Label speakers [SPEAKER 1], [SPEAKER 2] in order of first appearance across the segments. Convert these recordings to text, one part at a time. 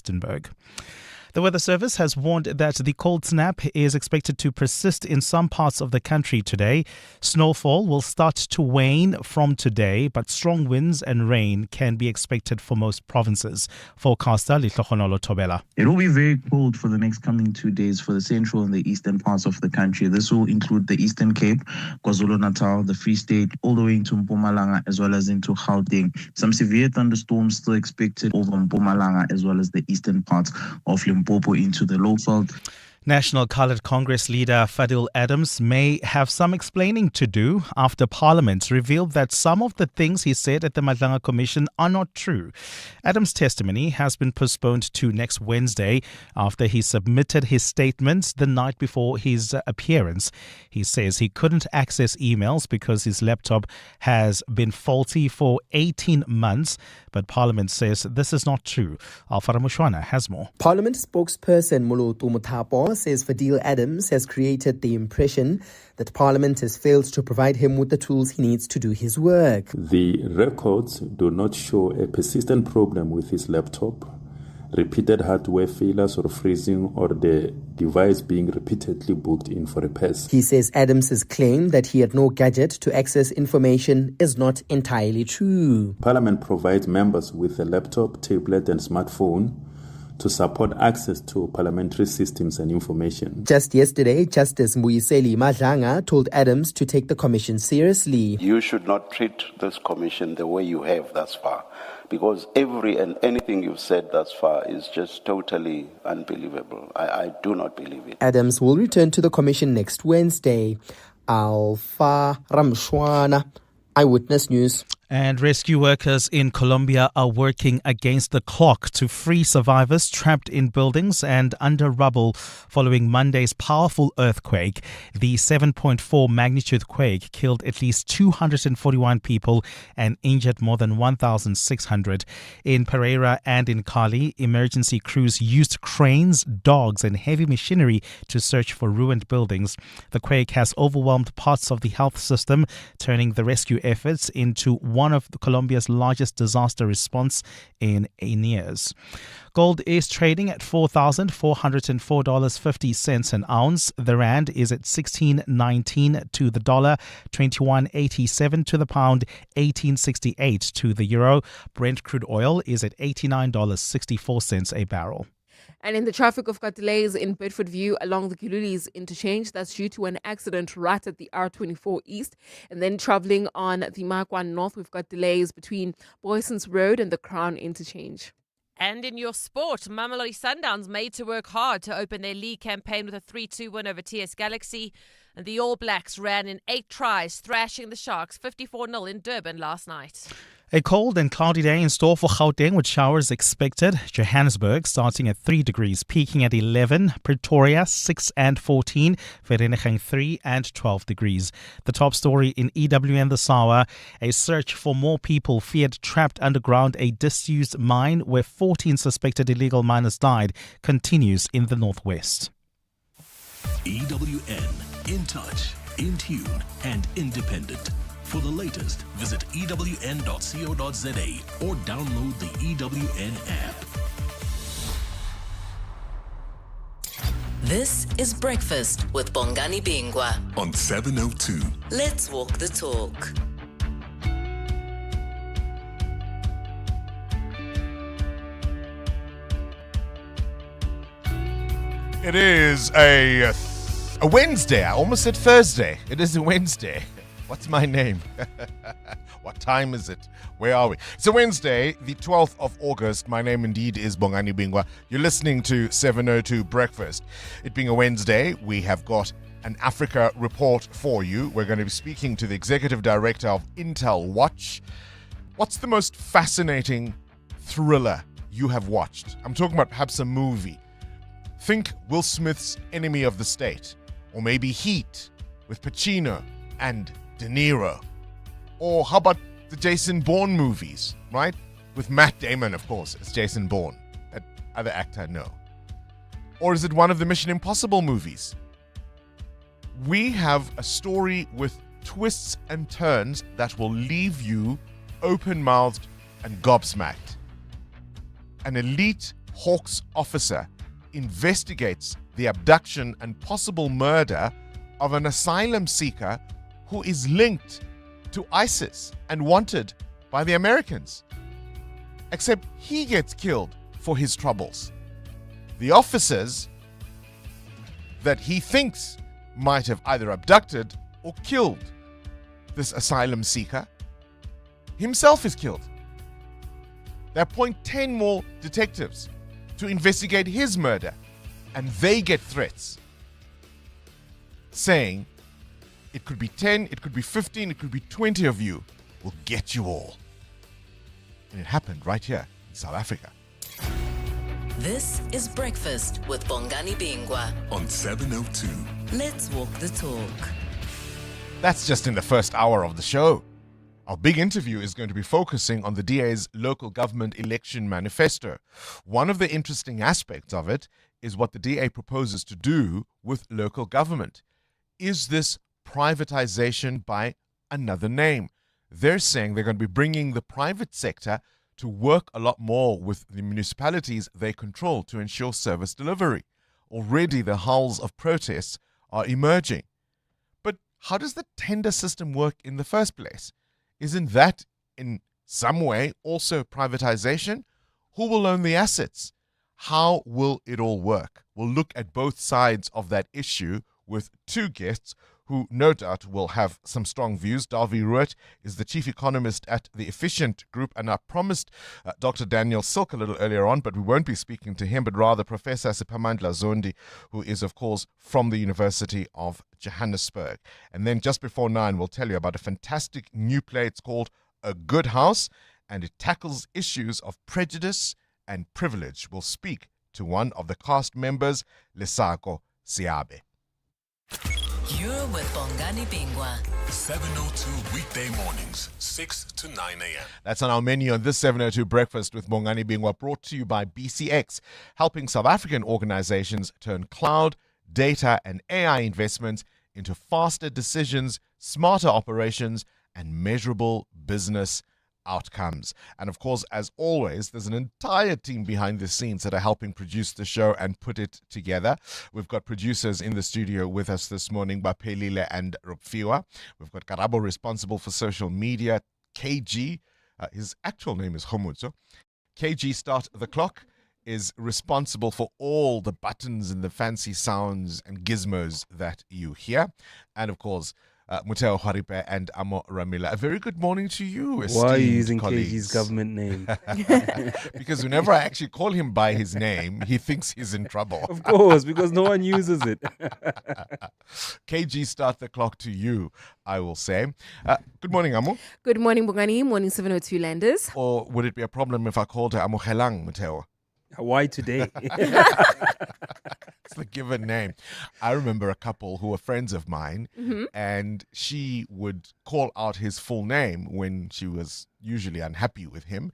[SPEAKER 1] Johannesburg. The Weather Service has warned that the cold snap is expected to persist in some parts of the country today. Snowfall will start to wane from today, but strong winds and rain can be expected for most provinces. Forecaster Litlogonolo Tobela.
[SPEAKER 2] It will be very cold for the next coming 2 days for the central and the eastern parts of the country. This will include the Eastern Cape, KwaZulu-Natal, the Free State, all the way into Mpumalanga as well as into Gauteng. Some severe thunderstorms still expected over Mpumalanga as well as the eastern parts of Limpopo into the Lowveld.
[SPEAKER 1] National Coloured Congress leader Fadil Adams may have some explaining to do after Parliament revealed that some of the things he said at the Madlanga Commission are not true. Adams' testimony has been postponed to next Wednesday after he submitted his statement the night before his appearance. He says he couldn't access emails because his laptop has been faulty for 18 months, but Parliament says this is not true. Alfara Mushwana has more.
[SPEAKER 3] Parliament spokesperson Moloto Muthapo says Fadil Adams has created the impression that Parliament has failed to provide him with the tools he needs to do his work.
[SPEAKER 4] The records do not show a persistent problem with his laptop, repeated hardware failures or freezing, or the device being repeatedly booked in for repairs.
[SPEAKER 3] He says Adams's claim that he had no gadget to access information is not entirely true.
[SPEAKER 4] Parliament provides members with a laptop, tablet and smartphone to support access to parliamentary systems and information.
[SPEAKER 3] Just yesterday, Justice Mbuyiseli Madlanga told Adams to take the commission seriously.
[SPEAKER 5] You should not treat this commission the way you have thus far, because every and anything you've said thus far is just totally unbelievable. I do not believe it.
[SPEAKER 3] Adams will return to the commission next Wednesday. Alfa Ramshwana, Eyewitness News.
[SPEAKER 1] And rescue workers in Colombia are working against the clock to free survivors trapped in buildings and under rubble following Monday's powerful earthquake. The 7.4 magnitude quake killed at least 241 people and injured more than 1,600. In Pereira and in Cali, emergency crews used cranes, dogs and heavy machinery to search for ruined buildings. The quake has overwhelmed parts of the health system, turning the rescue efforts into one of Colombia's largest disaster response in years. Gold is trading at $4,404.50 an ounce. The rand is at 16.19 to the dollar, 21.87 to the pound, 18.68 to the euro. Brent crude oil is at $89.64 a barrel.
[SPEAKER 6] And in the traffic, we've got delays in Bedford View along the Kilulis interchange. That's due to an accident right at the R24 East. And then travelling on the Makwan North, we've got delays between Boyson's Road and the Crown interchange.
[SPEAKER 7] And in your sport, Mamelodi Sundowns made to work hard to open their league campaign with a 3-2 win over TS Galaxy. And the All Blacks ran in 8 tries, thrashing the Sharks 54-0 in Durban last night.
[SPEAKER 1] A cold and cloudy day in store for Gauteng with showers expected. Johannesburg starting at 3 degrees, peaking at 11. Pretoria 6 and 14. Vereeniging 3 and 12 degrees. The top story in EWN this hour, a search for more people feared trapped underground a disused mine where 14 suspected illegal miners died, continues in the northwest.
[SPEAKER 8] EWN, in touch, in tune and independent. For the latest, visit ewn.co.za or download the EWN app.
[SPEAKER 9] This is Breakfast with Bongani Bingwa
[SPEAKER 8] On 702.
[SPEAKER 9] Let's walk the talk.
[SPEAKER 10] It is a Wednesday. I almost said Thursday. It is a Wednesday. What's my name? What time is it? Where are we? It's a Wednesday, the 12th of August. My name indeed is Bongani Bingwa. You're listening to 702 Breakfast. It being a Wednesday, we have got an Africa report for you. We're going to be speaking to the Executive Director of Intel Watch. What's the most fascinating thriller you have watched? I'm talking about perhaps a movie. Think Will Smith's Enemy of the State, or maybe Heat with Pacino and De Niro. Or how about the Jason Bourne movies, right? With Matt Damon, of course, as Jason Bourne. That other actor, no. Or is it one of the Mission Impossible movies? We have a story with twists and turns that will leave you open-mouthed and gobsmacked. An elite Hawks officer investigates the abduction and possible murder of an asylum seeker who is linked to ISIS and wanted by the Americans. Except he gets killed for his troubles. The officers that he thinks might have either abducted or killed this asylum seeker himself is killed. They appoint 10 more detectives to investigate his murder, and they get threats saying it could be 10, it could be 15, it could be 20 of you. We'll get you all. And it happened right here in South Africa.
[SPEAKER 9] This is Breakfast with Bongani Bingwa
[SPEAKER 8] on 702.
[SPEAKER 9] Let's walk the talk.
[SPEAKER 10] That's just in the first hour of the show. Our big interview is going to be focusing on the DA's local government election manifesto. One of the interesting aspects of it is what the DA proposes to do with local government. Is this privatization by another name? They're saying they're going to be bringing the private sector to work a lot more with the municipalities they control to ensure service delivery. Already the howls of protests are emerging. But how does the tender system work in the first place? Isn't that in some way also privatization? Who will own the assets? How will it all work? We'll look at both sides of that issue with two guests who no doubt will have some strong views. Davy Ruet is the chief economist at the Efficient Group, and I promised Dr. Daniel Silk a little earlier on, but we won't be speaking to him, but rather Professor Siphamandla Zondi, who is, of course, from the University of Johannesburg. And then just before 9, we'll tell you about a fantastic new play. It's called A Good House, and it tackles issues of prejudice and privilege. We'll speak to one of the cast members, Lesako Siabe.
[SPEAKER 9] You're with Bongani Bingwa.
[SPEAKER 8] 702 weekday mornings, 6 to 9 a.m.
[SPEAKER 10] That's on our menu on this 702 Breakfast with Bongani Bingwa, brought to you by BCX, helping South African organizations turn cloud, data, and AI investments into faster decisions, smarter operations, and measurable business outcomes. And of course, as always, there's an entire team behind the scenes that are helping produce the show and put it together. We've got producers in the studio with us this morning, Bapelile and Rupfiwa. We've got Karabo, responsible for social media, KG. His actual name is Homutso. KG Start the Clock is responsible for all the buttons and the fancy sounds and gizmos that you hear. And of course, Muteo Haripe and Amo Ramila. A very good morning to you, esteemed
[SPEAKER 11] Why are you using
[SPEAKER 10] colleagues.
[SPEAKER 11] KG's government name?
[SPEAKER 10] Because whenever I actually call him by his name, he thinks he's in trouble.
[SPEAKER 11] Of course, because no one uses it.
[SPEAKER 10] KG, start the clock to you, I will say. Good morning, Amo.
[SPEAKER 6] Good morning, Bongani. Morning, 702 Landers.
[SPEAKER 10] Or would it be a problem if I called her Amo Helang, Muteo?
[SPEAKER 11] Why today?
[SPEAKER 10] It's the given name. I remember a couple who were friends of mine, and she would call out his full name when she was usually unhappy with him,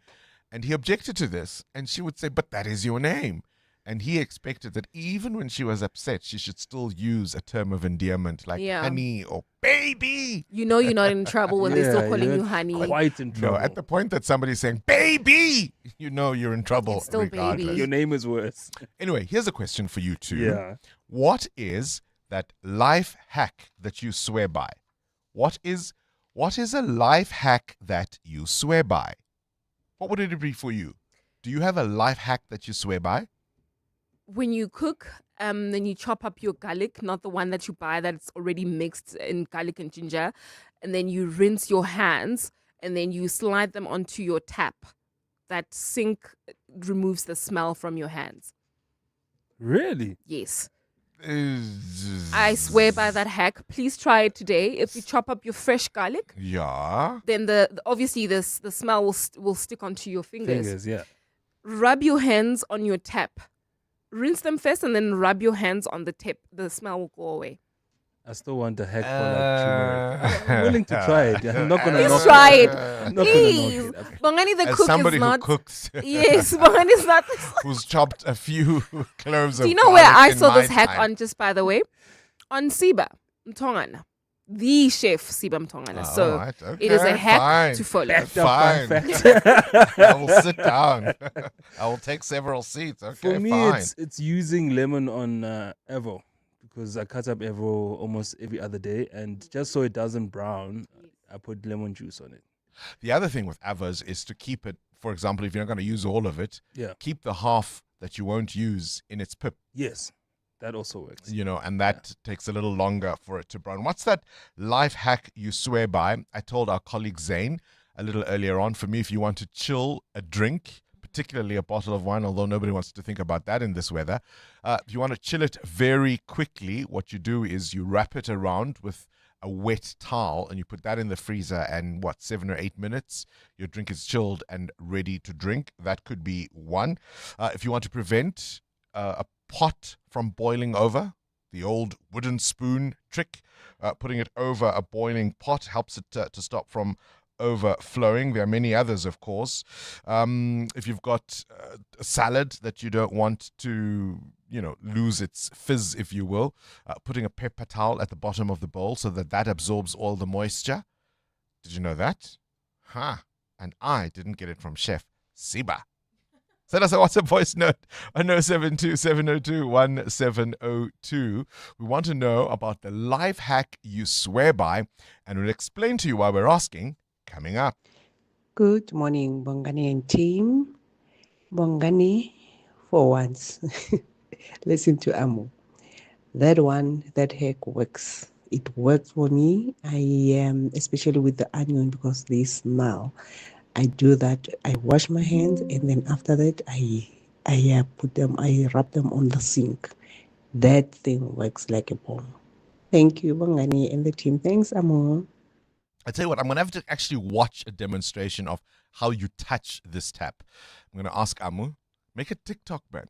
[SPEAKER 10] and he objected to this, and she would say, "But that is your name." And he expected that even when she was upset, she should still use a term of endearment like honey or baby.
[SPEAKER 6] You know you're not in trouble when they're still calling you honey.
[SPEAKER 11] Quite in trouble.
[SPEAKER 10] No, at the point that somebody's saying baby, you know you're in trouble.
[SPEAKER 6] It's still
[SPEAKER 10] regardless.
[SPEAKER 6] baby.
[SPEAKER 11] Your name is worse.
[SPEAKER 10] Anyway, here's a question for you two.
[SPEAKER 11] Yeah.
[SPEAKER 10] What is that life hack that you swear by? What is a life hack that you swear by? What would it be for you? Do you have a life hack that you swear by?
[SPEAKER 6] When you cook, then you chop up your garlic, not the one that you buy that's already mixed in garlic and ginger, and then you rinse your hands, and then you slide them onto your tap. That sink removes the smell from your hands.
[SPEAKER 11] Really?
[SPEAKER 6] Yes. I swear by that hack. Please try it today. If you chop up your fresh garlic, then obviously the smell will stick onto your fingers. Rub your hands on your tap. Rinse them first and then rub your hands on the tip. The smell will go away.
[SPEAKER 11] I still want a hack for like turmeric. I'm willing to try it. I'm not going to
[SPEAKER 6] Please try it.
[SPEAKER 11] Please.
[SPEAKER 6] Bongani the
[SPEAKER 10] As
[SPEAKER 6] cook
[SPEAKER 10] somebody
[SPEAKER 6] is not...
[SPEAKER 10] who cooks.
[SPEAKER 6] Yes, Bongani is not...
[SPEAKER 10] Who's chopped a few cloves of
[SPEAKER 6] Do you know where I
[SPEAKER 10] garlic
[SPEAKER 6] saw
[SPEAKER 10] in my
[SPEAKER 6] this hack
[SPEAKER 10] time?
[SPEAKER 6] on, just by the way? On Siba, Mtongana. the chef Siba Mtongana. So
[SPEAKER 10] all right,
[SPEAKER 6] it is a
[SPEAKER 10] okay,
[SPEAKER 6] hack
[SPEAKER 10] fine.
[SPEAKER 6] to follow.
[SPEAKER 11] Backed up by
[SPEAKER 10] Fine.
[SPEAKER 11] fact.
[SPEAKER 10] I will sit down. I will take several seats. Okay,
[SPEAKER 11] For me,
[SPEAKER 10] fine.
[SPEAKER 11] it's using lemon on Evo, because I cut up Evo almost every other day, and just so it doesn't brown, I put lemon juice on it.
[SPEAKER 10] The other thing with avos is to keep it, for example, if you're not going to use all of it,
[SPEAKER 11] Yeah.
[SPEAKER 10] keep the half that you won't use in its pip,
[SPEAKER 11] Yes, that also works.
[SPEAKER 10] and that takes a little longer for it to brown. What's that life hack you swear by? I told our colleague Zane a little earlier on, for me, if you want to chill a drink, particularly a bottle of wine, although nobody wants to think about that in this weather, if you want to chill it very quickly, what you do is you wrap it around with a wet towel and you put that in the freezer, and 7 or 8 minutes, your drink is chilled and ready to drink. That could be one. If you want to prevent a pot from boiling over, the old wooden spoon trick, putting it over a boiling pot helps it to stop from overflowing. There are many others, of course. If you've got a salad that you don't want to, lose its fizz, if you will, putting a paper towel at the bottom of the bowl so that absorbs all the moisture. Did you know that? And I didn't get it from Chef Siba. Send us a WhatsApp voice note on 072-702-1702. We want to know about the life hack you swear by, and we'll explain to you why we're asking coming up.
[SPEAKER 12] Good morning, Bongani and team. Bongani, for once, listen to Amu. That hack works. It works for me. Especially with the onion, because they smell. I do that. I wash my hands, and then after that, I rub them on the sink. That thing works like a bomb. Thank you, Bongani and the team. Thanks, Amu.
[SPEAKER 10] I tell you what, I'm going to have to actually watch a demonstration of how you touch this tap. I'm going to ask Amu, make a TikTok, man.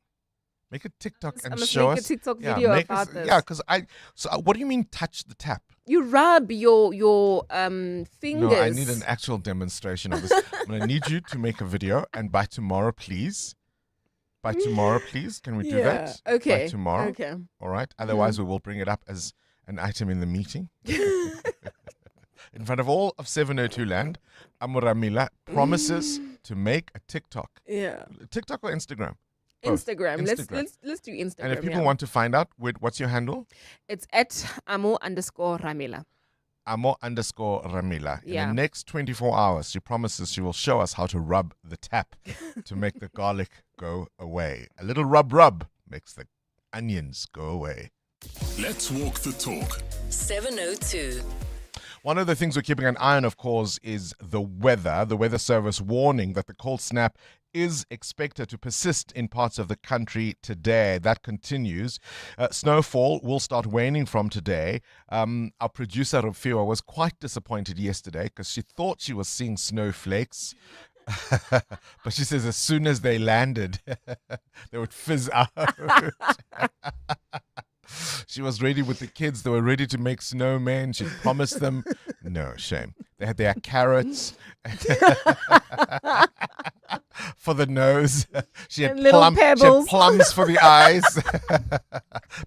[SPEAKER 10] Make a TikTok and show us.
[SPEAKER 6] Make a TikTok video about this.
[SPEAKER 10] Yeah, because what do you mean touch the tap?
[SPEAKER 6] You rub your fingers.
[SPEAKER 10] No, I need an actual demonstration of this. I'm going to need you to make a video, and by tomorrow, please. Can we do that?
[SPEAKER 6] Okay.
[SPEAKER 10] By tomorrow.
[SPEAKER 6] Okay.
[SPEAKER 10] All right. Otherwise, we will bring it up as an item in the meeting. In front of all of 702 Land, Amuramila promises to make a TikTok.
[SPEAKER 6] Yeah.
[SPEAKER 10] TikTok or Instagram?
[SPEAKER 6] Instagram.
[SPEAKER 10] Instagram.
[SPEAKER 6] Let's do Instagram.
[SPEAKER 10] And if people want to find out, what's your handle?
[SPEAKER 6] It's at @amo_ramila.
[SPEAKER 10] @amo_ramila. In the next 24 hours, she promises she will show us how to rub the tap to make the garlic go away. A little rub makes the onions go away.
[SPEAKER 8] Let's walk the talk.
[SPEAKER 9] 702.
[SPEAKER 10] One of the things we're keeping an eye on, of course, is the weather. The Weather Service warning that the cold snap is expected to persist in parts of the country today. That continues. Snowfall will start waning from today. Our producer, Rufiwa, was quite disappointed yesterday because she thought she was seeing snowflakes. But she says as soon as they landed, they would fizz out. She was ready with the kids. They were ready to make snowmen. She promised them. No, shame. They had their carrots for the nose. She had plums for the eyes.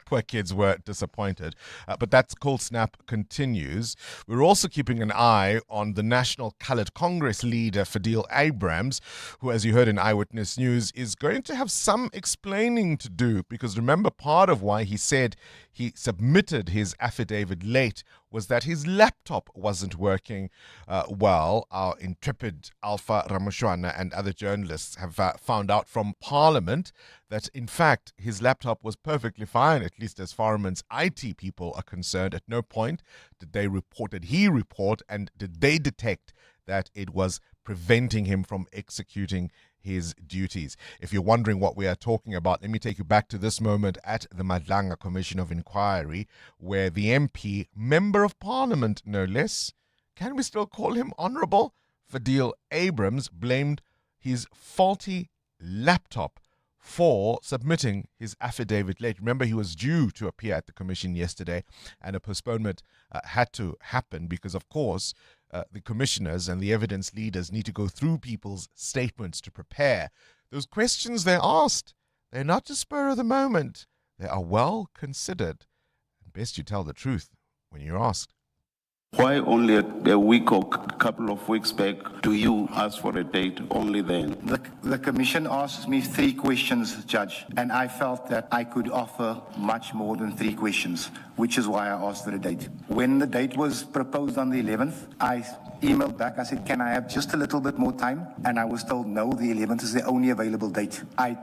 [SPEAKER 10] Poor kids were disappointed. But that cold snap continues. We're also keeping an eye on the National Coloured Congress leader, Fadil Abrams, who, as you heard in Eyewitness News, is going to have some explaining to do. Because remember, part of why he said he submitted his affidavit late was that his laptop wasn't working well. Our intrepid Alpha Ramushwana and other journalists have found out from Parliament that, in fact, his laptop was perfectly fine, at least as Parliament's IT people are concerned. At no point did he report, and did they detect that it was preventing him from executing his duties. If you're wondering what we are talking about, let me take you back to this moment at the Madlanga Commission of Inquiry, where the MP, Member of Parliament no less, can we still call him Honourable Fadil Abrams, blamed his faulty laptop for submitting his affidavit late. Remember, he was due to appear at the commission yesterday, and a postponement had to happen because, of course, the commissioners and the evidence leaders need to go through people's statements to prepare. Those questions they're asked, they're not just spur of the moment. They are well considered. And best you tell the truth when you're asked.
[SPEAKER 5] Why only a week or couple of weeks back do you ask for a date only then?
[SPEAKER 13] The Commission asked me 3 questions, Judge, and I felt that I could offer much more than 3 questions, which is why I asked for a date. When the date was proposed on the 11th, I emailed back. I said, can I have just a little bit more time? And I was told, no, the 11th is the only available date. I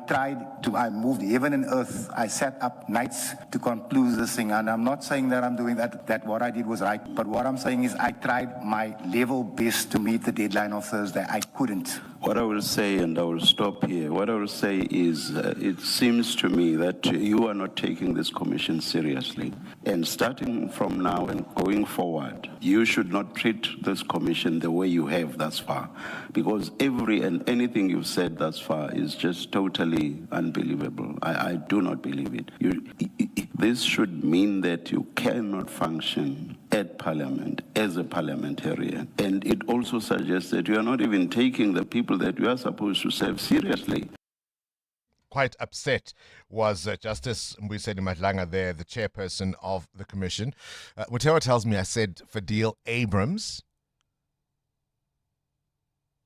[SPEAKER 13] moved heaven and earth. I sat up nights to conclude this thing. And I'm not saying that I'm doing that what I did was right. But what I'm saying is I tried my level best to meet the deadline of Thursday. I couldn't.
[SPEAKER 5] What I will say, and I will stop here, what I will say is it seems to me that you are not taking this commission seriously. And starting from now and going forward, you should not treat this commission the way you have thus far. Because every and anything you've said thus far is just totally unbelievable. I do not believe it. This should mean that you cannot function at Parliament as a parliamentarian. And it also suggests that you are not even taking the people that you are supposed to serve seriously.
[SPEAKER 10] Quite upset was Justice Mbuyiseni Madlanga there, the chairperson of the commission. Mutewa tells me I said Fadil Abrams.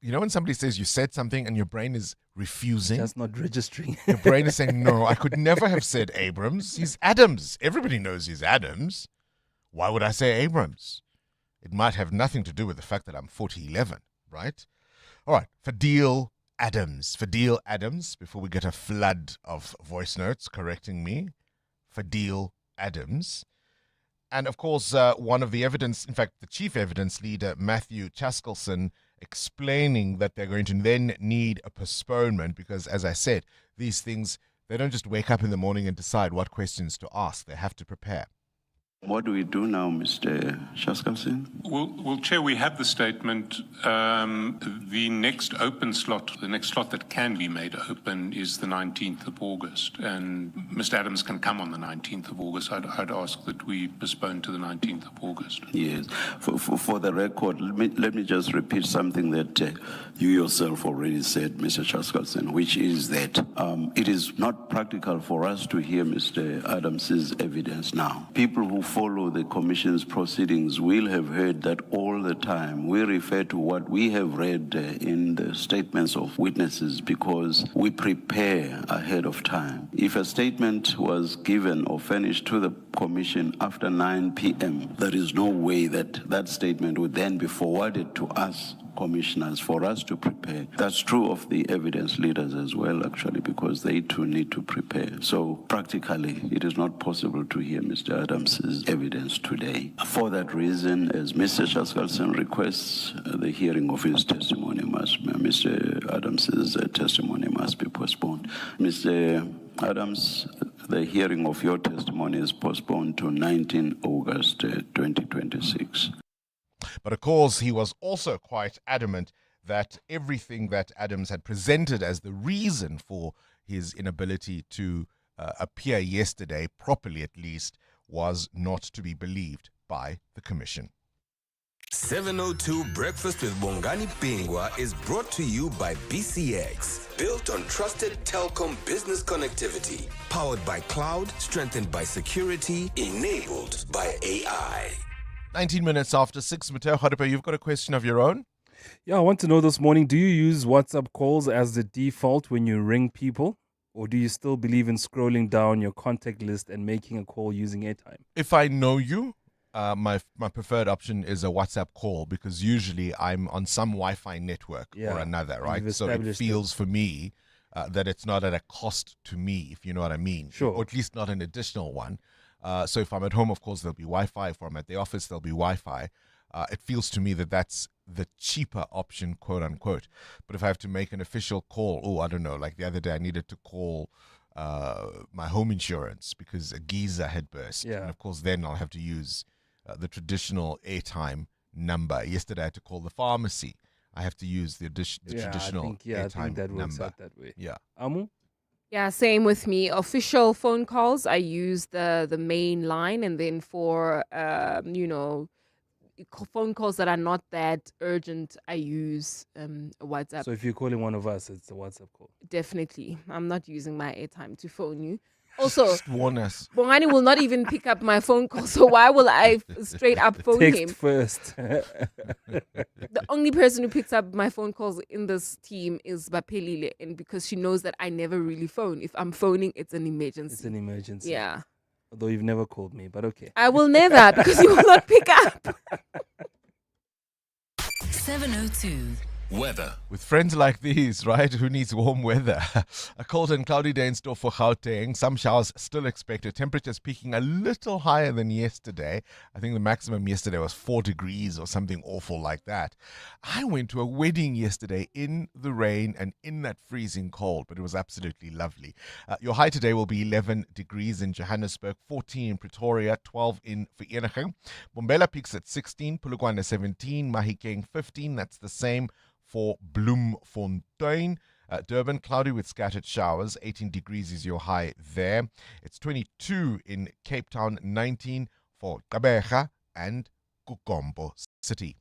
[SPEAKER 10] You know when somebody says you said something and your brain is refusing?
[SPEAKER 11] Just not registering.
[SPEAKER 10] Your brain is saying, no, I could never have said Abrams. He's Adams. Everybody knows he's Adams. Why would I say Abrams? It might have nothing to do with the fact that I'm 4011, right? All right, Fadil Adams, before we get a flood of voice notes correcting me. Fadil Adams. And of course, one of the evidence, in fact, the chief evidence leader, Matthew Chaskelson, explaining that they're going to then need a postponement because, as I said, these things, they don't just wake up in the morning and decide what questions to ask. They have to prepare.
[SPEAKER 5] What do we do now, Mr. Chaskelson?
[SPEAKER 14] Well, Chair, we have the statement. The next open slot, the next slot that can be made open is the 19th of August. And Mr. Adams can come on the 19th of August. I'd ask that we postpone to the 19th of August.
[SPEAKER 5] Yes. For the record, let me just repeat something that you yourself already said, Mr. Chaskelson, which is that it is not practical for us to hear Mr. Adams's evidence now. People who follow the Commission's proceedings will have heard that all the time. We refer to what we have read in the statements of witnesses because we prepare ahead of time. If a statement was given or furnished to the Commission after 9 p.m., there is no way that that statement would then be forwarded to us commissioners for us to prepare. That's true of the evidence leaders as well, actually, because they too need to prepare. So practically, it is not possible to hear Mr. Adams's evidence today. For that reason, as Mr. Chaskelson requests, the hearing of his testimony Mr. Adams's testimony must be postponed. Mr. Adams, the hearing of your testimony is postponed to 19 August 2026.
[SPEAKER 10] But of course, he was also quite adamant that everything that Adams had presented as the reason for his inability to appear yesterday, properly at least, was not to be believed by the Commission.
[SPEAKER 15] 702 Breakfast with Bongani Bingwa is brought to you by BCX. Built on trusted telecom business connectivity. Powered by cloud, strengthened by security, enabled by AI.
[SPEAKER 10] 19 minutes after 6, Mateo Khadipa, you've got a question of your own?
[SPEAKER 11] Yeah, I want to know this morning, do you use WhatsApp calls as the default when you ring people? Or do you still believe in scrolling down your contact list and making a call using airtime?
[SPEAKER 10] If I know you, my preferred option is a WhatsApp call because usually I'm on some Wi-Fi network or another, right? So it feels for me that it's not at a cost to me, if you know what I mean.
[SPEAKER 11] Sure.
[SPEAKER 10] Or at least not an additional one. So if I'm at home, of course, there'll be Wi-Fi. If I'm at the office, there'll be Wi-Fi. It feels to me that that's the cheaper option, quote unquote. But if I have to make an official call, I don't know, like the other day I needed to call my home insurance because a geyser had burst.
[SPEAKER 11] Yeah.
[SPEAKER 10] And of course, then I'll have to use the traditional airtime number. Yesterday I had to call the pharmacy. I have to use the traditional airtime
[SPEAKER 11] I think that works
[SPEAKER 10] number.
[SPEAKER 11] out that way.
[SPEAKER 10] Yeah.
[SPEAKER 11] Amu?
[SPEAKER 6] Yeah, same with me. Official phone calls, I use the main line, and then for phone calls that are not that urgent, I use WhatsApp.
[SPEAKER 11] So if you're calling one of us, it's a WhatsApp call.
[SPEAKER 6] Definitely. I'm not using my airtime to phone you. Also,
[SPEAKER 10] Just warn us.
[SPEAKER 6] Bongani will not even pick up my phone call, so why will I straight up phone
[SPEAKER 11] Text
[SPEAKER 6] him?
[SPEAKER 11] first.
[SPEAKER 6] The only person who picks up my phone calls in this team is Bapelile, and because she knows that I never really phone. If I'm phoning, it's an emergency.
[SPEAKER 11] It's an emergency.
[SPEAKER 6] Yeah.
[SPEAKER 11] Although you've never called me, but okay.
[SPEAKER 6] I will never, because you will not pick up.
[SPEAKER 9] 702.
[SPEAKER 8] Weather.
[SPEAKER 10] With friends like these, right? Who needs warm weather? A cold and cloudy day in store for Gauteng. Some showers still expected. Temperatures peaking a little higher than yesterday. I think the maximum yesterday was 4 degrees or something awful like that. I went to a wedding yesterday in the rain and in that freezing cold, but it was absolutely lovely. Your high today will be 11 degrees in Johannesburg, 14 in Pretoria, 12 in Vereeniging. Bombela peaks at 16, Polokwane 17, Mahikeng 15. That's the same for Bloemfontein. Durban, cloudy with scattered showers. 18 degrees is your high there. It's 22 in Cape Town, 19 for Gqeberha and Kukombo City.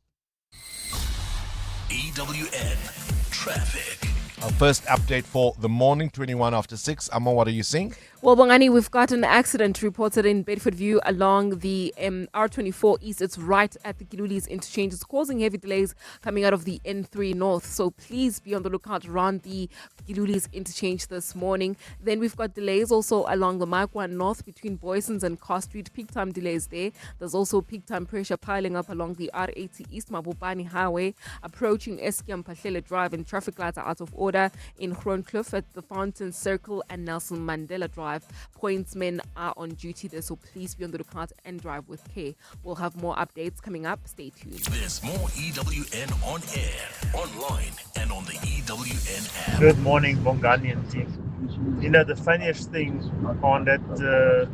[SPEAKER 8] EWN Traffic.
[SPEAKER 10] Our first update for the morning, 21 after 6. Amma, what are you seeing?
[SPEAKER 6] Well, Bongani, we've got an accident reported in Bedfordview along the R24 East. It's right at the Giluli's interchange. It's causing heavy delays coming out of the N3 North. So please be on the lookout around the Giluli's interchange this morning. Then we've got delays also along the Makwa North between Boysons and Car Street. Peak time delays there. There's also peak time pressure piling up along the R80 East Mabopani Highway, approaching Eskiam Pahlele Drive, and traffic lights are out of order in Groenkloof at the Fountain Circle and Nelson Mandela Drive. Pointsmen are on duty there, so please be on the lookout and drive with care. We'll have more updates coming up. Stay tuned.
[SPEAKER 8] There's more EWN on air, online, and on the EWN app.
[SPEAKER 16] Good morning, Bongani and team. You know, the funniest thing on that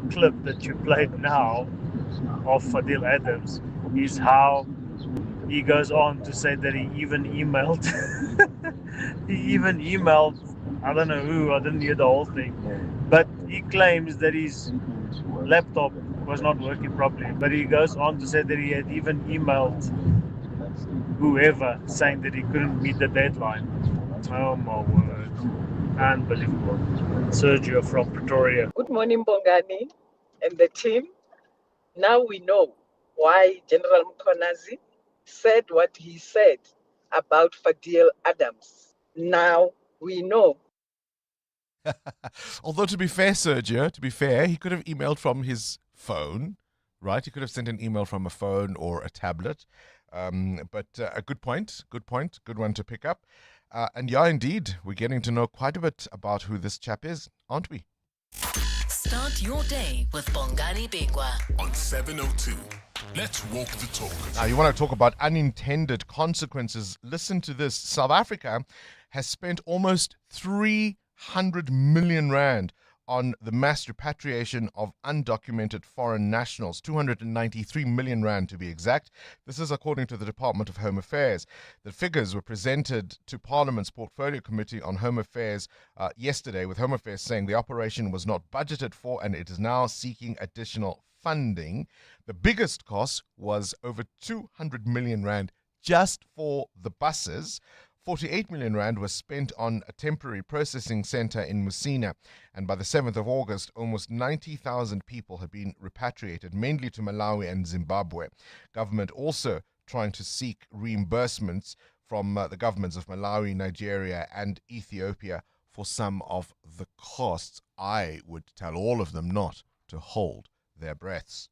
[SPEAKER 16] clip that you played now of Fadil Adams is how he goes on to say that he even emailed. I don't know who, I didn't hear the whole thing. But he claims that his laptop was not working properly. But he goes on to say that he had even emailed whoever saying that he couldn't meet the deadline. Oh my word. Unbelievable. Sergio from Pretoria.
[SPEAKER 17] Good morning, Bongani and the team. Now we know why General Mkonazi said what he said about Fadil Adams. Now we know.
[SPEAKER 10] Although, to be fair, Sergio, he could have emailed from his phone, right? He could have sent an email from a phone or a tablet. But a good point, good one to pick up. And yeah, indeed, we're getting to know quite a bit about who this chap is, aren't we?
[SPEAKER 9] Start your day with Bongani Bingwa
[SPEAKER 8] on 702. Let's walk the talk.
[SPEAKER 10] Now, you want to talk about unintended consequences? Listen to this. South Africa has spent almost 300 million rand on the mass repatriation of undocumented foreign nationals, 293 million rand to be exact. This is according to the Department of Home Affairs. The figures were presented to Parliament's Portfolio Committee on Home Affairs yesterday, with Home Affairs saying the operation was not budgeted for and it is now seeking additional funding. The biggest cost was over 200 million rand just for the buses. 48 million rand was spent on a temporary processing center in Musina, and by the 7th of August, almost 90,000 people had been repatriated, mainly to Malawi and Zimbabwe. Government also trying to seek reimbursements from the governments of Malawi, Nigeria, and Ethiopia for some of the costs. I would tell all of them not to hold their breaths.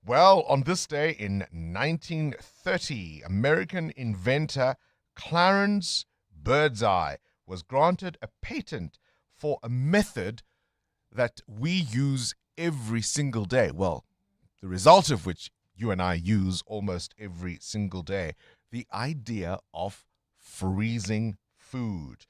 [SPEAKER 10] Well, on this day in 1930, American inventor Clarence Birdseye was granted a patent for a method that we use every single day. Well, the result of which you and I use almost every single day. The idea of freezing food.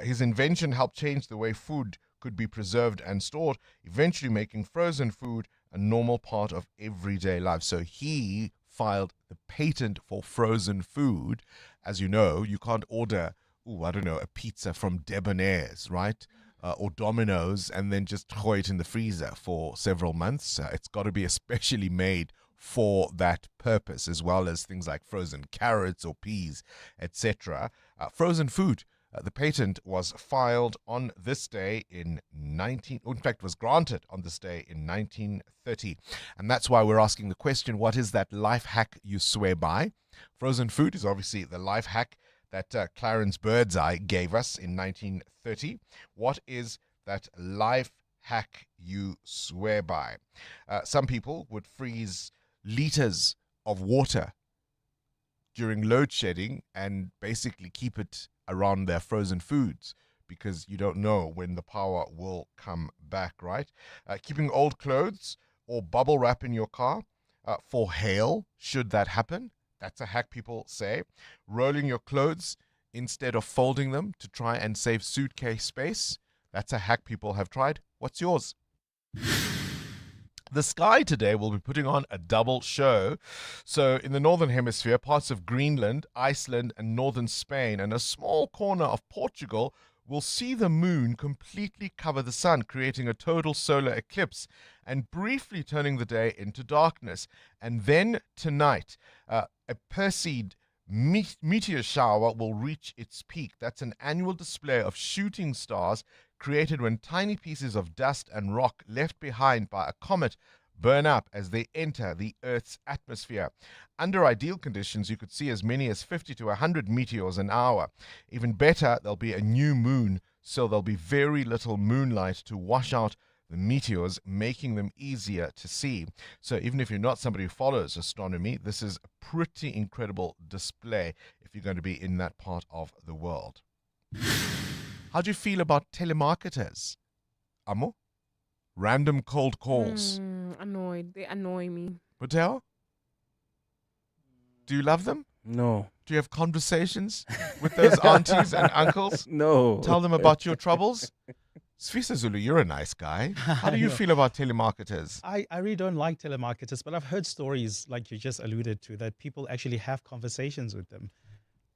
[SPEAKER 10] His invention helped change the way food could be preserved and stored, eventually making frozen food a normal part of everyday life. So he filed the patent for frozen food. As you know, you can't order, a pizza from Debonair's, right? Or Domino's and then just throw it in the freezer for several months. It's got to be especially made for that purpose, as well as things like frozen carrots or peas, etc. Frozen food. The patent was filed on this day was granted on this day in 1930. And that's why we're asking the question, what is that life hack you swear by? Frozen food is obviously the life hack that Clarence Birdseye gave us in 1930. What is that life hack you swear by? Some people would freeze liters of water during load shedding and basically keep it around their frozen foods, because you don't know when the power will come back, right? Keeping old clothes or bubble wrap in your car for hail, should that happen. That's a hack, people say. Rolling your clothes instead of folding them to try and save suitcase space. That's a hack people have tried. What's yours? The Sky today will be putting on a double show. So in the Northern Hemisphere, parts of Greenland, Iceland, and northern Spain, and a small corner of Portugal will see the moon completely cover the sun, creating a total solar eclipse and briefly turning the day into darkness. And then tonight, a Perseid meteor shower will reach its peak. That's an annual display of shooting stars created when tiny pieces of dust and rock left behind by a comet burn up as they enter the Earth's atmosphere. Under ideal conditions, you could see as many as 50 to 100 meteors an hour. Even better, there'll be a new moon, so there'll be very little moonlight to wash out the meteors, making them easier to see. So even if you're not somebody who follows astronomy, this is a pretty incredible display if you're going to be in that part of the world. How do you feel about telemarketers? Amo? Random cold calls.
[SPEAKER 6] Annoyed. They annoy me.
[SPEAKER 10] Mateo? Do you love them?
[SPEAKER 11] No.
[SPEAKER 10] Do you have conversations with those aunties and uncles?
[SPEAKER 11] No.
[SPEAKER 10] Tell them about your troubles? Sfisa Zulu, you're a nice guy. How do you feel about telemarketers?
[SPEAKER 1] I really don't like telemarketers, but I've heard stories like you just alluded to that people actually have conversations with them.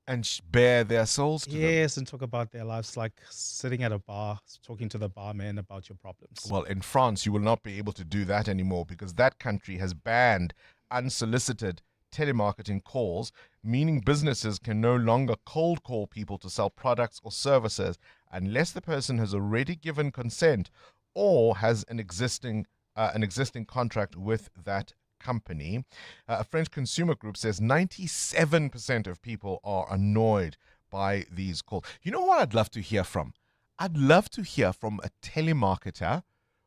[SPEAKER 10] And bare their souls to them.
[SPEAKER 1] Yes, and talk about their lives, like sitting at a bar, talking to the barman about your problems.
[SPEAKER 10] Well, in France, you will not be able to do that anymore because that country has banned unsolicited telemarketing calls, meaning businesses can no longer cold call people to sell products or services unless the person has already given consent or has an existing contract with that company. A French consumer group says 97% of people are annoyed by these calls. You know what I'd love to hear from? I'd love to hear from a telemarketer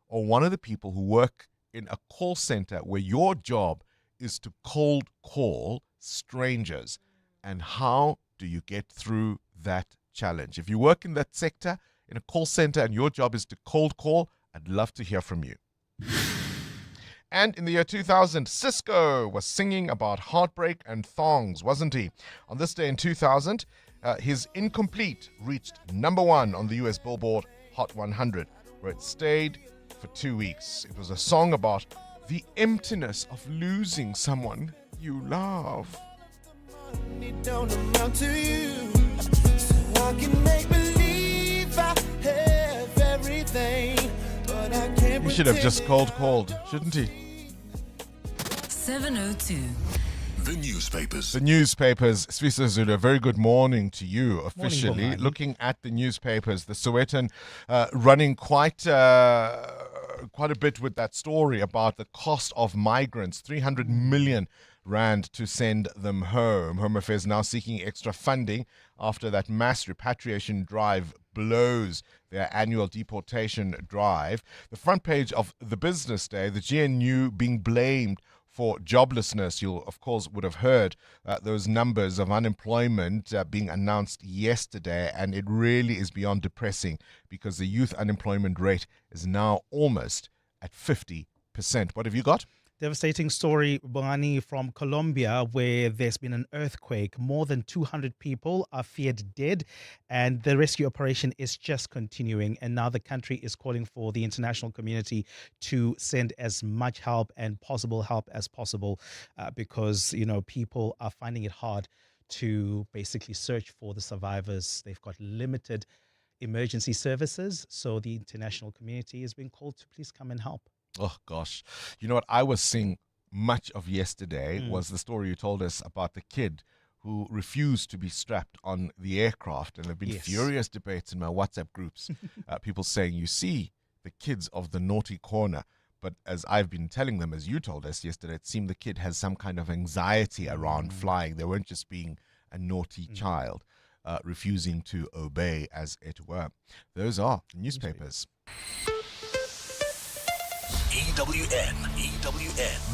[SPEAKER 10] or one of the people who work in a call center where your job is to cold call strangers. And how do you get through that challenge? If you work in that sector, in a call center, and your job is to cold call, I'd love to hear from you. And in the year 2000, Cisco was singing about heartbreak and thongs, wasn't he? On this day in 2000, his Incomplete reached #1 on the US Billboard Hot 100, where it stayed for 2 weeks. It was a song about the emptiness of losing someone you love.
[SPEAKER 18] Don't amount to you, so I can make believe I have everything, but I can't.
[SPEAKER 10] He should have just cold called, shouldn't he?
[SPEAKER 9] 702.
[SPEAKER 8] The newspapers.
[SPEAKER 10] The newspapers. Sfisa Zulu, a very good morning to you officially.
[SPEAKER 1] Morning,
[SPEAKER 10] looking at the newspapers, the Sowetan running quite a bit with that story about the cost of migrants, 300 million rand to send them home. Home Affairs now seeking extra funding after that mass repatriation drive blows their annual deportation drive. The front page of the Business Day, the GNU being blamed for joblessness. You, of course, would have heard those numbers of unemployment being announced yesterday, and it really is beyond depressing because the youth unemployment rate is now almost at 50%. What have you got?
[SPEAKER 1] Devastating story, Bongani, from Colombia, where there's been an earthquake. More than 200 people are feared dead, and the rescue operation is just continuing. And now the country is calling for the international community to send as much help and possible help as possible because, you know, people are finding it hard to basically search for the survivors. They've got limited emergency services, so the international community is being called to please come and help.
[SPEAKER 10] Oh, gosh. You know what? I was seeing much of yesterday
[SPEAKER 1] Mm.
[SPEAKER 10] was the story you told us about the kid who refused to be strapped on the aircraft. And there have been
[SPEAKER 1] Yes.
[SPEAKER 10] furious debates in my WhatsApp groups. People saying, you see, the kids of the naughty corner. But as I've been telling them, as you told us yesterday, it seemed the kid has some kind of anxiety around flying. They weren't just being a naughty child, refusing to obey, as it were. Those are newspapers.
[SPEAKER 8] EWN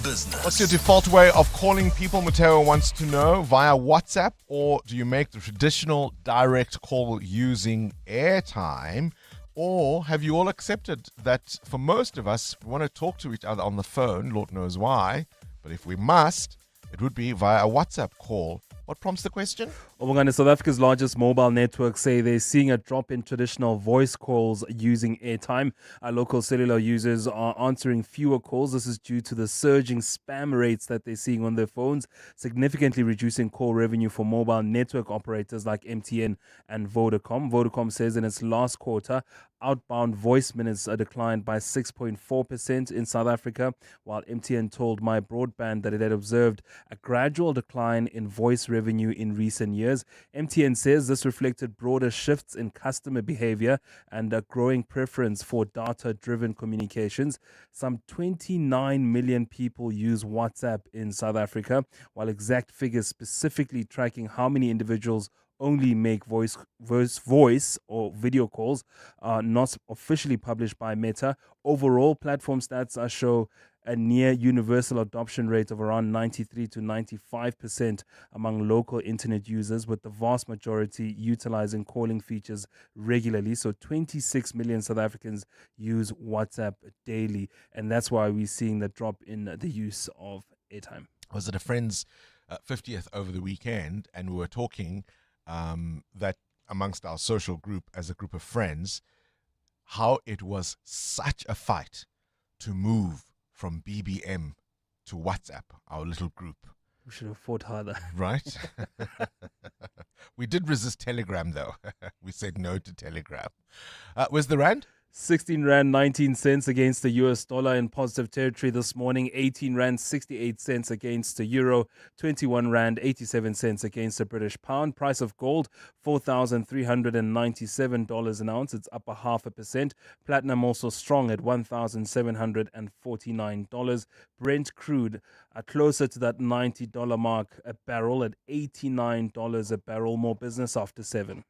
[SPEAKER 8] Business.
[SPEAKER 10] What's your default way of calling people, Mateo wants to know, via WhatsApp, or do you make the traditional direct call using airtime? Or have you all accepted that for most of us, we want to talk to each other on the phone, Lord knows why, but if we must, it would be via a WhatsApp call. What prompts the question?
[SPEAKER 11] Bongani, South Africa's largest mobile networks say they're seeing a drop in traditional voice calls using airtime. Our local cellular users are answering fewer calls. This is due to the surging spam rates that they're seeing on their phones, significantly reducing call revenue for mobile network operators like MTN and Vodacom. Vodacom says in its last quarter, outbound voice minutes are declined by 6.4% in South Africa, while MTN told My Broadband that it had observed a gradual decline in voice revenue in recent years. MTN says this reflected broader shifts in customer behavior and a growing preference for data-driven communications. Some 29 million people use WhatsApp in South Africa, while exact figures specifically tracking how many individuals only make voice or video calls are not officially published by Meta. Overall, platform stats show a near universal adoption rate of around 93 to 95% among local internet users, with the vast majority utilizing calling features regularly. So 26 million South Africans use WhatsApp daily, and that's why we're seeing the drop in the use of airtime.
[SPEAKER 10] I was at a friend's 50th over the weekend, and we were talking that amongst our social group, as a group of friends, how it was such a fight to move from BBM to WhatsApp, our little group.
[SPEAKER 11] We should have fought harder.
[SPEAKER 10] Right? We did resist Telegram, though. We said no to Telegram. Where's the rand?
[SPEAKER 11] 16 Rand 19 cents against the US dollar in positive territory this morning. 18 Rand 68 cents against the euro. 21 Rand 87 cents against the British pound. Price of gold $4,397 an ounce. It's up 0.5%. Platinum also strong at $1,749. Brent crude closer to that $90 mark a barrel at $89 a barrel. More business after 7.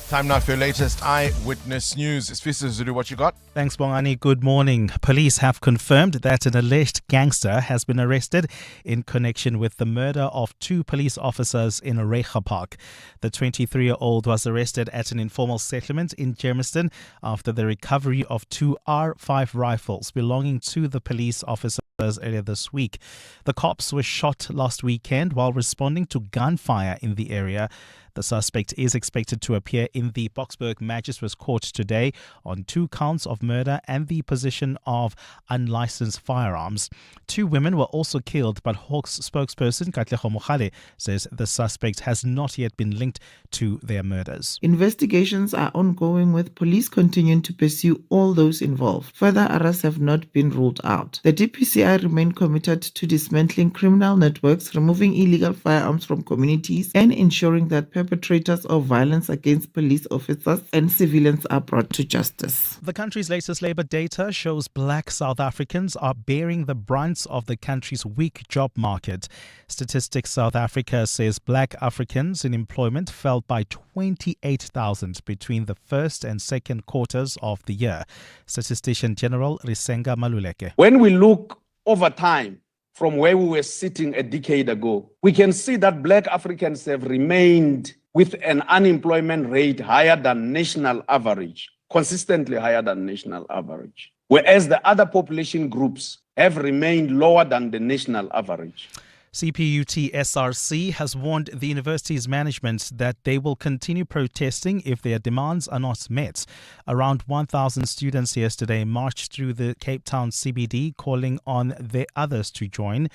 [SPEAKER 10] Time now for your latest Eyewitness News. Sfisa Zulu, what you got?
[SPEAKER 1] Thanks, Bongani. Good morning. Police have confirmed that an alleged gangster has been arrested in connection with the murder of 2 police officers in Reicha Park. The 23-year-old was arrested at an informal settlement in Germiston after the recovery of 2 R5 rifles belonging to the police officers earlier this week. The cops were shot last weekend while responding to gunfire in the area. The suspect is expected to appear in the Boksburg Magistrates Court today on 2 counts of murder and the possession of unlicensed firearms. 2 women were also killed, but Hawks spokesperson Katlego Mogale says the suspect has not yet been linked to their murders.
[SPEAKER 19] Investigations are ongoing, with police continuing to pursue all those involved. Further arrests have not been ruled out. The DPCI remain committed to dismantling criminal networks, removing illegal firearms from communities, and ensuring that perpetrators of violence against police officers and civilians are brought to justice.
[SPEAKER 1] The country's latest labour data shows black South Africans are bearing the brunt of the country's weak job market. Statistics South Africa says black Africans in employment fell by 28,000 between the first and second quarters of the year. Statistician General Risenga Maluleke.
[SPEAKER 20] When we look over time, from where we were sitting a decade ago, we can see that black Africans have remained with an unemployment rate higher than national average, consistently higher than national average, whereas the other population groups have remained lower than the national average.
[SPEAKER 1] CPUT SRC has warned the university's management that they will continue protesting if their demands are not met. Around 1,000 students yesterday marched through the Cape Town CBD, calling on the others to join.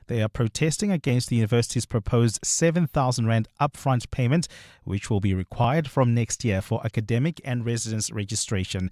[SPEAKER 1] They are protesting against the university's proposed 7,000 Rand upfront payment, which will be required from next year for academic and residence registration.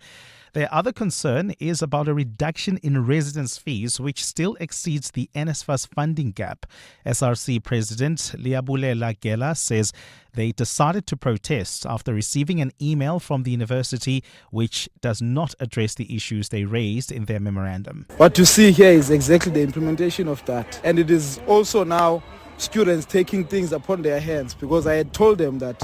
[SPEAKER 1] Their other concern is about a reduction in residence fees, which still exceeds the NSFAS funding gap. SRC President Liabulela Gela says they decided to protest after receiving an email from the university which does not address the issues they raised in their memorandum.
[SPEAKER 21] What you see here is exactly the implementation of that. And it is also now students taking things upon their hands, because I had told them that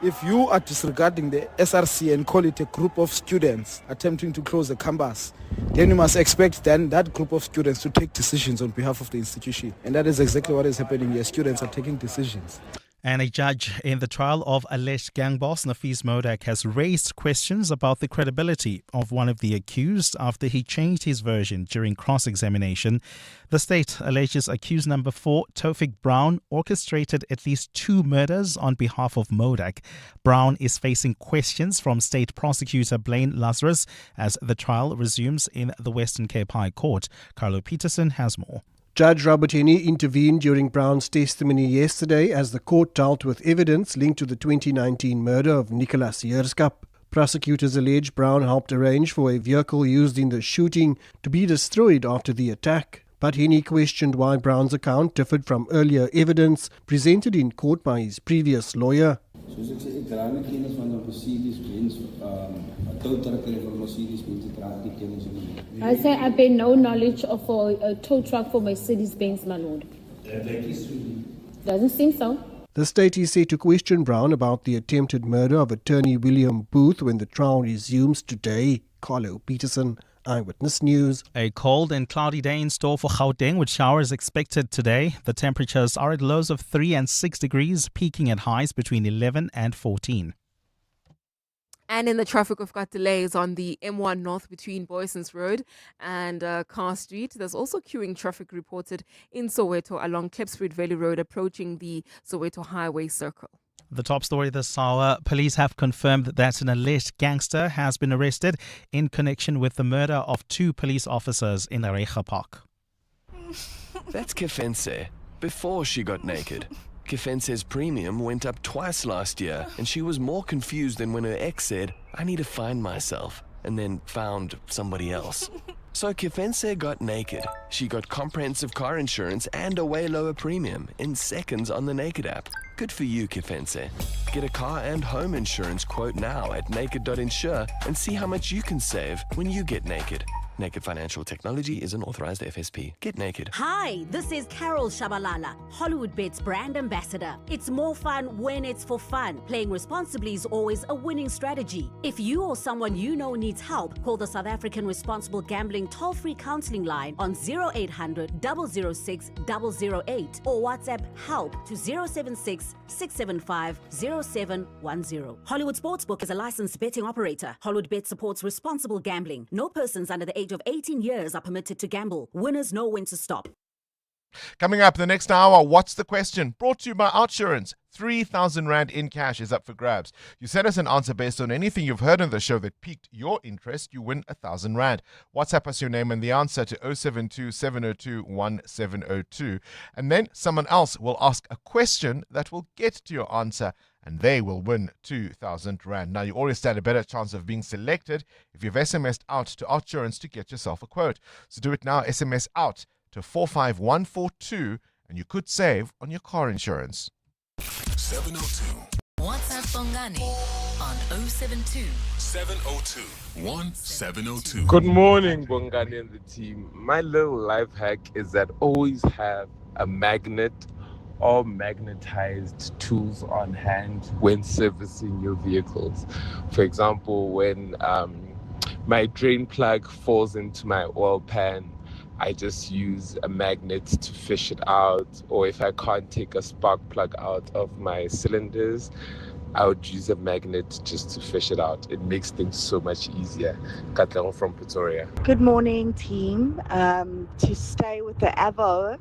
[SPEAKER 21] if you are disregarding the SRC and call it a group of students attempting to close the campus, then you must expect then that group of students to take decisions on behalf of the institution. And that is exactly what is happening here. Students are taking decisions.
[SPEAKER 1] And a judge in the trial of alleged gang boss Nafis Modak has raised questions about the credibility of one of the accused after he changed his version during cross-examination. The state alleges accused number 4, Tofik Brown, orchestrated at least 2 murders on behalf of Modak. Brown is facing questions from State Prosecutor Blaine Lazarus as the trial resumes in the Western Cape High Court. Carlo Peterson has more.
[SPEAKER 22] Judge Robert Henney intervened during Brown's testimony yesterday as the court dealt with evidence linked to the 2019 murder of Nicholas Heerskap. Prosecutors allege Brown helped arrange for a vehicle used in the shooting to be destroyed after the attack. But Henney questioned why Brown's account differed from earlier evidence presented in court by his previous lawyer.
[SPEAKER 23] I say I bear no knowledge of a tow truck for Mercedes-Benz, my lord. Doesn't seem so.
[SPEAKER 22] The state is set to question Brown about the attempted murder of attorney William Booth when the trial resumes today. Carlo Peterson, Eyewitness News.
[SPEAKER 1] A cold and cloudy day in store for Gauteng with showers expected today. The temperatures are at lows of 3 and 6 degrees, peaking at highs between 11 and 14.
[SPEAKER 6] And in the traffic, we've got delays on the M1 North between Boysons Road and Carr Street. There's also queuing traffic reported in Soweto along Klipsford Valley Road approaching the Soweto Highway Circle.
[SPEAKER 1] The top story this hour, police have confirmed that an alleged gangster has been arrested in connection with the murder of 2 police officers in Arecha Park.
[SPEAKER 24] That's Kefense, before she got naked. Kefense's premium went up twice last year, and she was more confused than when her ex said, "I need to find myself," and then found somebody else. So Kefense got naked. She got comprehensive car insurance and a way lower premium in seconds on the Naked app. Good for you, Kefense. Get a car and home insurance quote now at naked.insure and see how much you can save when you get naked. Naked Financial Technology is an authorized FSP. Get naked.
[SPEAKER 25] Hi, this is Carol Shabalala, Hollywood Bet's brand ambassador. It's more fun when it's for fun. Playing responsibly is always a winning strategy. If you or someone you know needs help, call the South African Responsible Gambling toll-free counseling line on 0800 006 008 or WhatsApp help to 076 675 0710. Hollywood Sportsbook is a licensed betting operator. Hollywood Bet supports responsible gambling. No persons under the age of 18 years are permitted to gamble. Winners know when to stop.
[SPEAKER 10] Coming up the next hour, what's the question? Brought to you by Outsurance. 3,000 Rand in cash is up for grabs. You send us an answer based on anything you've heard on the show that piqued your interest, you win 1,000 Rand. WhatsApp us your name and the answer to 072 702 1702. And then someone else will ask a question that will get to your answer, and they will win 2,000 Rand. Now, you always stand a better chance of being selected if you've SMS'd out to Outsurance to get yourself a quote. So do it now. SMS out to 45142, and you could save on your car insurance.
[SPEAKER 8] 702.
[SPEAKER 9] WhatsApp Bongani on 072
[SPEAKER 8] 702 1702.
[SPEAKER 26] Good morning, Bongani and the team. My little life hack is that always have a magnet or magnetized tools on hand when servicing your vehicles. For example, when my drain plug falls into my oil pan, I just use a magnet to fish it out. Or if I can't take a spark plug out of my cylinders, I would use a magnet just to fish it out. It makes things so much easier. Katlego from Pretoria.
[SPEAKER 27] Good morning, team. To stay with the avo,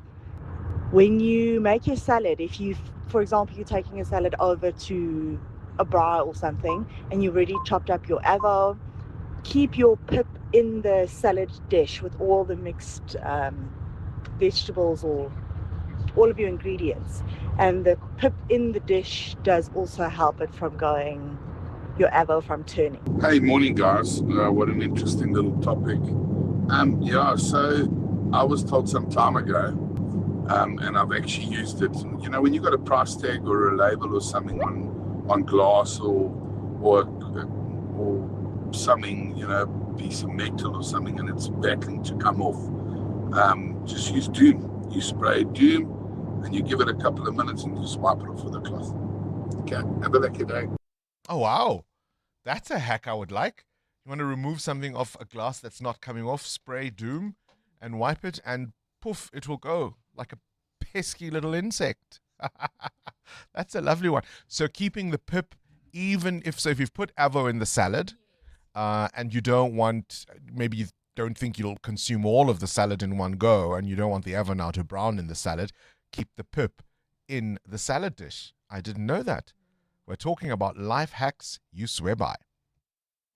[SPEAKER 27] when you make your salad, if you, for example, you're taking a salad over to a braai or something, and you've already chopped up your avo, keep your pip in the salad dish with all the mixed vegetables or all of your ingredients. And the pip in the dish does also help it from going, your avo from turning.
[SPEAKER 2] Hey, morning guys. What an interesting little topic. So I was told some time ago, and I've actually used it. You know, when you got a price tag or a label or something on glass or something, you know, piece of metal or something, and it's battling to come off, just use Doom. You spray Doom and you give it a couple of minutes and just wipe it off with a cloth. Okay, have a lucky day.
[SPEAKER 10] Oh, wow. That's a hack I would like. You want to remove something off a glass that's not coming off, spray Doom and wipe it, and poof, it will go like a pesky little insect. That's a lovely one. So keeping the pip, even if you've put avo in the salad, and you don't want, maybe you don't think you'll consume all of the salad in one go, and you don't want the avo now to brown in the salad, keep the pip in the salad dish. I didn't know that. We're talking about life hacks you swear by.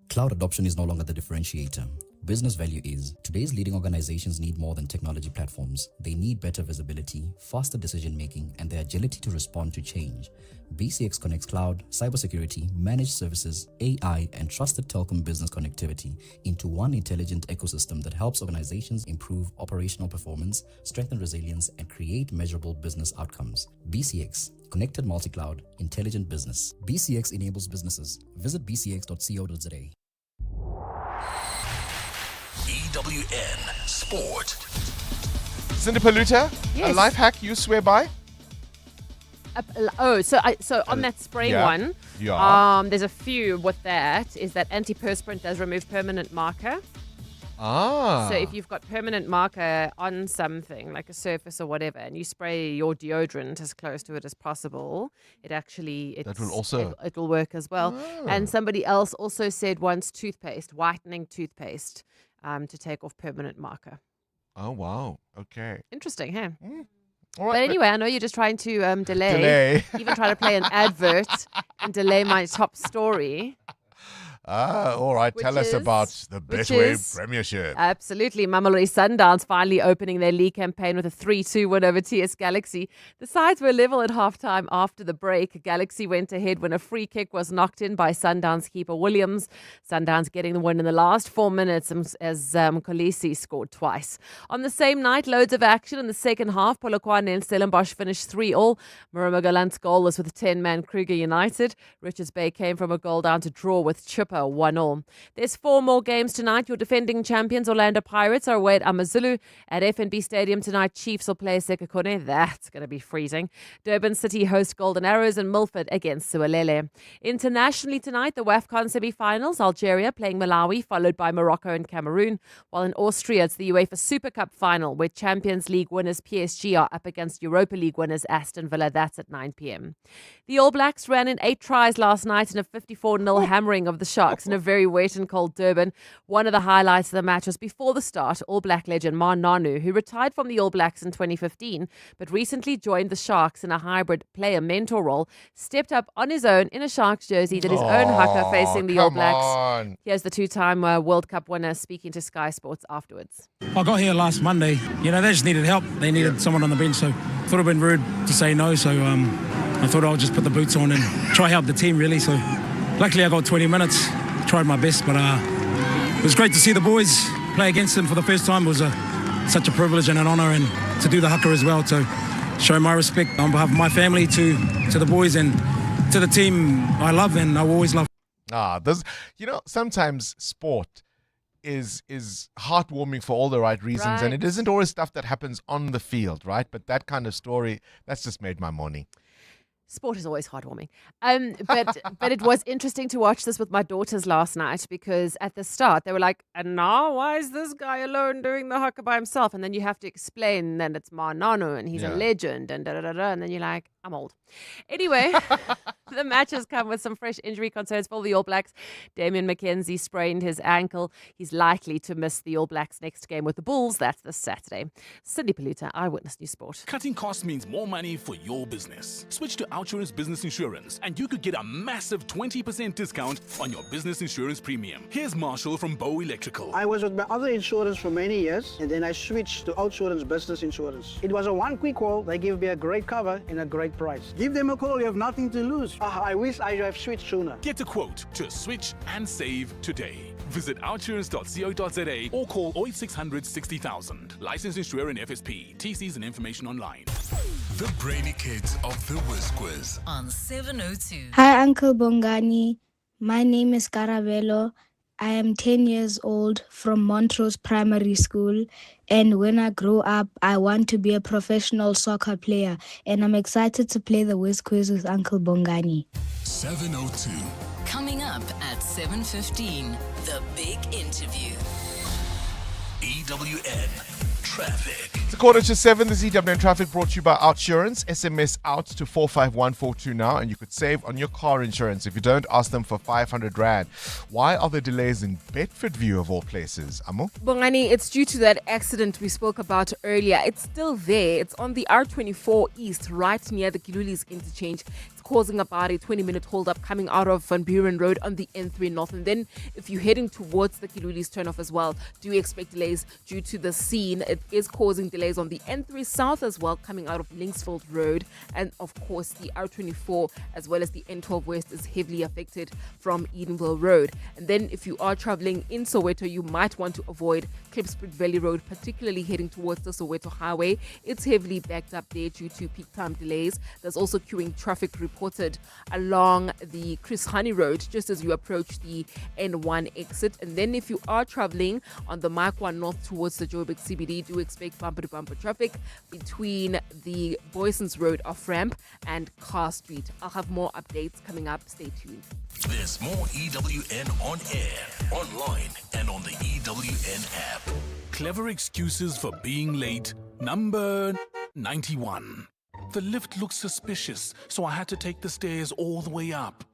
[SPEAKER 3] Cloud adoption is no longer the differentiator. Business value is. Today's leading organizations need more than technology platforms. They need better visibility, faster decision-making, and the agility to respond to change. BCX connects cloud, cybersecurity, managed services, AI, and trusted telecom business connectivity into one intelligent ecosystem that helps organizations improve operational performance, strengthen resilience, and create measurable business outcomes. BCX, Connected Multi-Cloud, Intelligent Business. BCX enables businesses. Visit bcx.co.za.
[SPEAKER 8] EWN Sport.
[SPEAKER 10] Cindy Paluta,
[SPEAKER 6] Yes.
[SPEAKER 10] a life hack you swear by?
[SPEAKER 6] So on that spraying one, there's a few with that. Is that antiperspirant does remove permanent marker.
[SPEAKER 10] Ah.
[SPEAKER 6] So if you've got permanent marker on something, like a surface or whatever, and you spray your deodorant as close to it as possible, it will work as well.
[SPEAKER 10] Ah.
[SPEAKER 6] And somebody else also said once whitening toothpaste, to take off permanent marker.
[SPEAKER 10] Oh, wow. Okay.
[SPEAKER 6] Interesting, hey?
[SPEAKER 10] All right,
[SPEAKER 6] But anyway, I know you're just trying to delay. Even try to play an advert and delay my top story.
[SPEAKER 10] All right. Tell us about the Betway Premiership.
[SPEAKER 6] Absolutely. Mamelodi Sundowns finally opening their league campaign with a 3-2 win over TS Galaxy. The sides were level at halftime after the break. Galaxy went ahead when a free kick was knocked in by Sundowns keeper Williams. Sundowns getting the win in the last 4 minutes as Kolisi scored twice. On the same night, loads of action in the second half. Polokwane and Stellenbosch finished 3-3. Maruma Galant's goal was with 10-man Kruger United. Richards Bay came from a goal down to draw with Chipper 1-1. There's 4 more games tonight. Your defending champions Orlando Pirates are away at AmaZulu. At FNB Stadium tonight, Chiefs will play Sekhukhune. That's going to be freezing. Durban City host Golden Arrows and Milford against Sualele. Internationally tonight, the WAFCON semi-finals. Algeria playing Malawi, followed by Morocco and Cameroon. While in Austria, it's the UEFA Super Cup final, where Champions League winners PSG are up against Europa League winners Aston Villa. That's at 9 p.m. The All Blacks ran in 8 tries last night in a 54-0 hammering of the Sharks in a very wet and cold Durban. One of the highlights of the match was before the start, All Black legend Ma Nanu, who retired from the All Blacks in 2015, but recently joined the Sharks in a hybrid player-mentor role, stepped up on his own in a Sharks jersey, did his own haka facing the All Blacks. Here's the 2-time World Cup winner speaking to Sky Sports afterwards.
[SPEAKER 4] I got here last Monday. You know, they just needed help. They needed someone on the bench, so thought it'd been rude to say no, so I thought I'll just put the boots on and try help the team, really. So luckily I got 20 minutes. Tried my best, but it was great to see the boys play against them for the first time. It was such a privilege and an honour, and to do the haka as well, to show my respect on behalf of my family to the boys and to the team I love and I will always love.
[SPEAKER 10] Sometimes sport is heartwarming for all the right reasons, and it isn't always stuff that happens on the field, right? But that kind of story, that's just made my morning.
[SPEAKER 6] Sport is always heartwarming. But it was interesting to watch this with my daughters last night, because at the start they were like, and now why is this guy alone doing the haka by himself? And then you have to explain that it's Ma Nanu and he's a legend and da-da-da-da. And then you're like, I'm old. Anyway,
[SPEAKER 5] The match has come with some fresh injury concerns for the All Blacks. Damian McKenzie sprained his ankle. He's likely to miss the All Blacks' next game with the Bulls. That's this Saturday. Cindy Paluta, Eyewitness News Sport.
[SPEAKER 8] Cutting costs means more money for your business. Switch to Outsurance Business Insurance and you could get a massive 20% discount on your business insurance premium. Here's Marshall from Bow Electrical.
[SPEAKER 7] I was with my other insurance for many years and then I switched to Outsurance Business Insurance. It was a one quick call. They gave me a great cover and a great price. Give them a call. You have nothing to lose. I wish I have switched sooner.
[SPEAKER 8] Get a quote to switch and save today. Visit outsurance.co.za or call 0800 60,000. Licensed insurer and FSP. TCs and information online.
[SPEAKER 12] The Brainy Kids of the Whiz Quiz
[SPEAKER 9] on 702.
[SPEAKER 23] Hi, Uncle Bongani. My name is Carabello. I am 10 years old from Montrose Primary School, and when I grow up, I want to be a professional soccer player, and I'm excited to play the Whiz Quiz with Uncle Bongani.
[SPEAKER 12] 702.
[SPEAKER 9] Coming up at 7:15, the big interview.
[SPEAKER 8] EWN Traffic.
[SPEAKER 10] It's 6:45. This EWN Traffic brought to you by Outsurance. SMS out to 45142 now and you could save on your car insurance. If you don't, ask them for 500 Rand. Why are there delays in Bedfordview of all places? Amo?
[SPEAKER 6] Bongani, it's due to that accident we spoke about earlier. It's still there. It's on the R24 East, right near the Kilulis interchange. It's causing about a 20-minute hold-up coming out of Van Buren Road on the N3 North. And then if you're heading towards the Kilulis turnoff as well, do expect delays due to the scene. It is causing delays on the N3 South as well, coming out of Linksfield Road. And of course, the R24 as well as the N12 West is heavily affected from Edenville Road. And then if you are traveling in Soweto, you might want to avoid Klipspruit Valley Road, particularly heading towards the Soweto Highway. It's heavily backed up there due to peak time delays. There's also queuing traffic reported along the Chris Honey Road just as you approach the N1 exit. And then if you are traveling on the Mark 1 North towards the Joburg CBD, do expect bumper-to-bumper traffic between the Boysons Road off-ramp and Carr Street. I'll have more updates coming up. Stay tuned.
[SPEAKER 8] There's more EWN on air, online, and on the EWN app. Clever excuses for being late. Number 91. The lift looks suspicious, so I had to take the stairs all the way up.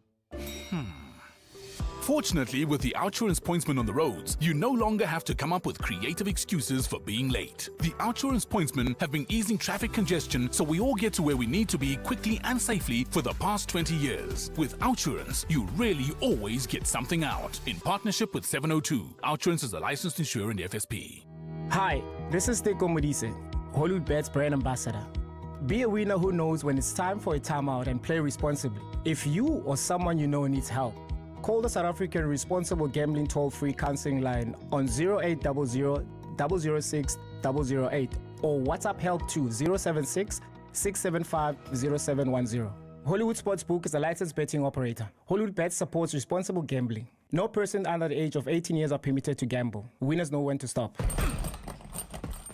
[SPEAKER 8] Fortunately, with the Outsurance pointsman on the roads, you no longer have to come up with creative excuses for being late. The Outsurance pointsmen have been easing traffic congestion so we all get to where we need to be quickly and safely for the past 20 years. With Outsurance, you really always get something out. In partnership with 702, Outsurance is a licensed insurer and FSP.
[SPEAKER 13] Hi, this is Teko Modise, Hollywood Bets brand ambassador. Be a winner who knows when it's time for a timeout and play responsibly. If you or someone you know needs help, call the South African Responsible Gambling Toll-Free Counseling Line on 0800 006 008 or WhatsApp help to 076 675 0710. Hollywood Sportsbook is a licensed betting operator. Hollywood Bets supports responsible gambling. No person under the age of 18 years are permitted to gamble. Winners know when to stop.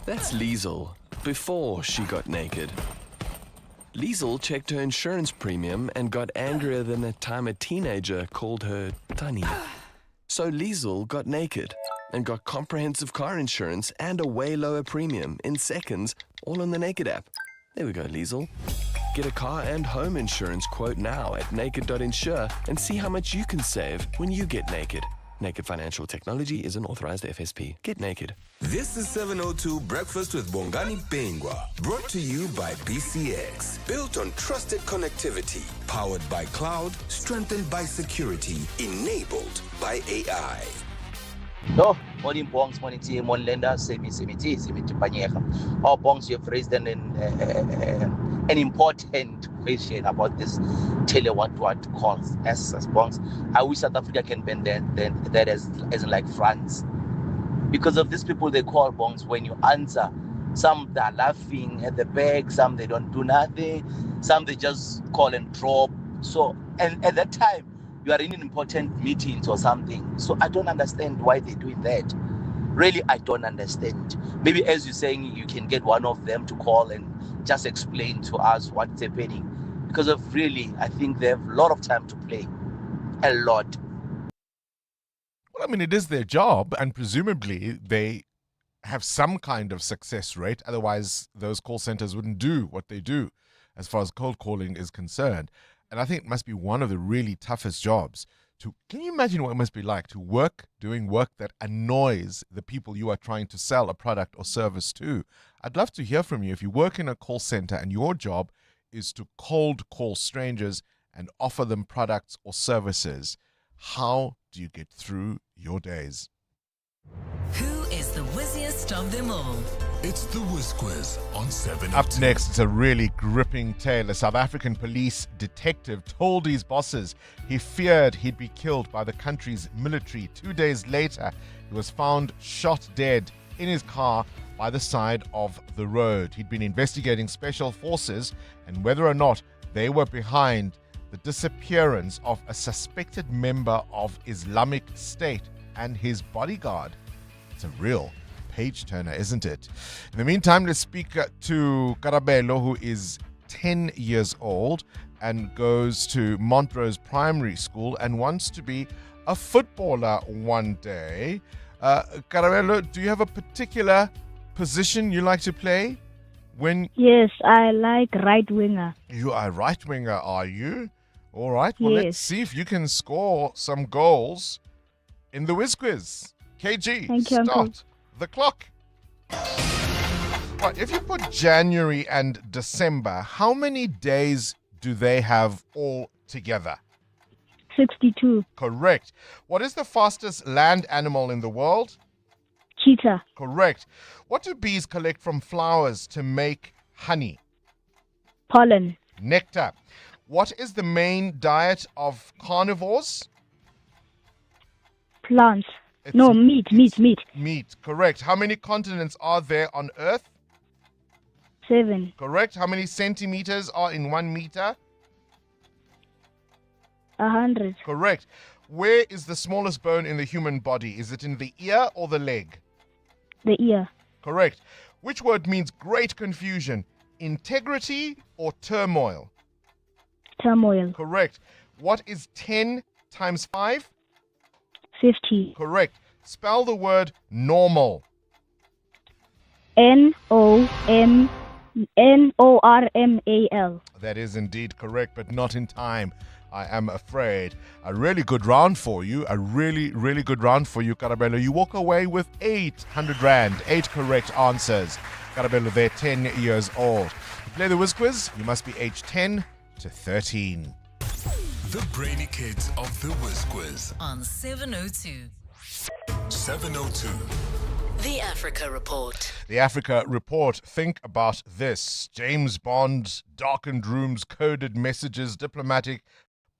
[SPEAKER 24] That's Liesel, before she got naked. Liesel checked her insurance premium and got angrier than the time a teenager called her Tani. So Liesel got naked and got comprehensive car insurance and a way lower premium in seconds, all on the Naked app. There we go, Liesel. Get a car and home insurance quote now at naked.insure and see how much you can save when you get naked. Naked Financial Technology is an authorized FSP. Get naked.
[SPEAKER 14] This is 702 Breakfast with Bongani Bingwa, brought to you by BCX. Built on trusted connectivity, powered by cloud, strengthened by security, enabled by AI.
[SPEAKER 15] No, morning bongs, morning tea, morning lender, semi tea, panyeka. All bongs, you've raised an important question about this tele what calls as bongs. I wish South Africa can bend that as like France. Because of these people they call bongs, when you answer, some they're laughing at the back, some they don't do nothing, some they just call and drop. So, and at that time, you are in important meetings or something. So I don't understand why they're doing that. Really, I don't understand. Maybe as you're saying, you can get one of them to call and just explain to us what's happening. Because of really, I think they have a lot of time to play. A lot.
[SPEAKER 10] Well, I mean, it is their job, and presumably they have some kind of success rate. Otherwise, those call centers wouldn't do what they do as far as cold calling is concerned. And I think it must be one of the really toughest jobs. Can you imagine what it must be like to work doing work that annoys the people you are trying to sell a product or service to? I'd love to hear from you if you work in a call center and your job is to cold call strangers and offer them products or services. How do you get through your days?
[SPEAKER 9] Who is the whizziest of them all?
[SPEAKER 12] It's the Whiz Quiz on 702.
[SPEAKER 10] Up next, it's a really gripping tale. A South African police detective told his bosses he feared he'd be killed by the country's military. 2 days later, he was found shot dead in his car by the side of the road. He'd been investigating special forces and whether or not they were behind the disappearance of a suspected member of Islamic State and his bodyguard. It's a real page turner, isn't it? In the meantime, let's speak to Karabelo, who is 10 years old and goes to Montrose Primary School and wants to be a footballer one day. Karabelo, do you have a particular position you like to play?
[SPEAKER 23] Yes, I like right winger.
[SPEAKER 10] You are a right winger, are you? All right, well, let's
[SPEAKER 23] Yes.
[SPEAKER 10] see if you can score some goals in the Whiz Quiz. KG,
[SPEAKER 23] Thank you, Uncle.
[SPEAKER 10] start the clock. Right, if you put January and December, how many days do they have all together?
[SPEAKER 23] 62.
[SPEAKER 10] Correct. What is the fastest land animal in the world?
[SPEAKER 23] Cheetah.
[SPEAKER 10] Correct. What do bees collect from flowers to make honey?
[SPEAKER 23] Pollen.
[SPEAKER 10] Nectar. What is the main diet of carnivores?
[SPEAKER 23] Plants. No, meat.
[SPEAKER 10] Meat, correct. How many continents are there on Earth?
[SPEAKER 23] 7.
[SPEAKER 10] Correct. How many centimeters are in 1 meter?
[SPEAKER 23] 100.
[SPEAKER 10] Correct. Where is the smallest bone in the human body? Is it in the ear or the leg?
[SPEAKER 23] The ear.
[SPEAKER 10] Correct. Which word means great confusion? Integrity or turmoil?
[SPEAKER 23] Turmoil.
[SPEAKER 10] Correct. What is 10 times 5?
[SPEAKER 23] 50.
[SPEAKER 10] Correct. Spell the word normal.
[SPEAKER 23] Normal.
[SPEAKER 10] That is indeed correct, but not in time, I am afraid. A really good round for you. A really, really good round for you, Karabelo. You walk away with 800 Rand. 8 correct answers. Karabelo, they're 10 years old. To play the Whiz Quiz, you must be aged 10 to 13.
[SPEAKER 12] The Brainy Kids of the Whiz Quiz
[SPEAKER 9] On 702.
[SPEAKER 12] 702.
[SPEAKER 9] The Africa Report.
[SPEAKER 10] The Africa Report. Think about this. James Bond, darkened rooms, coded messages, diplomatic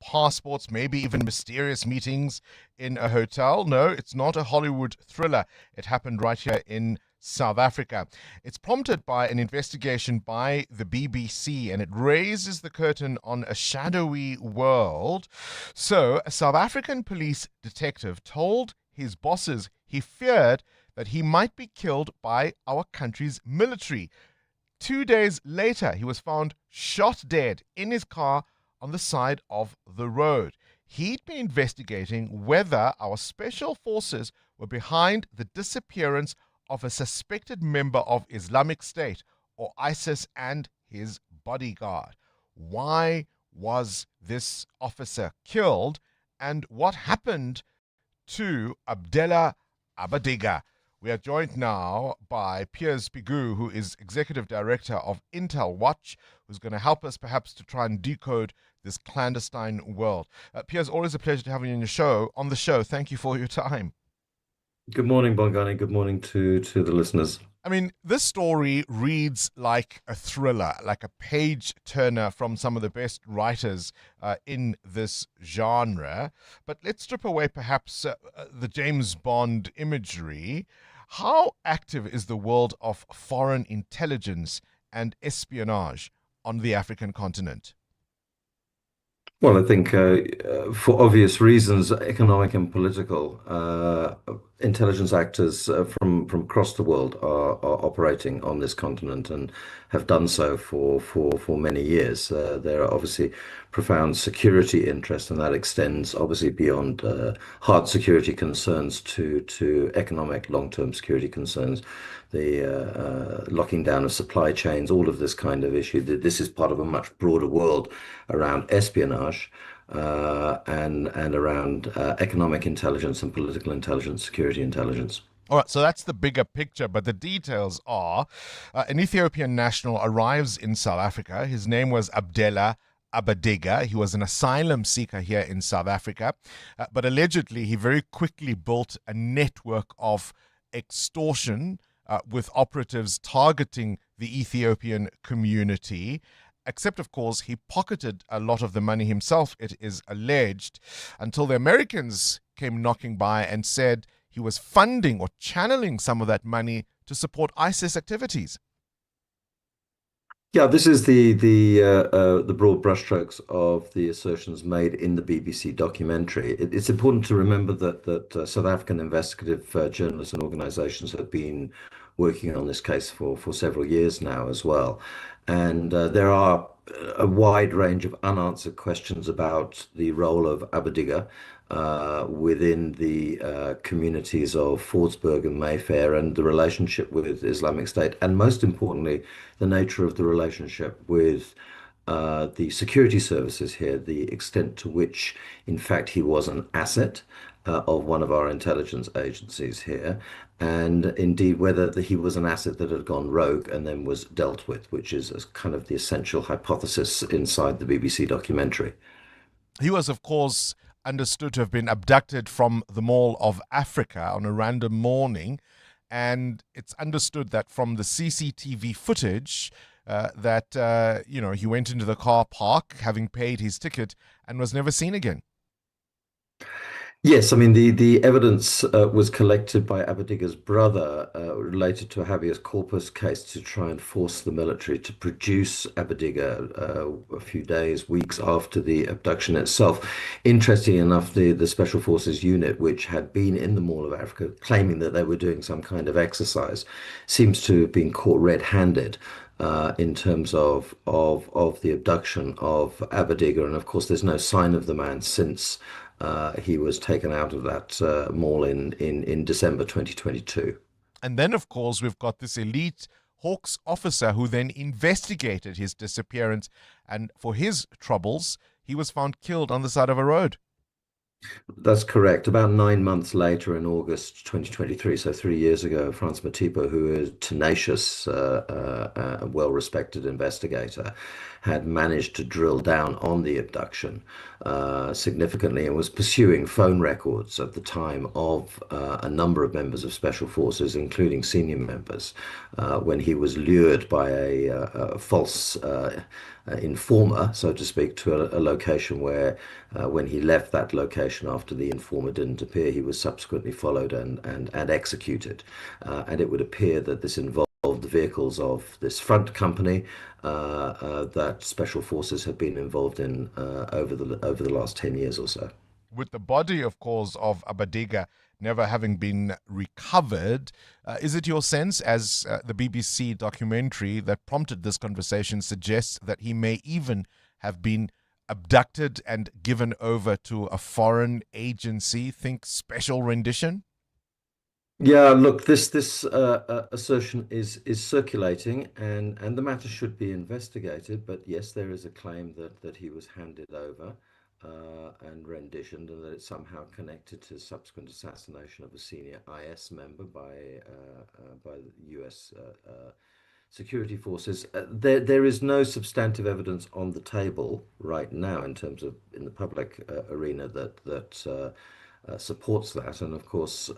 [SPEAKER 10] passports, maybe even mysterious meetings in a hotel. No, it's not a Hollywood thriller. It happened right here in South Africa. It's prompted by an investigation by the BBC, and it raises the curtain on a shadowy world. So, a South African police detective told his bosses he feared that he might be killed by our country's military. 2 days later, he was found shot dead in his car on the side of the road. He'd been investigating whether our special forces were behind the disappearance of a suspected member of Islamic State or ISIS and his bodyguard. Why was this officer killed, and what happened to Abdella Abadiga? We are joined now by Piers Pigou, who is Executive Director of Intel Watch, who's going to help us perhaps to try and decode this clandestine world. Piers, always a pleasure to have you on the show. Thank you for your time.
[SPEAKER 11] Good morning, Bongani. Good morning to the listeners.
[SPEAKER 10] I mean, this story reads like a thriller, like a page-turner from some of the best writers in this genre. But let's strip away perhaps the James Bond imagery. How active is the world of foreign intelligence and espionage on the African continent?
[SPEAKER 11] Well, I think for obvious reasons, economic and political, intelligence actors from across the world are operating on this continent and have done so for many years. There are obviously profound security interests, and that extends obviously beyond hard security concerns to economic long-term security concerns, the locking down of supply chains, all of this kind of issue. This is part of a much broader world around espionage and around economic intelligence and political intelligence, security intelligence.
[SPEAKER 10] All right, so that's the bigger picture, but the details are an Ethiopian national arrives in South Africa. His name was Abdella Abadiga. He was an asylum seeker here in South Africa, but allegedly he very quickly built a network of extortion with operatives targeting the Ethiopian community. Except, of course, he pocketed a lot of the money himself, it is alleged, until the Americans came knocking by and said he was funding or channeling some of that money to support ISIS activities.
[SPEAKER 11] Yeah, this is the broad brushstrokes of the assertions made in the BBC documentary. It's important to remember that South African investigative journalists and organisations have been working on this case for several years now as well. And there are a wide range of unanswered questions about the role of Abadiga within the communities of Fordsburg and Mayfair and the relationship with Islamic State, and most importantly, the nature of the relationship with the security services here, the extent to which, in fact, he was an asset of one of our intelligence agencies here, and indeed whether he was an asset that had gone rogue and then was dealt with, which is kind of the essential hypothesis inside the BBC documentary.
[SPEAKER 10] He was, of course, understood to have been abducted from the Mall of Africa on a random morning, and it's understood that from the CCTV footage that he went into the car park having paid his ticket and was never seen again.
[SPEAKER 11] Yes, I mean, the evidence was collected by Abadiga's brother related to a habeas corpus case to try and force the military to produce Abadiga a few days, weeks after the abduction itself. Interestingly enough, the Special Forces unit, which had been in the Mall of Africa, claiming that they were doing some kind of exercise, seems to have been caught red-handed in terms of the abduction of Abadiga. And of course, there's no sign of the man since he was taken out of that mall in December 2022.
[SPEAKER 10] And then, of course, we've got this elite Hawks officer who then investigated his disappearance. And for his troubles, he was found killed on the side of a road.
[SPEAKER 11] That's correct. About 9 months later, in August 2023, so 3 years ago, Frans Matipa, who is tenacious, well-respected investigator, had managed to drill down on the abduction significantly and was pursuing phone records at the time of a number of members of Special Forces, including senior members, when he was lured by a false informer, so to speak, to a location where when he left that location after the informer didn't appear, he was subsequently followed and executed. And it would appear that this involved the vehicles of this front company that Special Forces have been involved in over the last 10 years or so.
[SPEAKER 10] With the body, of course, of Abadiga never having been recovered, is it your sense, as the BBC documentary that prompted this conversation suggests, that he may even have been abducted and given over to a foreign agency? Think special rendition?
[SPEAKER 11] Yeah, look, this assertion is circulating, and the matter should be investigated. But yes, there is a claim that he was handed over and renditioned, and that it's somehow connected to subsequent assassination of a senior IS member by the US security forces. There is no substantive evidence on the table right now in terms of in the public arena that supports that, and of course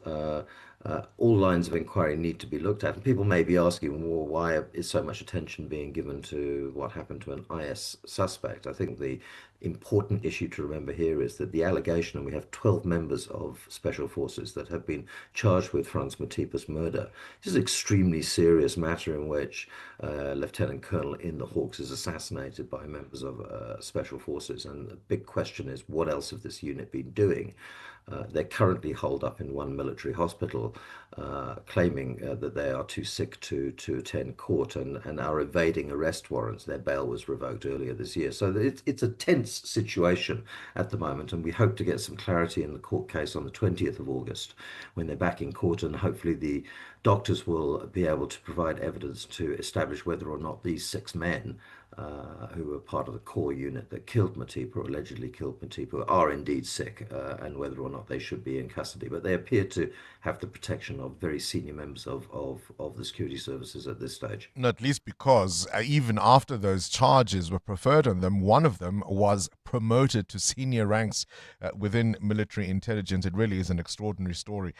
[SPEAKER 11] all lines of inquiry need to be looked at. And people may be asking, well, why is so much attention being given to what happened to an IS suspect? I think the important issue to remember here is that the allegation, and we have 12 members of Special Forces that have been charged with Frans Matipa's murder. This is an extremely serious matter in which Lieutenant Colonel in the Hawks is assassinated by members of Special Forces. And the big question is, what else have this unit been doing? They're currently holed up in one military hospital, claiming that they are too sick to attend court and are evading arrest warrants. Their bail was revoked earlier this year. So it's a tense situation at the moment, and we hope to get some clarity in the court case on the 20th of August when they're back in court, and hopefully the doctors will be able to provide evidence to establish whether or not these 6 men who were part of the core unit that killed Matipa, or allegedly killed Matipa, are indeed sick, and whether or not they should be in custody. But they appear to have the protection of very senior members of the security services at this stage.
[SPEAKER 10] Not at least because even after those charges were preferred on them, one of them was promoted to senior ranks within military intelligence. It really is an extraordinary story.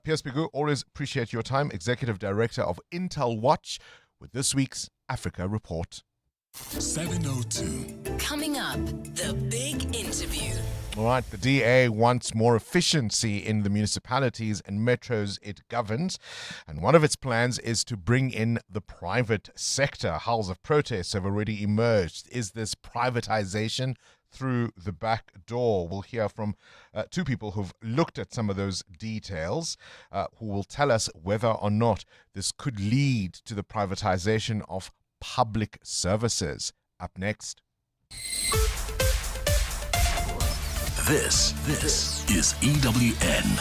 [SPEAKER 10] Piers Pigu, always appreciate your time, Executive Director of Intel Watch, with this week's Africa Report.
[SPEAKER 12] 7:02.
[SPEAKER 9] Coming up, the big interview.
[SPEAKER 10] All right, the DA wants more efficiency in the municipalities and metros it governs, and one of its plans is to bring in the private sector. Howls of protests have already emerged. Is this privatization through the back door? We'll hear from 2 people who've looked at some of those details, who will tell us whether or not this could lead to the privatization of public services. Up next.
[SPEAKER 12] This is EWN.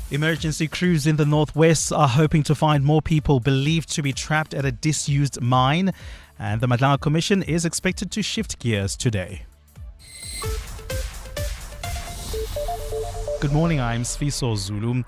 [SPEAKER 1] Emergency crews in the northwest are hoping to find more people believed to be trapped at a disused mine, and the Madlanga Commission is expected to shift gears today. Good morning, I'm Sfiso Zulu.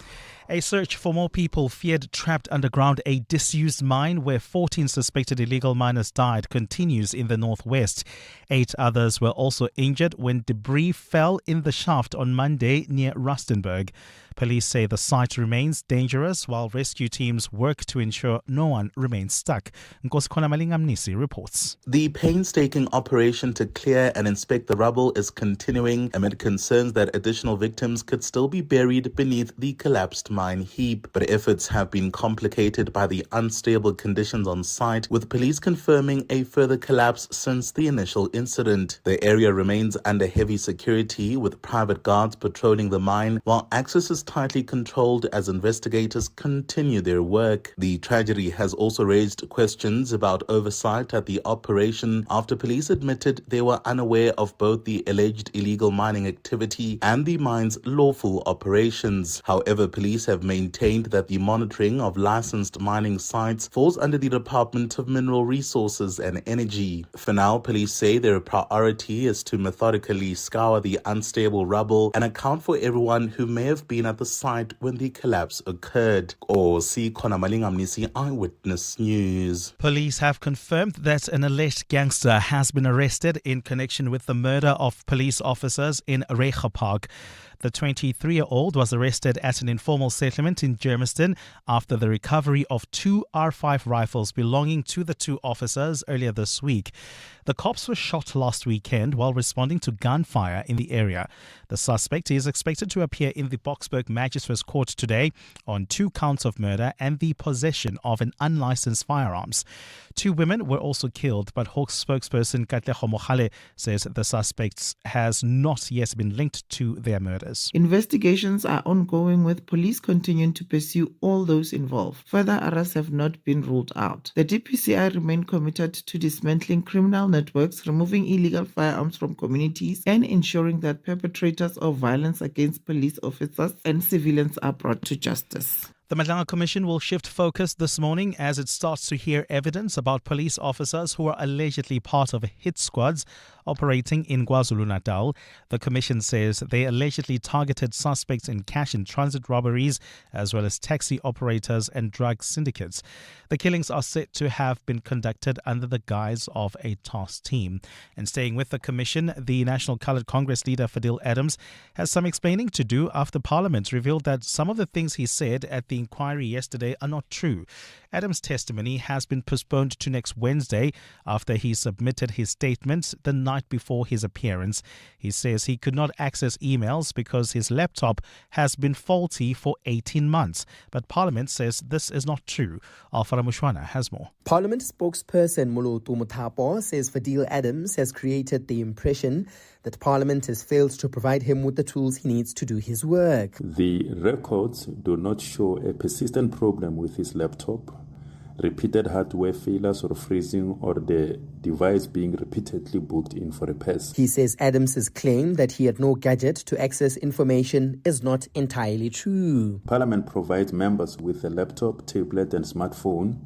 [SPEAKER 1] A search for more people feared trapped underground a disused mine where 14 suspected illegal miners died continues in the northwest. 8 others were also injured when debris fell in the shaft on Monday near Rustenburg. Police say the site remains dangerous while rescue teams work to ensure no one remains stuck. Nkosikhona Malingamnisi reports.
[SPEAKER 16] The painstaking operation to clear and inspect the rubble is continuing amid concerns that additional victims could still be buried beneath the collapsed mine heap. But efforts have been complicated by the unstable conditions on site, with police confirming a further collapse since the initial incident. The area remains under heavy security, with private guards patrolling the mine, while access is tightly controlled as investigators continue their work. The tragedy has also raised questions about oversight at the operation after police admitted they were unaware of both the alleged illegal mining activity and the mine's lawful operations. However, police have maintained that the monitoring of licensed mining sites falls under the Department of Mineral Resources and Energy. For now, police say their priority is to methodically scour the unstable rubble and account for everyone who may have been at the site when the collapse occurred. Nkosikhona Malingamnisi, Eyewitness News.
[SPEAKER 1] Police have confirmed that an alleged gangster has been arrested in connection with the murder of police officers in Reiger Park. The 23-year-old was arrested at an informal settlement in Germiston after the recovery of 2 R5 rifles belonging to the 2 officers earlier this week. The cops were shot last weekend while responding to gunfire in the area. The suspect is expected to appear in the Boksburg Magistrates Court today on 2 counts of murder and the possession of an unlicensed firearms. 2 women were also killed, but Hawks spokesperson Katlego Mogale says the suspect has not yet been linked to their murders.
[SPEAKER 17] Investigations are ongoing, with police continuing to pursue all those involved. Further arrests have not been ruled out. The DPCI remain committed to dismantling criminal networks, removing illegal firearms from communities, and ensuring that perpetrators of violence against police officers and civilians are brought to justice.
[SPEAKER 1] The Madlanga Commission will shift focus this morning as it starts to hear evidence about police officers who are allegedly part of hit squads operating in KwaZulu-Natal. The Commission says they allegedly targeted suspects in cash and transit robberies, as well as taxi operators and drug syndicates. The killings are said to have been conducted under the guise of a task team. And staying with the Commission, the National Coloured Congress leader Fadil Adams has some explaining to do after Parliament revealed that some of the things he said at the inquiry yesterday are not true. Adams' testimony has been postponed to next Wednesday after he submitted his statement the night before his appearance. He says he could not access emails because his laptop has been faulty for 18 months. But Parliament says this is not true. Alfara Mushwana has more.
[SPEAKER 18] Parliament spokesperson Moloto Muthapo says Fadil Adams has created the impression that Parliament has failed to provide him with the tools he needs to do his work.
[SPEAKER 19] The records do not show a persistent problem with his laptop, repeated hardware failures or freezing, or the device being repeatedly booked in for repairs.
[SPEAKER 18] He says Adams's claim that he had no gadget to access information is not entirely true.
[SPEAKER 19] Parliament provides members with a laptop, tablet and smartphone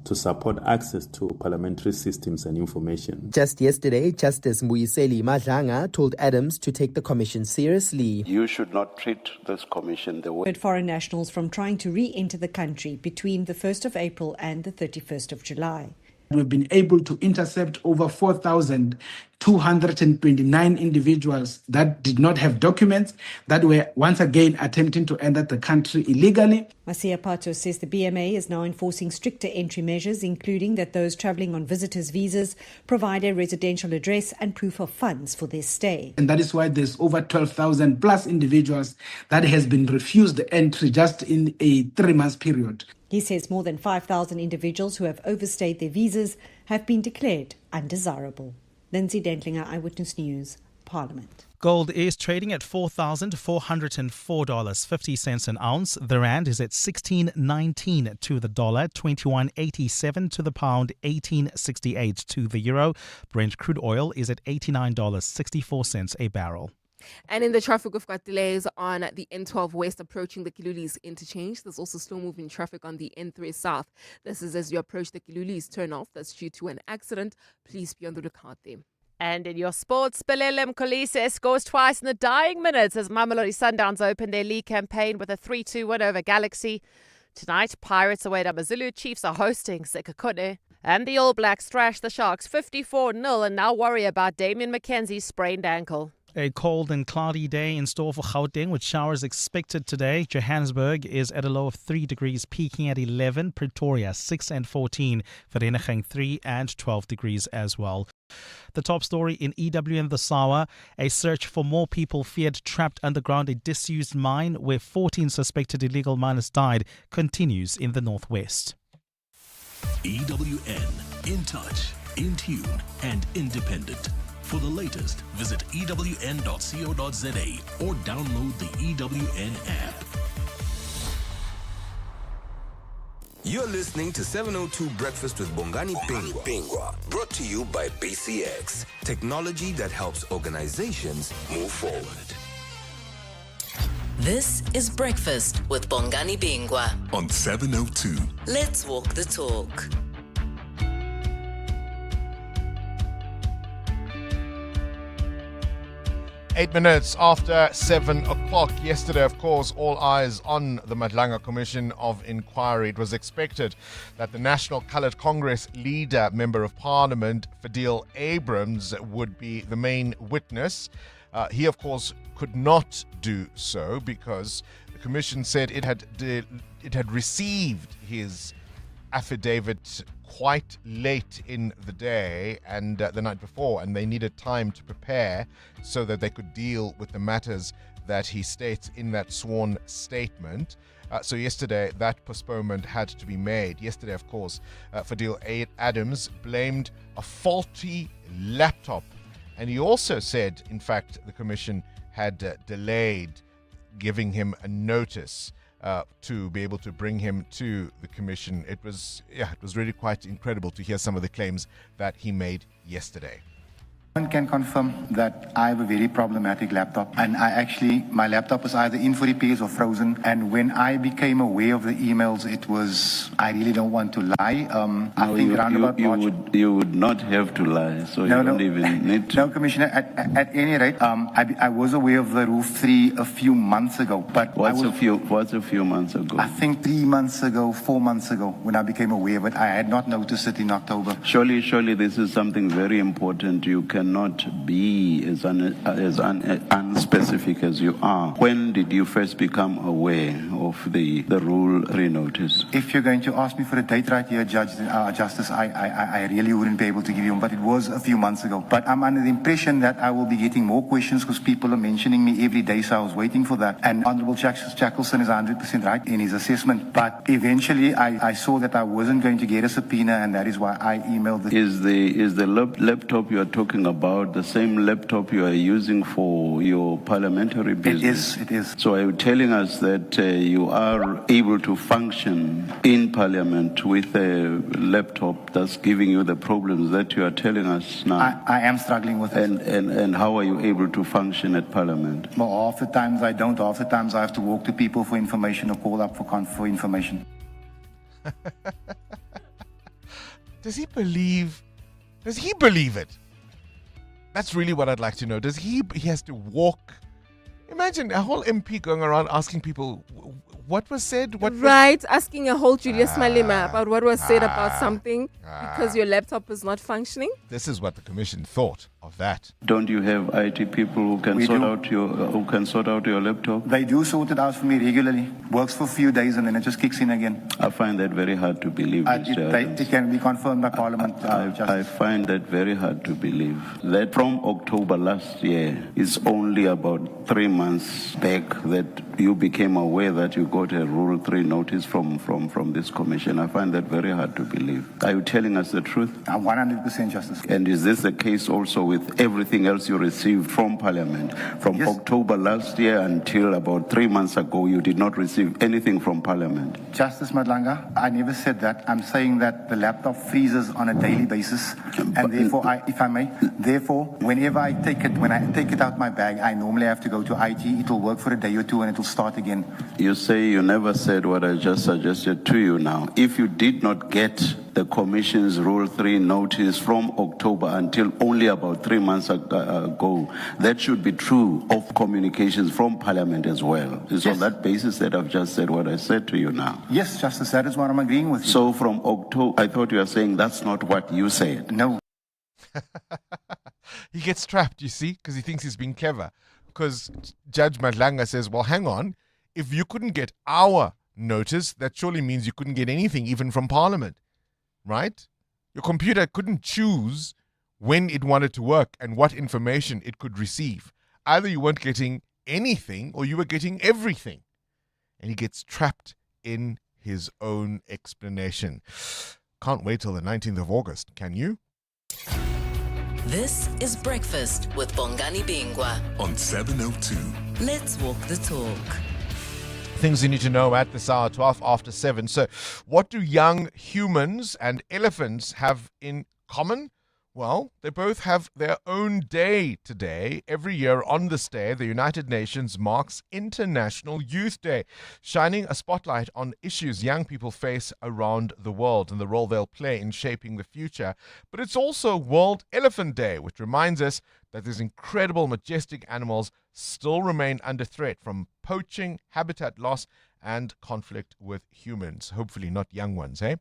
[SPEAKER 19] to support access to parliamentary systems and information.
[SPEAKER 18] Just yesterday, Justice Mbuyiseli Madlanga told Adams to take the commission seriously.
[SPEAKER 20] You should not treat this commission the way
[SPEAKER 21] foreign nationals from trying to re-enter the country between the 1st of April and the 31st of July.
[SPEAKER 22] We've been able to intercept over 4,229 individuals that did not have documents, that were once again attempting to enter the country illegally.
[SPEAKER 21] Masia Pato says the BMA is now enforcing stricter entry measures, including that those travelling on visitors' visas provide a residential address and proof of funds for their stay.
[SPEAKER 22] And that is why there's over 12,000 plus individuals that has been refused entry just in a 3-month period.
[SPEAKER 21] He says more than 5,000 individuals who have overstayed their visas have been declared undesirable. Lindsay Dentlinger, Eyewitness News, Parliament.
[SPEAKER 1] Gold is trading at $4,404.50 an ounce. The rand is at 16.19 to the dollar, 21.87 to the pound, 18.68 to the euro. Brent crude oil is at $89.64 a barrel.
[SPEAKER 6] And in the traffic, we've got delays on the N12 West approaching the Kilulis interchange. There's also slow-moving traffic on the N3 South. This is as you approach the Kilulis turn-off. That's due to an accident. Please be on the lookout there.
[SPEAKER 5] And in your sports, Belele Mkolise scores twice in the dying minutes as Mamelodi Sundowns opened their league campaign with a 3-2 win over Galaxy. Tonight, Pirates away at Amazulu. Chiefs are hosting Sekhukhune. And the All Blacks thrashed the Sharks 54-0 and now worry about Damian McKenzie's sprained ankle.
[SPEAKER 1] A cold and cloudy day in store for Gauteng with showers expected today. Johannesburg is at a low of 3 degrees, peaking at 11. Pretoria 6 and 14. Vereeniging 3 and 12 degrees as well. The top story in EWM this hour, a search for more people feared trapped underground a disused mine where 14 suspected illegal miners died continues in the northwest.
[SPEAKER 12] EWN, in touch, in tune and independent. For the latest, visit ewn.co.za or download the EWN app.
[SPEAKER 14] You're listening to 702 Breakfast with Bongani Bingwa, brought to you by BCX, technology that helps organizations move forward.
[SPEAKER 9] This is Breakfast with Bongani Bingwa
[SPEAKER 12] on 702.
[SPEAKER 9] Let's walk the talk.
[SPEAKER 10] 8 minutes after 7 o'clock yesterday, of course, all eyes on the Madlanga Commission of Inquiry. It was expected that the National Coloured Congress leader, Member of Parliament, Fadil Abrams, would be the main witness. He, of course, could not do so because the Commission said it had received his affidavit quite late in the day and the night before, and they needed time to prepare so that they could deal with the matters that he states in that sworn statement. So yesterday, that postponement had to be made. Yesterday, of course, Fadil Adams blamed a faulty laptop, and he also said, in fact, the Commission had delayed giving him a notice to be able to bring him to the Commission. It was really quite incredible to hear some of the claims that he made yesterday.
[SPEAKER 25] One can confirm that I have a very problematic laptop, and my laptop was either in for repairs or frozen. And when I became aware of the emails, I really don't want to lie. I think around about March.
[SPEAKER 26] You would not have to lie, so you don't even need to.
[SPEAKER 25] No, Commissioner, at any rate, I was aware of the Roof 3 a few months ago. But
[SPEAKER 26] What's a few months ago?
[SPEAKER 25] I think 3 months ago, 4 months ago, when I became aware of it. I had not noticed it in October.
[SPEAKER 26] Surely this is something very important. You cannot be as unspecific as you are. When did you first become aware of the rule re-notice?
[SPEAKER 25] If you're going to ask me for a date right here, Justice, I really wouldn't be able to give you one, but it was a few months ago. But I'm under the impression that I will be getting more questions because people are mentioning me every day, so I was waiting for that. And Honourable Shackleton is 100% right in his assessment. But eventually I saw that I wasn't going to get a subpoena, and that is why I emailed
[SPEAKER 26] Is the laptop you are talking about about the same laptop you are using for your parliamentary business?
[SPEAKER 25] It is.
[SPEAKER 26] So are you telling us that you are able to function in Parliament with a laptop that's giving you the problems that you are telling us now?
[SPEAKER 25] I am struggling with it.
[SPEAKER 26] And how are you able to function at Parliament?
[SPEAKER 25] Well, half the times I don't. Half the times I have to walk to people for information or call up for information.
[SPEAKER 10] Does he believe it? That's really what I'd like to know. Does he has to walk? Imagine a whole MP going around asking people what was said.
[SPEAKER 6] Asking a whole Julius Malema about what was said about something because your laptop is not functioning.
[SPEAKER 10] This is what the commission thought of that.
[SPEAKER 26] Don't you have IT people who can sort out your laptop?
[SPEAKER 25] They do sort it out for me regularly. Works for a few days and then it just kicks in again.
[SPEAKER 26] I find that very hard to believe.
[SPEAKER 25] It can be confirmed by Parliament.
[SPEAKER 26] I find that very hard to believe. That from October last year is only about 3 months back that you became aware that you got a Rule 3 notice from this commission. I find that very hard to believe. Are you telling us the truth?
[SPEAKER 25] 100% Justice.
[SPEAKER 26] And is this the case also with everything else you received from Parliament? From October last year until about 3 months ago, you did not receive anything from Parliament.
[SPEAKER 25] Justice Madlanga, I never said that. I'm saying that the laptop freezes on a daily basis. And therefore, whenever I take it out my bag, I normally have to go to IT. It'll work for a day or two and it'll start again.
[SPEAKER 26] You say you never said what I just suggested to you now. If you did not get the Commission's Rule 3 notice from October until only about 3 months ago, that should be true of communications from Parliament as well. It's on that basis that I've just said what I said to you now.
[SPEAKER 25] Yes, Justice, that is what I'm agreeing with you.
[SPEAKER 26] So from October, I thought you were saying that's not what you said.
[SPEAKER 25] No.
[SPEAKER 10] He gets trapped, you see, because he thinks he's being clever. Because Judge Madlanga says, well, hang on, if you couldn't get our notice, that surely means you couldn't get anything even from Parliament, right? Your computer couldn't choose when it wanted to work and what information it could receive. Either you weren't getting anything or you were getting everything. And he gets trapped in his own explanation. Can't wait till the 19th of August, can you?
[SPEAKER 9] This is Breakfast with Bongani Bingwa
[SPEAKER 12] on 702.
[SPEAKER 9] Let's walk the talk.
[SPEAKER 10] Things you need to know at this hour, 12 after 7. So, what do young humans and elephants have in common? Well, they both have their own day today. Every year on this day, the United Nations marks International Youth Day, shining a spotlight on issues young people face around the world and the role they'll play in shaping the future. But it's also World Elephant Day, which reminds us that these incredible, majestic animals still remain under threat from poaching, habitat loss, and conflict with humans. Hopefully not young ones, eh?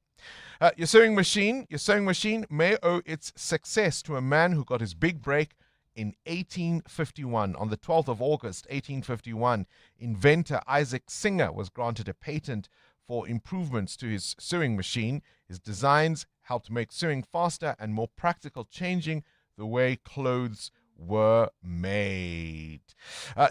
[SPEAKER 10] Your sewing machine may owe its success to a man who got his big break in 1851. On the 12th of August, 1851, inventor Isaac Singer was granted a patent for improvements to his sewing machine. His designs helped make sewing faster and more practical, changing the way clothes were made.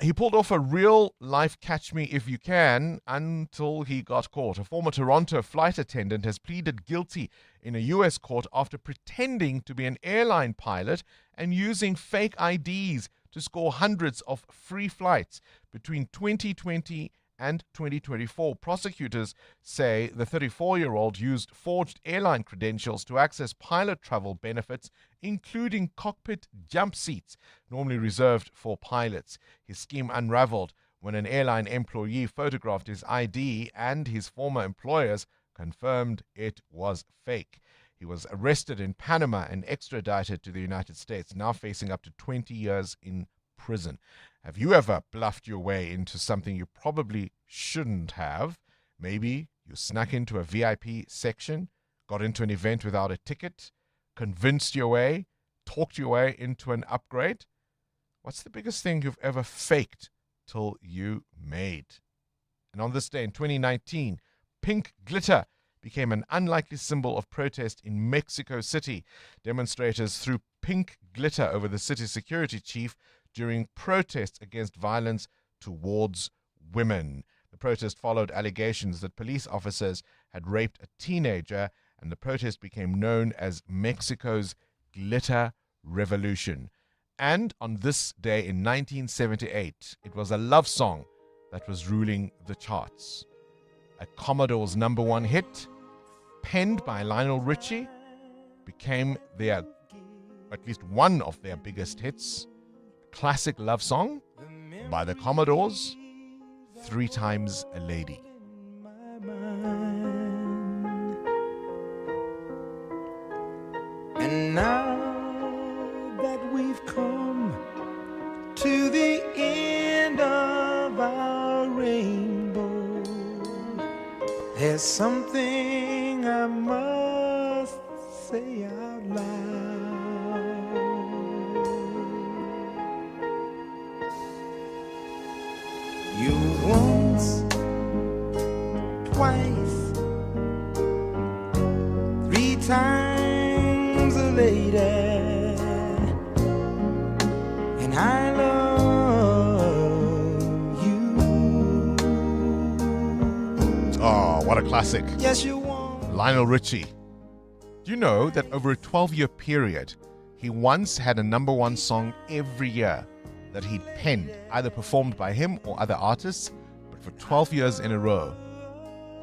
[SPEAKER 10] He pulled off a real-life catch me if you can until he got caught. A former Toronto flight attendant has pleaded guilty in a U.S. court after pretending to be an airline pilot and using fake IDs to score hundreds of free flights between 2020 and 2024. Prosecutors say the 34-year-old used forged airline credentials to access pilot travel benefits, including cockpit jump seats, normally reserved for pilots. His scheme unraveled when an airline employee photographed his ID and his former employers confirmed it was fake. He was arrested in Panama and extradited to the United States, now facing up to 20 years in prison. Have you ever bluffed your way into something you probably shouldn't have? Maybe you snuck into a VIP section, got into an event without a ticket, convinced your way, talked your way into an upgrade. What's the biggest thing you've ever faked till you made? And on this day in 2019, pink glitter became an unlikely symbol of protest in Mexico City. Demonstrators threw pink glitter over the city's security chief during protests against violence towards women. The protest followed allegations that police officers had raped a teenager, and the protest became known as Mexico's Glitter revolution. And on this day in 1978, it was a love song that was ruling the charts. A Commodore's #1 hit, penned by Lionel Richie, became their, at least one of their biggest hits. Classic love song by the Commodores, 3 Times a Lady.
[SPEAKER 2] And now that we've come to the end of our rainbow, there's something I must say out loud. You once, twice, 3 times a lady, and I love you.
[SPEAKER 10] Oh, what a classic.
[SPEAKER 2] Yes, you won't.
[SPEAKER 10] Lionel Richie. Do you know that over a 12-year period, he once had a #1 song every year that he'd penned, either performed by him or other artists, but for 12 years in a row,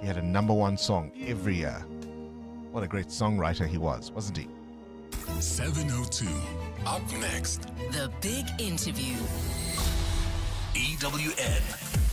[SPEAKER 10] he had a #1 song every year. What a great songwriter he was, wasn't he?
[SPEAKER 12] 7:02. Up next,
[SPEAKER 9] The Big Interview.
[SPEAKER 12] EWN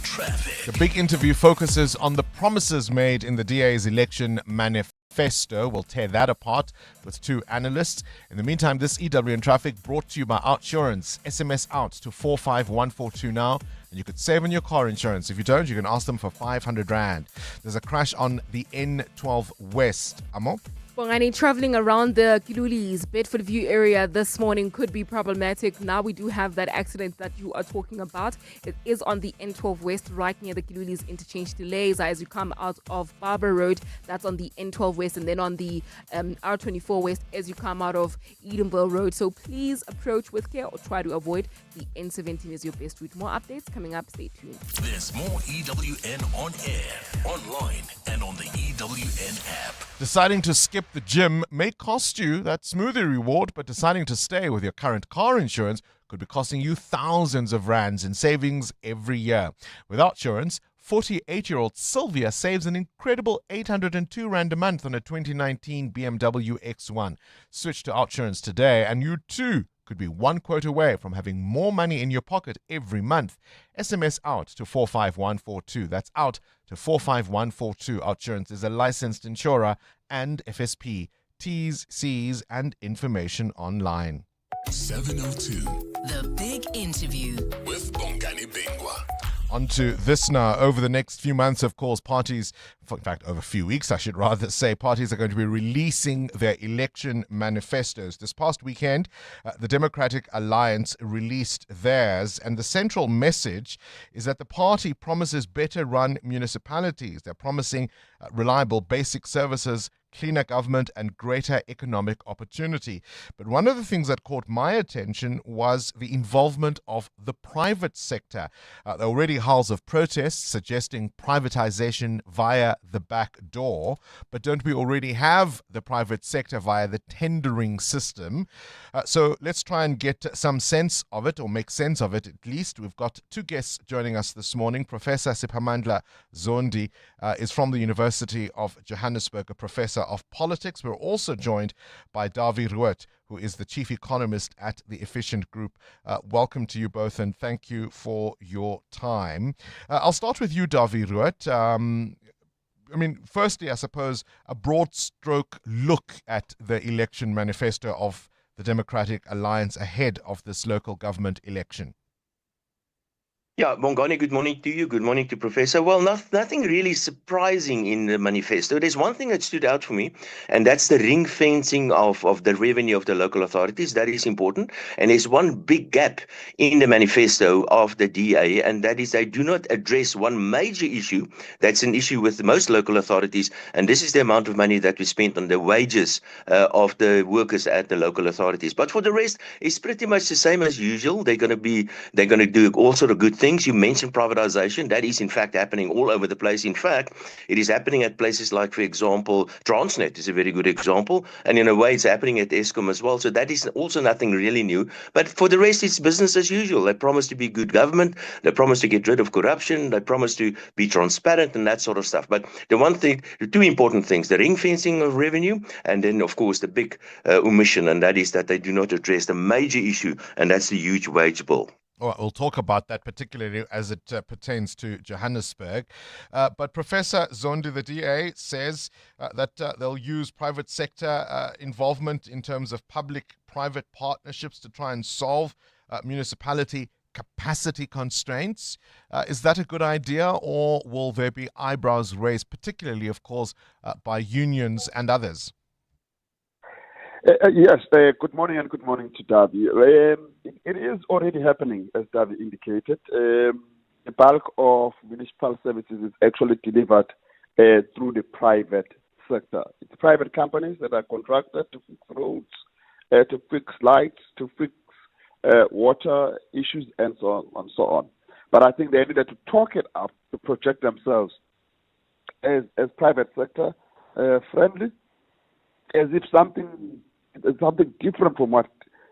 [SPEAKER 12] Traffic.
[SPEAKER 10] The big interview focuses on the promises made in the DA's election manifesto. We'll tear that apart with 2 analysts. In the meantime, this EWN Traffic brought to you by Outsurance. SMS out to 45142 now, and you could save on your car insurance. If you don't, you can ask them for 500 Rand. There's a crash on the N12 West. Amo?
[SPEAKER 6] Bongani, traveling around the Kiluli's Bedford View area this morning could be problematic. Now we do have that accident that you are talking about. It is on the N12 West, right near the Kiluli's interchange. Delays as you come out of Barber Road. That's on the N12 West, and then on the R24 West as you come out of Edenville Road. So please approach with care or try to avoid. The N17 is your best route. More updates coming up. Stay tuned.
[SPEAKER 12] There's more EWN on air, online, and on the EWN app.
[SPEAKER 10] Deciding to skip the gym may cost you that smoothie reward, but deciding to stay with your current car insurance could be costing you thousands of rands in savings every year. With Outsurance, 48-year-old Sylvia saves an incredible 802 Rand a month on a 2019 BMW X1. Switch to Outsurance today and you too could be one quote away from having more money in your pocket every month. SMS out to 45142. That's out to 45142. Outsurance is a licensed insurer and FSP. T's, C's, and information online.
[SPEAKER 12] 7:02.
[SPEAKER 9] The Big Interview.
[SPEAKER 12] With Bongani Bingwa.
[SPEAKER 10] On to this now. Over the next few months, of course, parties, in fact, over a few weeks, I should rather say, parties are going to be releasing their election manifestos. This past weekend, the Democratic Alliance released theirs, and the central message is that the party promises better run municipalities. They're promising reliable basic services, cleaner government, and greater economic opportunity. But one of the things that caught my attention was the involvement of the private sector. There are already howls of protests suggesting privatization via the back door. But don't we already have the private sector via the tendering system? So let's try and get some sense of it, or make sense of it at least. We've got 2 guests joining us this morning. Professor Siphamandla Zondi is from the University of Johannesburg, a professor of politics. We're also joined by Dawie Ruot, who is the chief economist at the Efficient Group. Welcome to you both, and thank you for your time. I'll start with you, Dawie Ruot. Firstly, I suppose, a broad stroke look at the election manifesto of the Democratic Alliance ahead of this local government election.
[SPEAKER 3] Yeah, Bongani, good morning to you. Good morning to Professor. Well, nothing really surprising in the manifesto. There's one thing that stood out for me, and that's the ring fencing of the revenue of the local authorities. That is important. And there's one big gap in the manifesto of the DA, and that is they do not address one major issue that's an issue with most local authorities, and this is the amount of money that we spent on the wages of the workers at the local authorities. But for the rest, it's pretty much the same as usual. They're going to do all sort of good things. things. You mentioned privatization. That is, in fact, happening all over the place. In fact, it is happening at places like, for example, Transnet is a very good example. And in a way, it's happening at Eskom as well. So that is also nothing really new. But for the rest, it's business as usual. They promise to be good government. They promise to get rid of corruption. They promise to be transparent and that sort of stuff. But the two important things, the ring fencing of revenue, and then, of course, the big omission, and that is that they do not address the major issue, and that's the huge wage bill.
[SPEAKER 10] Well, we'll talk about that particularly as it pertains to Johannesburg. But Professor Zondi, the DA, says that they'll use private sector involvement in terms of public-private partnerships to try and solve municipality capacity constraints. Is that a good idea, or will there be eyebrows raised, particularly, of course, by unions and others?
[SPEAKER 4] Yes, good morning and good morning to Davi. It is already happening, as Davi indicated. The bulk of municipal services is actually delivered through the private sector. It's private companies that are contracted to fix roads, to fix lights, to fix water issues, and so on and so on. But I think they needed to talk it up to project themselves as private sector friendly, as if something different from what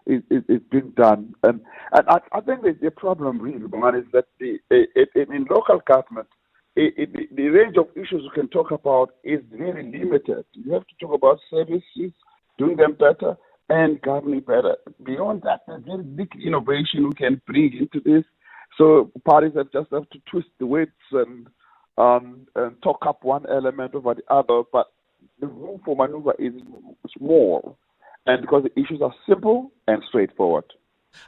[SPEAKER 4] is being done. And I think the problem really, Bongani, is that in local government, the range of issues we can talk about is very limited. You have to talk about services, doing them better, and governing better. Beyond that, there's very big innovation we can bring into this. So parties have just have to twist the weights and talk up one element over the other, but the room for maneuver is small. And because the issues are simple and straightforward.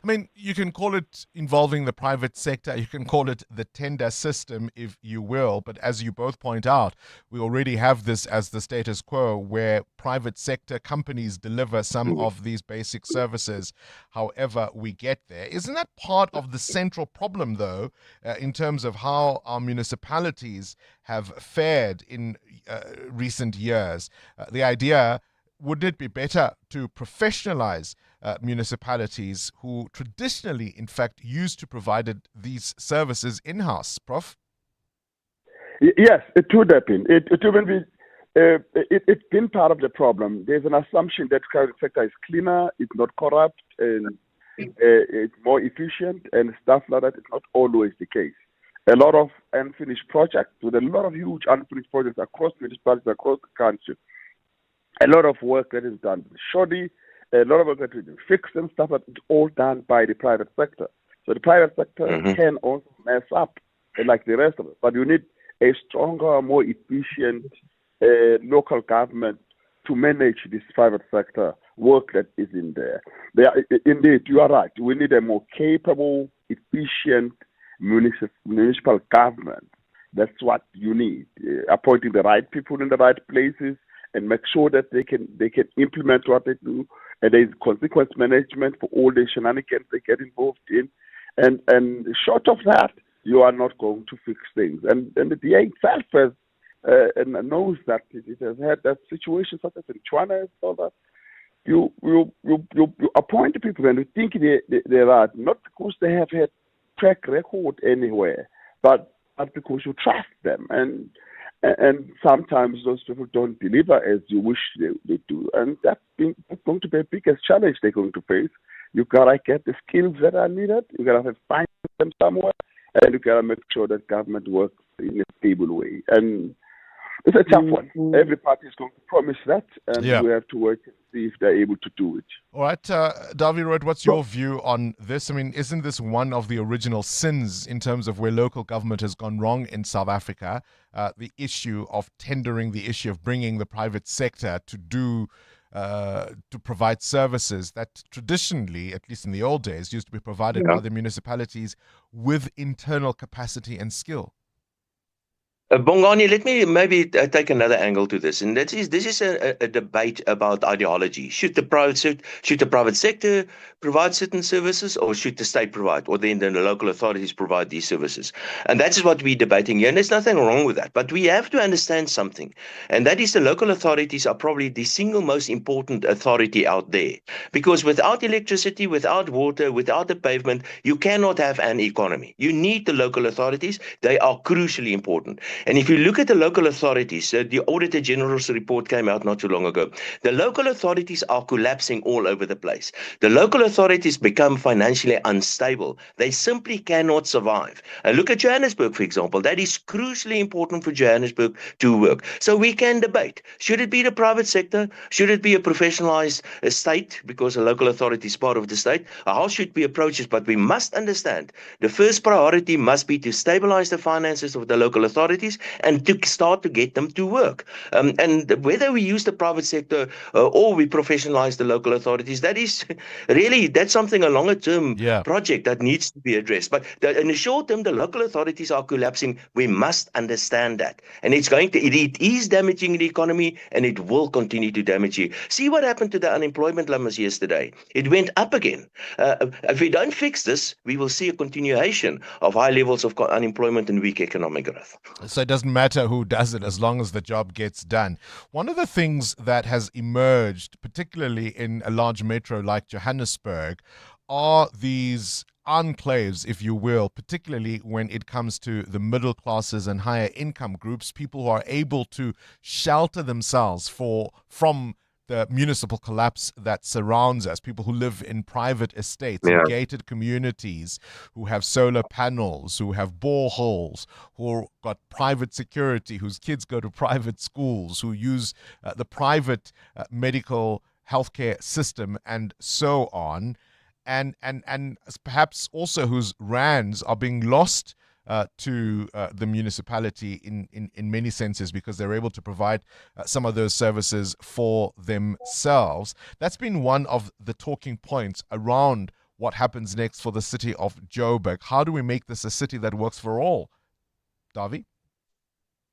[SPEAKER 10] I mean, you can call it involving the private sector, you can call it the tender system, if you will, but as you both point out, we already have this as the status quo where private sector companies deliver some of these basic services, however we get there. Isn't that part of the central problem, though, in terms of how our municipalities have fared in recent years? The idea, wouldn't it be better to professionalize municipalities who traditionally, in fact, used to provide these services in-house, Prof?
[SPEAKER 4] Yes, it would have been. It would be. It's been part of the problem. There's an assumption that private sector is cleaner, it's not corrupt, and it's more efficient, and stuff like that. It's not always the case. A lot of unfinished projects, with a lot of huge unfinished projects across municipalities across the country. A lot of work that is done shoddy, a lot of work that is fixed and stuff, but it's all done by the private sector. So the private sector can also mess up like the rest of it. But you need a stronger, more efficient local government to manage this private sector work that is in there. Indeed, you are right. We need a more capable, efficient municipal government. That's what you need. Appointing the right people in the right places, and make sure that they can implement what they do, and there is consequence management for all the shenanigans they get involved in. And short of that, you are not going to fix things. And the DA itself has and knows that it has had that situation, such as in China and all that. You appoint people and you think they are, not because they have had track record anywhere, but because you trust them. And sometimes those people don't deliver as you wish they do. And that's going to be the biggest challenge they're going to face. You've got to get the skills that are needed. You've got to find them somewhere. And you've got to make sure that government works in a stable way. And it's a tough one. Every party is going to promise that. And we have to work and see if they're able to do it.
[SPEAKER 10] All right. Davi Road, what's your view on this? I mean, isn't this one of the original sins in terms of where local government has gone wrong in South Africa? The issue of tendering, the issue of bringing the private sector to provide services that traditionally, at least in the old days, used to be provided by the municipalities with internal capacity and skill.
[SPEAKER 3] Bongani, let me maybe take another angle to this, and this is a debate about ideology. Should the private sector provide certain services, or should the state provide, or then the local authorities provide these services? And that is what we're debating here, and there's nothing wrong with that. But we have to understand something, and that is the local authorities are probably the single most important authority out there, because without electricity, without water, without the pavement, you cannot have an economy. You need the local authorities; they are crucially important. And if you look at the local authorities, the Auditor General's report came out not too long ago. The local authorities are collapsing all over the place. The local authorities become financially unstable. They simply cannot survive. And look at Johannesburg, for example. That is crucially important for Johannesburg to work. So we can debate. Should it be the private sector? Should it be a professionalized state? Because a local authority is part of the state. How should we approach it? But we must understand the first priority must be to stabilize the finances of the local authorities and to start to get them to work. And whether we use the private sector or we professionalize the local authorities, that is really, that's something, a longer term project that needs to be addressed. But in the short term, the local authorities are collapsing. We must understand that. And it is damaging the economy, and it will continue to damage you. See what happened to the unemployment numbers yesterday. It went up again. If we don't fix this, we will see a continuation of high levels of unemployment and weak economic growth.
[SPEAKER 10] So it doesn't matter who does it as long as the job gets done. One of the things that has emerged, particularly in a large metro like Johannesburg, are these enclaves, if you will, particularly when it comes to the middle classes and higher income groups, people who are able to shelter themselves from the municipal collapse that surrounds us, people who live in private estates, in gated communities, who have solar panels, who have boreholes, who got private security, whose kids go to private schools, who use the private medical healthcare system, and so on, and perhaps also whose rands are being lost to the municipality in many senses, because they're able to provide some of those services for themselves. That's been one of the talking points around what happens next for the city of Joburg. How do we make this a city that works for all? Davi?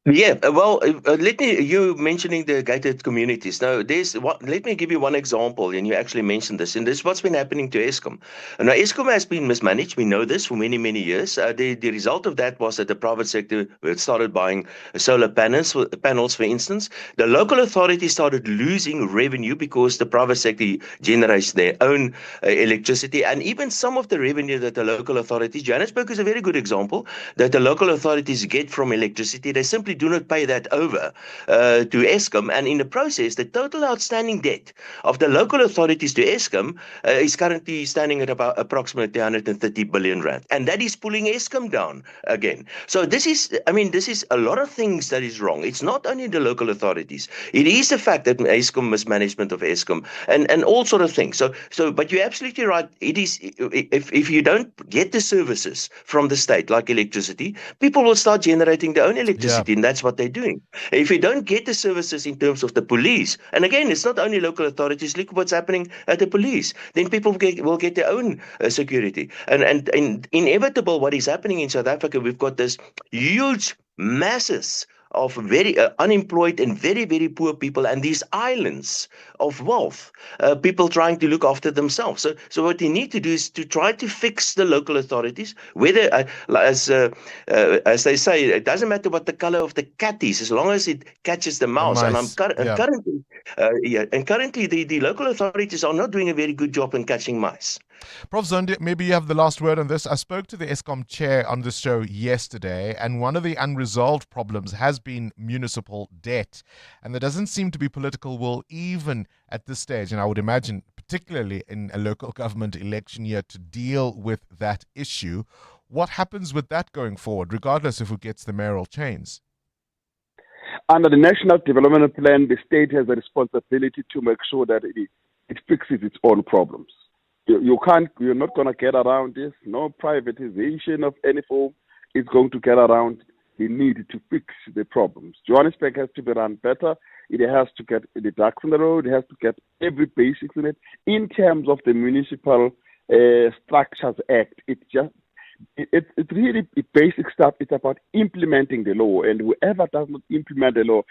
[SPEAKER 3] Yeah, well, you mentioning the gated communities. Now, let me give you one example, and you actually mentioned this, and this is what's been happening to Eskom. And now, Eskom has been mismanaged. We know this for many, many years. The result of that was that the private sector started buying solar panels, for instance. The local authorities started losing revenue because the private sector generates their own electricity, and even some of the revenue that the local authorities, Johannesburg is a very good example, that the local authorities get from electricity, they simply do not pay that over to Eskom, and in the process, the total outstanding debt of the local authorities to Eskom is currently standing at about approximately 130 billion rand, and that is pulling Eskom down again. So this is a lot of things that is wrong. It's not only the local authorities; it is the fact that Eskom mismanagement of Eskom and all sort of things. So, but you're absolutely right. It is if you don't get the services from the state, like electricity, people will start generating their own electricity. And that's what they're doing. If you don't get the services in terms of the police, and again, it's not only local authorities, look what's happening at the police, then people will get their own security. And inevitable what is happening in South Africa, we've got this huge masses of very unemployed and very, very poor people, and these islands of wealth, people trying to look after themselves. So what you need to do is to try to fix the local authorities, whether, as they say, it doesn't matter what the color of the cat is, as long as it catches the mouse. Currently, the local authorities are not doing a very good job in catching mice.
[SPEAKER 10] Prof. Zondi, maybe you have the last word on this. I spoke to the Eskom chair on the show yesterday, and one of the unresolved problems has been municipal debt. And there doesn't seem to be political will even at this stage, and I would imagine particularly in a local government election year, to deal with that issue. What happens with that going forward, regardless of who gets the mayoral chains?
[SPEAKER 4] Under the National Development Plan, the state has a responsibility to make sure that it fixes its own problems. You're not going to get around this. No privatization of any form is going to get around the need to fix the problems. Johannesburg has to be run better. It has to get the ducks in the road. It has to get every basics in it. In terms of the Municipal Structures Act, it's really basic stuff. It's about implementing the law, and whoever does not implement the law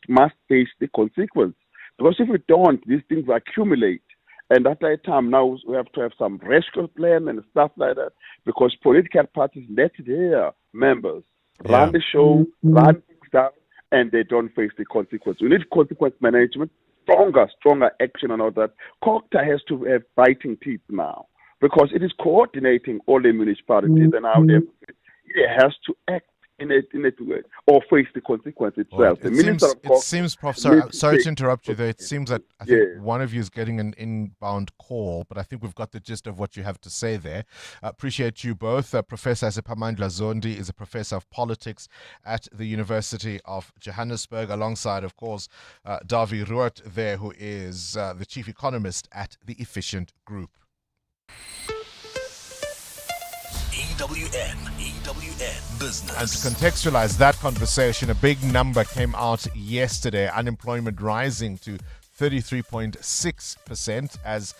[SPEAKER 4] must face the consequence. Because if we don't, these things accumulate. And at that time, now we have to have some rescue plan and stuff like that, because political parties let their members run the show, run things down, and they don't face the consequence. We need consequence management, stronger action and all that. COGTA has to have biting teeth now, because it is coordinating all the municipalities and how it has to act in it or face the consequence itself.
[SPEAKER 10] It seems, Prof. Sorry to interrupt you there. It seems that I think one of you is getting an inbound call, but I think we've got the gist of what you have to say there. Appreciate you both. Professor Siphamandla Zondi is a professor of politics at the University of Johannesburg, alongside, of course, Davi Ruot there, who is the chief economist at the Efficient Group.
[SPEAKER 12] EWN Business.
[SPEAKER 10] And to contextualize that conversation, a big number came out yesterday. Unemployment rising to 33.6% as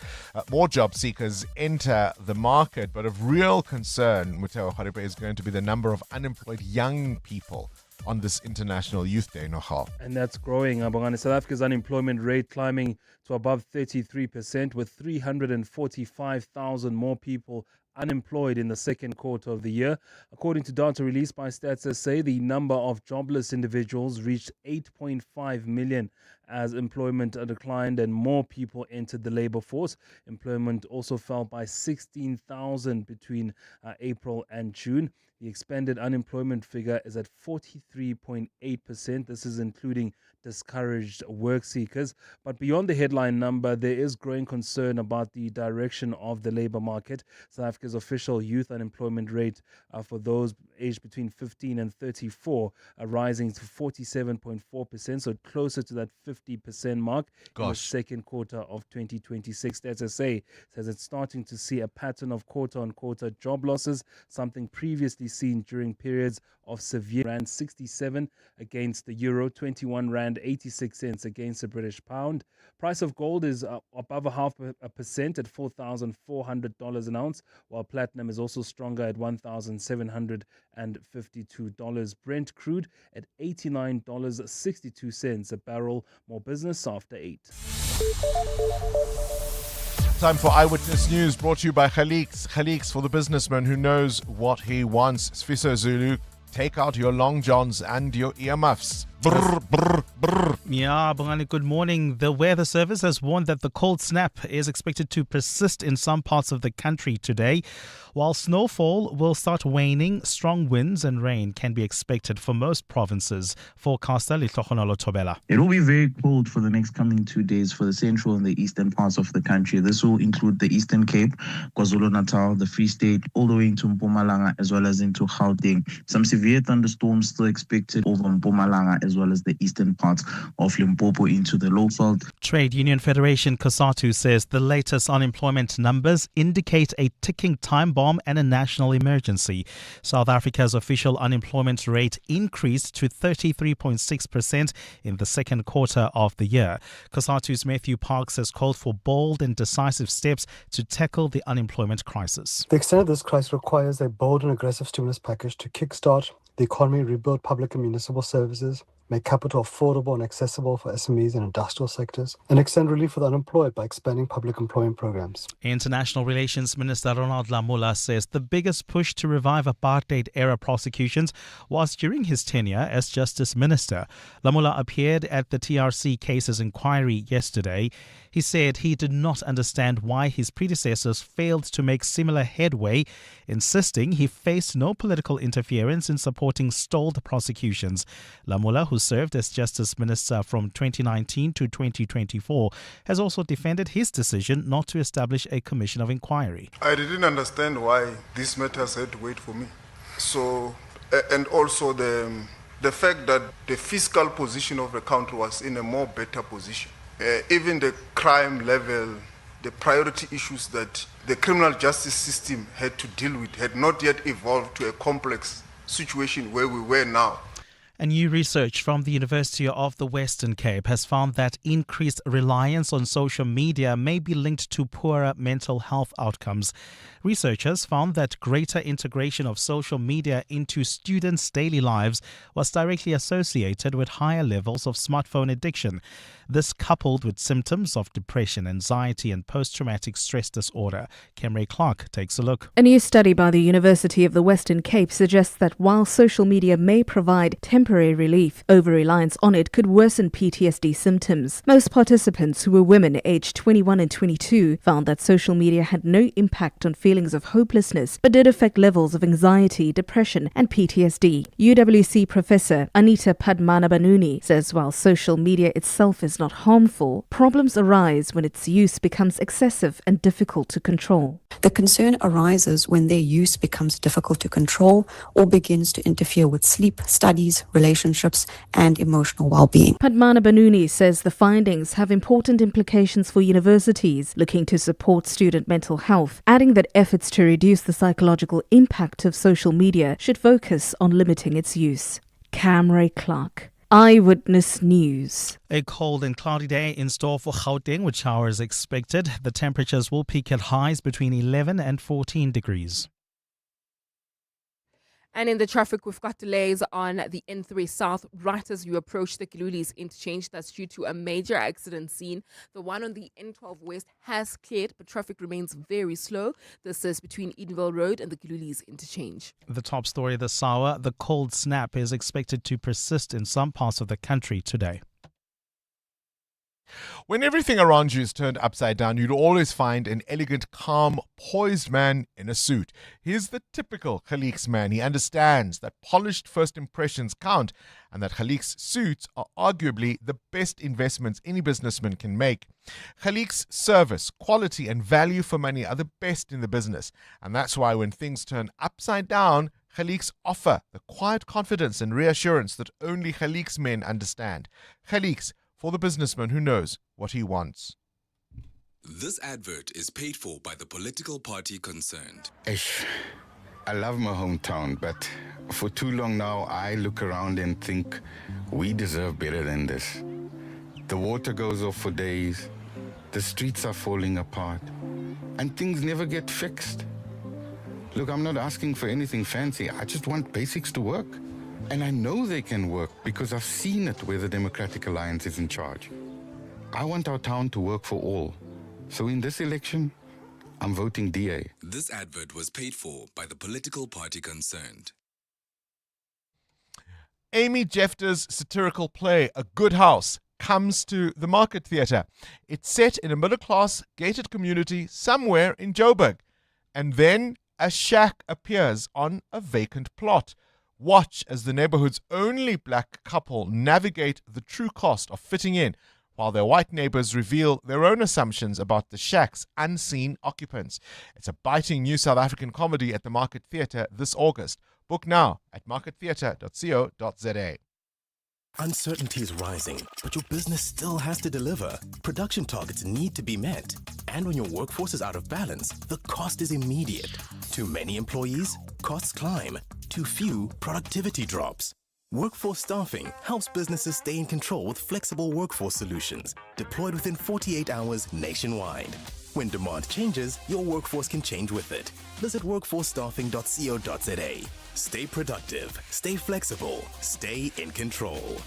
[SPEAKER 10] more job seekers enter the market. But of real concern, Muteo Haripe, is going to be the number of unemployed young people on this International Youth Day, Nohal.
[SPEAKER 7] And that's growing. Bongani, South Africa's unemployment rate climbing to above 33%, with 345,000 more people unemployed in the second quarter of the year. According to data released by Stats SA, the number of jobless individuals reached 8.5 million as employment declined and more people entered the labor force. Employment also fell by 16,000 between April and June. The expanded unemployment figure is at 43.8%. This is including discouraged work seekers. But beyond the headline number, there is growing concern about the direction of the labor market. South Africa's official youth unemployment rate for those aged between 15 and 34 are rising to 47.4%, so closer to that 50% mark in the second quarter of 2026. The SSA says it's starting to see a pattern of quarter-on-quarter job losses, something previously seen during periods of severe Rand 67 against the euro, 21 Rand 86 cents against the British pound. Price of gold is above 0.5% at $4,400 an ounce, while platinum is also stronger at $1,752. Brent crude at $89.62 a barrel. More business after 8.
[SPEAKER 10] Time for Eyewitness News, brought to you by Khalix. Khalix, for the businessman who knows what he wants. Sfiso Zulu, take out your long johns and your earmuffs. Brr, brr, brr.
[SPEAKER 1] Yeah, Bongani, good morning. The Weather Service has warned that the cold snap is expected to persist in some parts of the country today. While snowfall will start waning, strong winds and rain can be expected for most provinces. Forecaster Litlokhonolo Tobela.
[SPEAKER 8] It will be very cold for the next coming 2 days for the central and the eastern parts of the country. This will include the Eastern Cape, KwaZulu-Natal, the Free State, all the way into Mpumalanga as well as into Gauteng. Some severe thunderstorms still expected over Mpumalanga as well as the eastern parts of Limpopo into the Lowveld.
[SPEAKER 1] Trade Union Federation COSATU says the latest unemployment numbers indicate a ticking time bomb and a national emergency. South Africa's official unemployment rate increased to 33.6% in the second quarter of the year. COSATU's Matthew Parks has called for bold and decisive steps to tackle the unemployment crisis.
[SPEAKER 13] The extent of this crisis requires a bold and aggressive stimulus package to kickstart the economy, rebuild public and municipal services, make capital affordable and accessible for SMEs and industrial sectors, and extend relief for the unemployed by expanding public employment programs.
[SPEAKER 1] International Relations Minister Ronald Lamola says the biggest push to revive apartheid-era prosecutions was during his tenure as Justice Minister. Lamola appeared at the TRC cases inquiry yesterday. He said he did not understand why his predecessors failed to make similar headway, insisting he faced no political interference in supporting stalled prosecutions. Lamola, who served as Justice Minister from 2019 to 2024, has also defended his decision not to establish a commission of inquiry.
[SPEAKER 15] I didn't understand why these matters had to wait for me. So, and also the fact that the fiscal position of the country was in a more better position. Even the crime level, the priority issues that the criminal justice system had to deal with had not yet evolved to a complex situation where we were now.
[SPEAKER 1] A new research from the University of the Western Cape has found that increased reliance on social media may be linked to poorer mental health outcomes. Researchers found that greater integration of social media into students' daily lives was directly associated with higher levels of smartphone addiction. This coupled with symptoms of depression, anxiety and post-traumatic stress disorder. Kemre Clark takes a look.
[SPEAKER 11] A new study by the University of the Western Cape suggests that while social media may provide temporary relief, over-reliance on it could worsen PTSD symptoms. Most participants, who were women aged 21 and 22, found that social media had no impact on feelings of hopelessness, but did affect levels of anxiety, depression and PTSD. UWC professor Anita Padmanabhanuni says while social media itself is not harmful, problems arise when its use becomes excessive and difficult to control.
[SPEAKER 16] The concern arises when their use becomes difficult to control or begins to interfere with sleep, studies, relationships, and emotional well-being.
[SPEAKER 11] Padmanabhanuni says the findings have important implications for universities looking to support student mental health, adding that efforts to reduce the psychological impact of social media should focus on limiting its use. Kemre Clark, Eyewitness News.
[SPEAKER 1] A cold and cloudy day in store for Gauteng, with showers expected. The temperatures will peak at highs between 11 and 14 degrees.
[SPEAKER 6] And in the traffic, we've got delays on the N3 South right as you approach the Kilulis interchange. That's due to a major accident scene. The one on the N12 West has cleared, but traffic remains very slow. This is between Edenville Road and the Kilulis interchange.
[SPEAKER 1] The top story this hour, the cold snap is expected to persist in some parts of the country today.
[SPEAKER 10] When everything around you is turned upside down, you'd always find an elegant, calm, poised man in a suit. He's the typical Khaliq's man. He understands that polished first impressions count and that Khaliq's suits are arguably the best investments any businessman can make. Khaliq's service, quality and value for money are the best in the business. And that's why when things turn upside down, Khaliq's offer the quiet confidence and reassurance that only Khaliq's men understand. Khaliq's, for the businessman who knows what he wants.
[SPEAKER 14] This advert is paid for by the political party concerned.
[SPEAKER 17] I love my hometown, but for too long now, I look around and think we deserve better than this. The water goes off for days, the streets are falling apart, and things never get fixed. Look, I'm not asking for anything fancy. I just want basics to work. And I know they can work because I've seen it where the Democratic Alliance is in charge. I want our town to work for all. So in this election, I'm voting DA.
[SPEAKER 14] This advert was paid for by the political party concerned.
[SPEAKER 10] Amy Jefter's satirical play, A Good House, comes to the Market Theatre. It's set in a middle-class gated community somewhere in Joburg. And then a shack appears on a vacant plot. Watch as the neighborhood's only black couple navigate the true cost of fitting in, while their white neighbors reveal their own assumptions about the shack's unseen occupants. It's a biting new South African comedy at the Market Theatre this August. Book now at markettheatre.co.za.
[SPEAKER 19] Uncertainty is rising, but your business still has to deliver. Production targets need to be met. And when your workforce is out of balance, the cost is immediate. Too many employees? Costs climb. Too few? Productivity drops. Workforce staffing helps businesses stay in control with flexible workforce solutions, deployed within 48 hours nationwide. When demand changes, your workforce can change with it. Visit workforcestaffing.co.za. Stay productive, stay flexible, stay in control.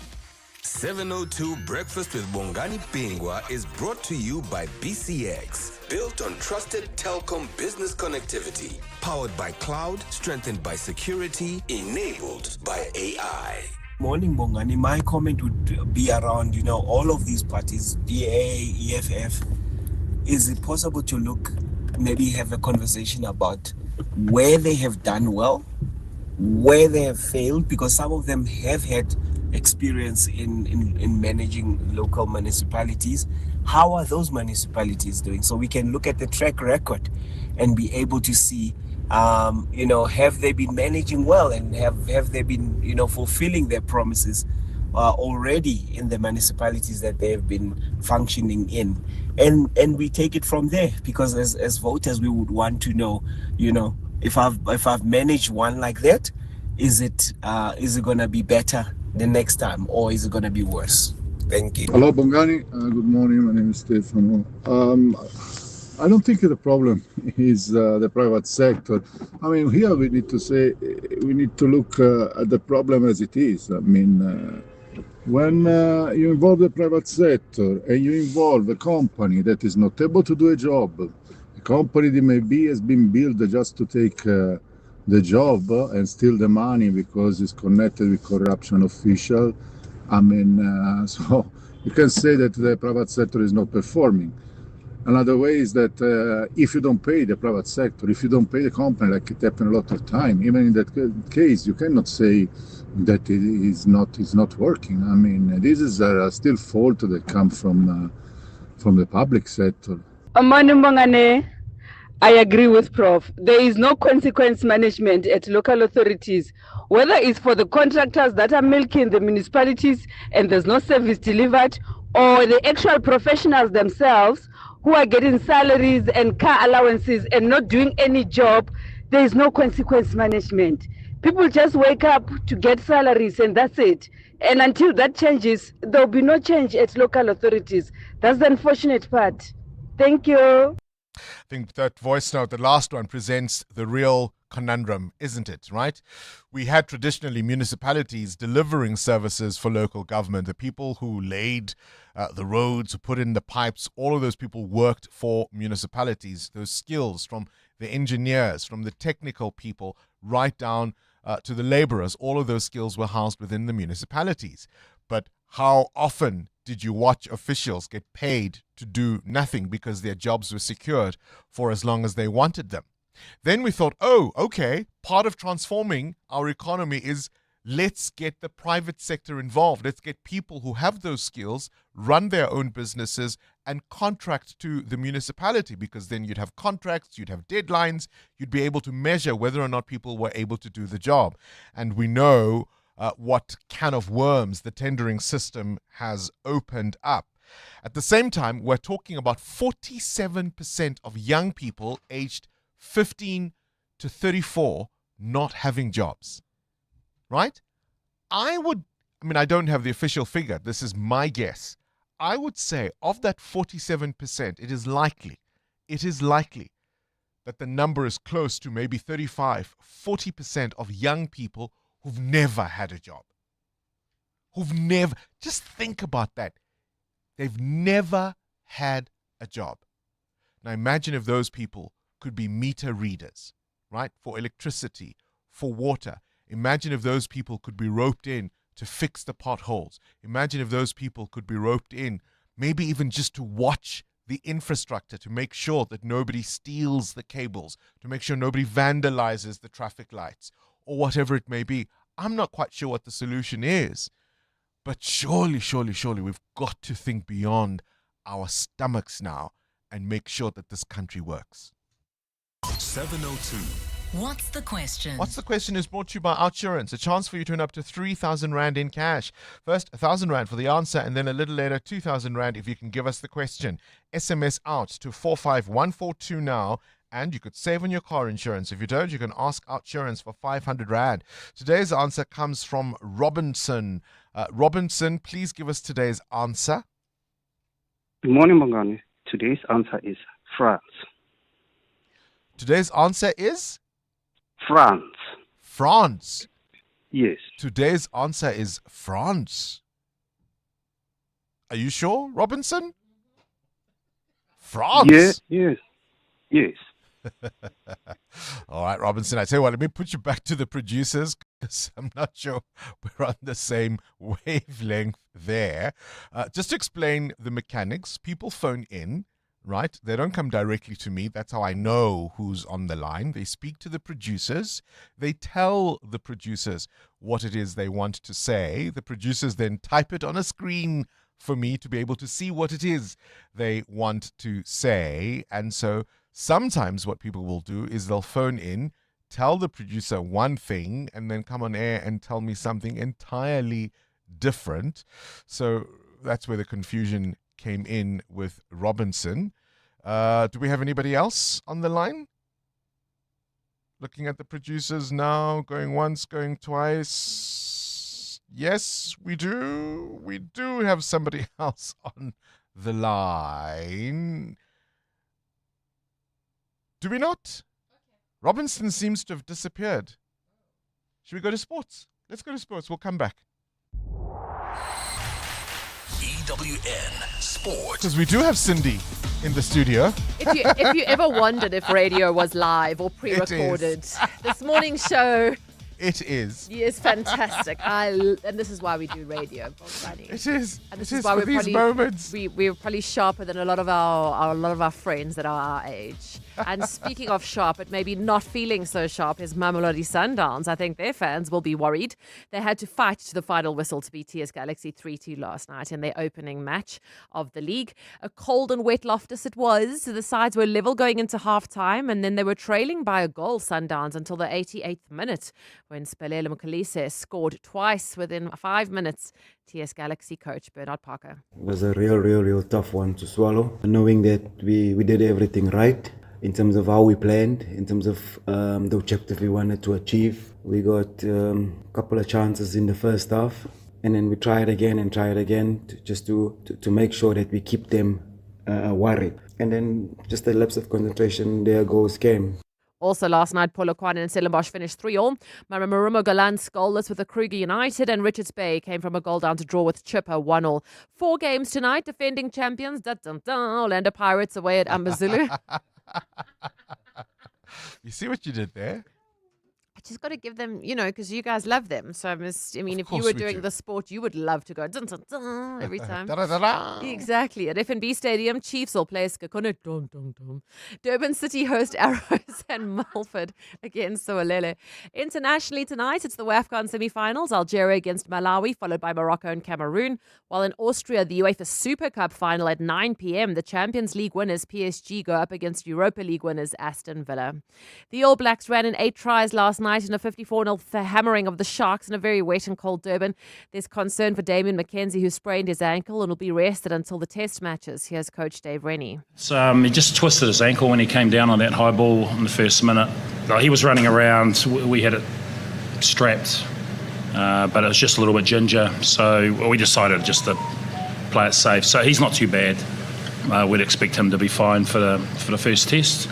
[SPEAKER 14] 702 Breakfast with Bongani Bingwa is brought to you by BCX. Built on trusted telecom business connectivity. Powered by cloud, strengthened by security, enabled by AI.
[SPEAKER 23] Morning, Bongani. My comment would be around, all of these parties, DA, EFF. Is it possible to maybe have a conversation about where they have done well, where they have failed, because some of them have had experience in managing local municipalities. How are those municipalities doing? So we can look at the track record and be able to see, have they been managing well, and have they been, fulfilling their promises already in the municipalities that they have been functioning in. And we take it from there, because as voters, we would want to know, if I've managed one like that, is it going to be better the next time, or is it going to be worse? Thank you.
[SPEAKER 5] Hello, Bongani. Good morning. My name is Stefano. I don't think the problem is the private sector. I mean, here we need to look at the problem as it is. I mean, when you involve the private sector and you involve a company that is not able to do a job, a company that maybe has been built just to take the job and steal the money because it's connected with corruption official. I mean, so you can say that the private sector is not performing. Another way is that if you don't pay the private sector, if you don't pay the company, like it happened a lot of time, even in that case, you cannot say that it is not working. I mean, this is still fault that come from the public sector.
[SPEAKER 18] Amani Mbongane, I agree with Prof. There is no consequence management at local authorities, whether it's for the contractors that are milking the municipalities and there's no service delivered, or the actual professionals themselves who are getting salaries and car allowances and not doing any job. There is no consequence management. People just wake up to get salaries and that's it. And until that changes, there will be no change at local authorities. That's the unfortunate part. Thank you.
[SPEAKER 10] I think that voice note, the last one, presents the real conundrum, isn't it, right? We had traditionally municipalities delivering services for local government. The people who laid the roads, who put in the pipes, all of those people worked for municipalities. Those skills from the engineers, from the technical people, right down to the laborers, all of those skills were housed within the municipalities. But how often did you watch officials get paid to do nothing because their jobs were secured for as long as they wanted them? Then we thought, oh, okay, part of transforming our economy is let's get the private sector involved. Let's get people who have those skills, run their own businesses, and contract to the municipality, because then you'd have contracts, you'd have deadlines, you'd be able to measure whether or not people were able to do the job. And we know what can of worms the tendering system has opened up. At the same time, we're talking about 47% of young people aged 15 to 34 not having jobs, right? I don't have the official figure. This is my guess. I would say of that 47%, it is likely that the number is close to maybe 35, 40% of young people who've never had a job. Just think about that. They've never had a job. Now imagine if those people could be meter readers, right? For electricity, for water. Imagine if those people could be roped in to fix the potholes. Imagine if those people could be roped in, maybe even just to watch the infrastructure, to make sure that nobody steals the cables, to make sure nobody vandalizes the traffic lights, or whatever it may be. I'm not quite sure what the solution is, but surely we've got to think beyond our stomachs now and make sure that this country works.
[SPEAKER 12] 702.
[SPEAKER 9] What's the question?
[SPEAKER 10] What's the question is brought to you by Outsurance. A chance for you to win up to 3,000 Rand in cash. First, 1,000 Rand for the answer, and then a little later, 2,000 Rand if you can give us the question. SMS out to 45142 now, and you could save on your car insurance. If you don't, you can ask Outsurance for 500 Rand. Today's answer comes from Robinson. Robinson, please give us today's answer.
[SPEAKER 20] Good morning, Bongani. Today's answer is France.
[SPEAKER 10] Today's answer is?
[SPEAKER 20] France.
[SPEAKER 10] France.
[SPEAKER 20] Yes.
[SPEAKER 10] Today's answer is France. Are you sure, Robinson? France.
[SPEAKER 20] Yes.
[SPEAKER 10] All right, Robinson, I tell you what, let me put you back to the producers because I'm not sure we're on the same wavelength there. Just to explain the mechanics, people phone in, right? They don't come directly to me. That's how I know who's on the line. They speak to the producers. They tell the producers what it is they want to say. The producers then type it on a screen for me to be able to see what it is they want to say. And so sometimes what people will do is they'll phone in, tell the producer one thing, and then come on air and tell me something entirely different. So that's where the confusion came in with Robinson. Do we have anybody else on the line? Looking at the producers now, going once, going twice. Yes, we do. We do have somebody else on the line. Do we not? Robinson seems to have disappeared. Should we go to sports? Let's go to sports. We'll come back.
[SPEAKER 12] EWN Sport.
[SPEAKER 10] Because we do have Cindy in the studio.
[SPEAKER 6] If you ever wondered if radio was live or pre-recorded, this morning's show.
[SPEAKER 10] It is.
[SPEAKER 6] Yes, fantastic. And this is why we do radio, Bongani.
[SPEAKER 10] It is.
[SPEAKER 6] And this
[SPEAKER 10] It
[SPEAKER 6] is
[SPEAKER 10] is
[SPEAKER 6] why
[SPEAKER 10] for these moments.
[SPEAKER 6] we're probably sharper than a lot of our friends that are our age. And speaking of sharp, but maybe not feeling so sharp is Mamelodi Sundowns. I think their fans will be worried. They had to fight to the final whistle to beat TS Galaxy 3-2 last night in their opening match of the league. A cold and wet Loftus it was. The sides were level going into half-time, and then they were trailing by a goal, Sundowns, until the 88th minute when Spelele Mkhalise scored twice within 5 minutes. TS Galaxy coach Bernard Parker.
[SPEAKER 2] It was a real tough one to swallow, knowing that we did everything right. In terms of how we planned, in terms of the objective we wanted to achieve. We got a couple of chances in the first half, and then we tried again to make sure that we keep them worried. And then just a lapse of concentration, their goals came.
[SPEAKER 6] Also last night, Polokwane and Stellenbosch finished 3-3. Marumo Galant's goalless with the Kruger United, and Richards Bay came from a goal down to draw with Chipper 1-1. 4 games tonight, defending champions, Orlando Pirates away at Amazulu.
[SPEAKER 10] You see what you did there?
[SPEAKER 6] I just got to give them, because you guys love them. So if you
[SPEAKER 10] course
[SPEAKER 6] were
[SPEAKER 10] we
[SPEAKER 6] doing
[SPEAKER 10] do.
[SPEAKER 6] the sport, you would love to go dun, dun, dun, every time.
[SPEAKER 10] Da-da-da-da.
[SPEAKER 6] Exactly. At FNB Stadium, Chiefs will play Skakone. Dun, dun, dun. Durban City host Arrows and Milford against Soalele. Internationally tonight, it's the WAFCON semi-finals. Algeria against Malawi, followed by Morocco and Cameroon. While in Austria, the UEFA Super Cup final at 9 p.m. The Champions League winners PSG go up against Europa League winners Aston Villa. The All Blacks ran in 8 tries last night in a 54-0 hammering of the Sharks in a very wet and cold Durban. There's concern for Damien McKenzie, who sprained his ankle and will be rested until the test matches. Here's Coach Dave Rennie.
[SPEAKER 21] So he just twisted his ankle when he came down on that high ball in the first minute. He was running around. We had it strapped, but it was just a little bit ginger. So we decided just to play it safe. So he's not too bad. We'd expect him to be fine for the first test.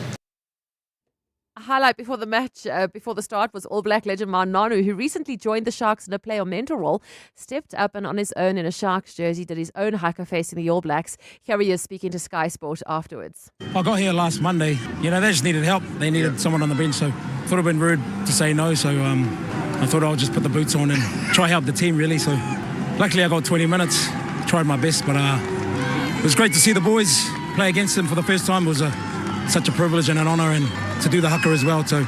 [SPEAKER 6] A highlight before the match, before the start, was All Black legend Mananu, who recently joined the Sharks in a player mentor role, stepped up and on his own in a Sharks jersey did his own haka facing the All Blacks. Here he is speaking to Sky Sport afterwards.
[SPEAKER 22] I got here last Monday. They just needed help. They needed someone on the bench, so thought it would have been rude to say no. So I thought I'll just put the boots on and try help the team, really. So luckily I got 20 minutes. Tried my best, but it was great to see the boys play against them for the first time. It was such a privilege and an honour, and to do the haka as well, to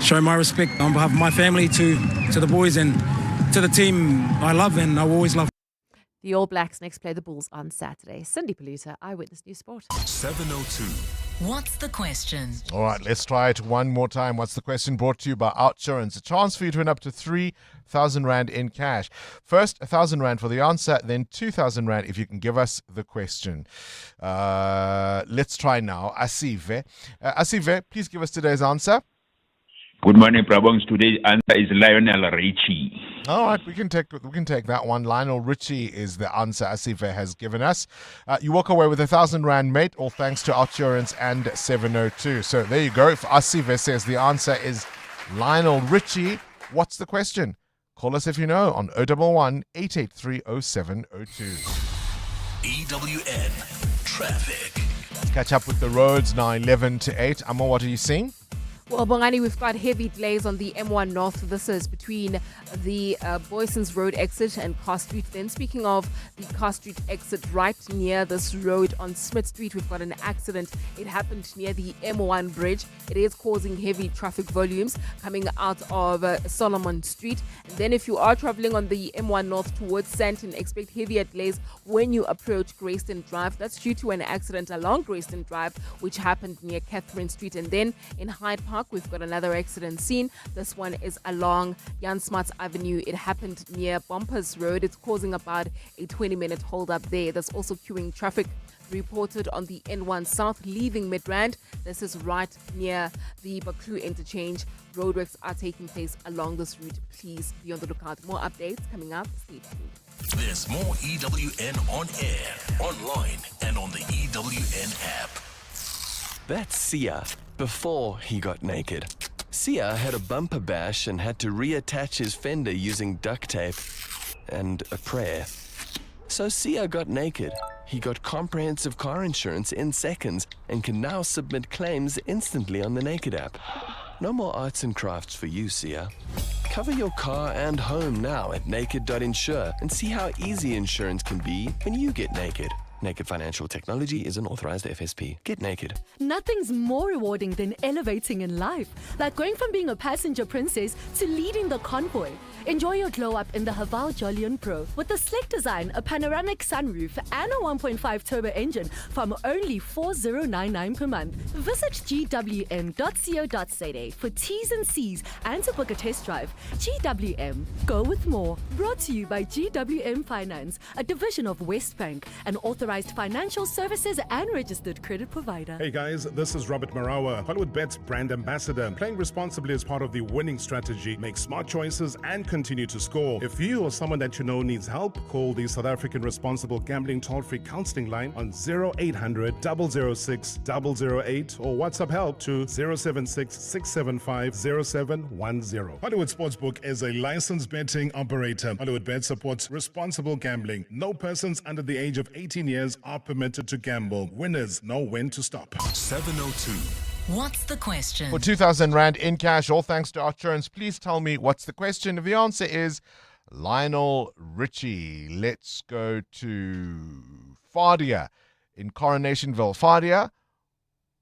[SPEAKER 22] show my respect on behalf of my family to the boys and to the team I love and I will always love.
[SPEAKER 6] The All Blacks next play the Bulls on Saturday. Cindy Paluta, Eyewitness News Sport.
[SPEAKER 12] 7:02.
[SPEAKER 9] What's the question?
[SPEAKER 10] All right, let's try it one more time. What's the question? Brought to you by Outsurance. A chance for you to win up to 3,000 Rand in cash. First, 1,000 Rand for the answer, then 2,000 Rand if you can give us the question. Let's try now. Asive. Asive, please give us today's answer.
[SPEAKER 24] Good morning, Prabongs. Today's answer is Lionel Richie.
[SPEAKER 10] All right, we can take that one. Lionel Richie is the answer Asive has given us. You walk away with 1,000 Rand, mate, all thanks to Outsurance and 702. So there you go. If Asive says the answer is Lionel Richie, what's the question? Call us if you know on 011 883 0702.
[SPEAKER 12] EWN Traffic.
[SPEAKER 10] Let's catch up with the roads now, 11 to 8. Amo, what are you seeing?
[SPEAKER 6] Well, Bongani, we've got heavy delays on the M1 North. This is between the Boysons Road exit and Car Street. Then speaking of the Car Street exit, right near this road on Smith Street, we've got an accident. It happened near the M1 bridge. It is causing heavy traffic volumes coming out of Solomon Street. And then if you are traveling on the M1 North towards Sandton, expect heavier delays when you approach Grayston Drive. That's due to an accident along Grayston Drive, which happened near Catherine Street. And then in Hyde Park, Park, we've got another accident scene. This one is along Jan Smuts Avenue. It happened near Bumpers Road. It's causing about a 20-minute hold up there. There's also queuing traffic reported on the N1 South leaving Midrand. This is right near the Baklu interchange. Roadworks are taking place along this route. Please be on the lookout. More updates coming up. Stay tuned.
[SPEAKER 12] There's more EWN on air, online, and on the EWN app.
[SPEAKER 3] That's Sia, before he got naked. Sia had a bumper bash and had to reattach his fender using duct tape and a prayer. So Sia got naked. He got comprehensive car insurance in seconds and can now submit claims instantly on the Naked app. No more arts and crafts for you, Sia. Cover your car and home now at naked.insure and see how easy insurance can be when you get naked. Naked Financial Technology is an authorized FSP. Get naked.
[SPEAKER 4] Nothing's more rewarding than elevating in life, like going from being a passenger princess to leading the convoy. Enjoy your glow up in the Haval Jolion Pro with a slick design, a panoramic sunroof, and a 1.5 turbo engine from only $4,099 per month. Visit gwm.co.za for T's and C's and to book a test drive. GWM, go with more. Brought to you by GWM Finance, a division of Westbank, an authorized financial services and registered credit provider.
[SPEAKER 7] Hey guys, this is Robert Marawa, Hollywood Bet's brand ambassador. Playing responsibly is part of the winning strategy. Make smart choices and continue to score. If you or someone that you know needs help, call the South African Responsible Gambling Toll-Free Counseling Line on 0800 006 008 or WhatsApp help to 076 675 0710. Hollywood Sportsbook is a licensed betting operator. Hollywood Bet supports responsible gambling. No persons under the age of 18 years are permitted to gamble. Winners know when to stop.
[SPEAKER 12] 702.
[SPEAKER 9] What's the question?
[SPEAKER 10] For 2,000 Rand in cash, all thanks to our insurance. Please tell me what's the question. The answer is Lionel Richie. Let's go to Fadia in Coronationville. Fadia,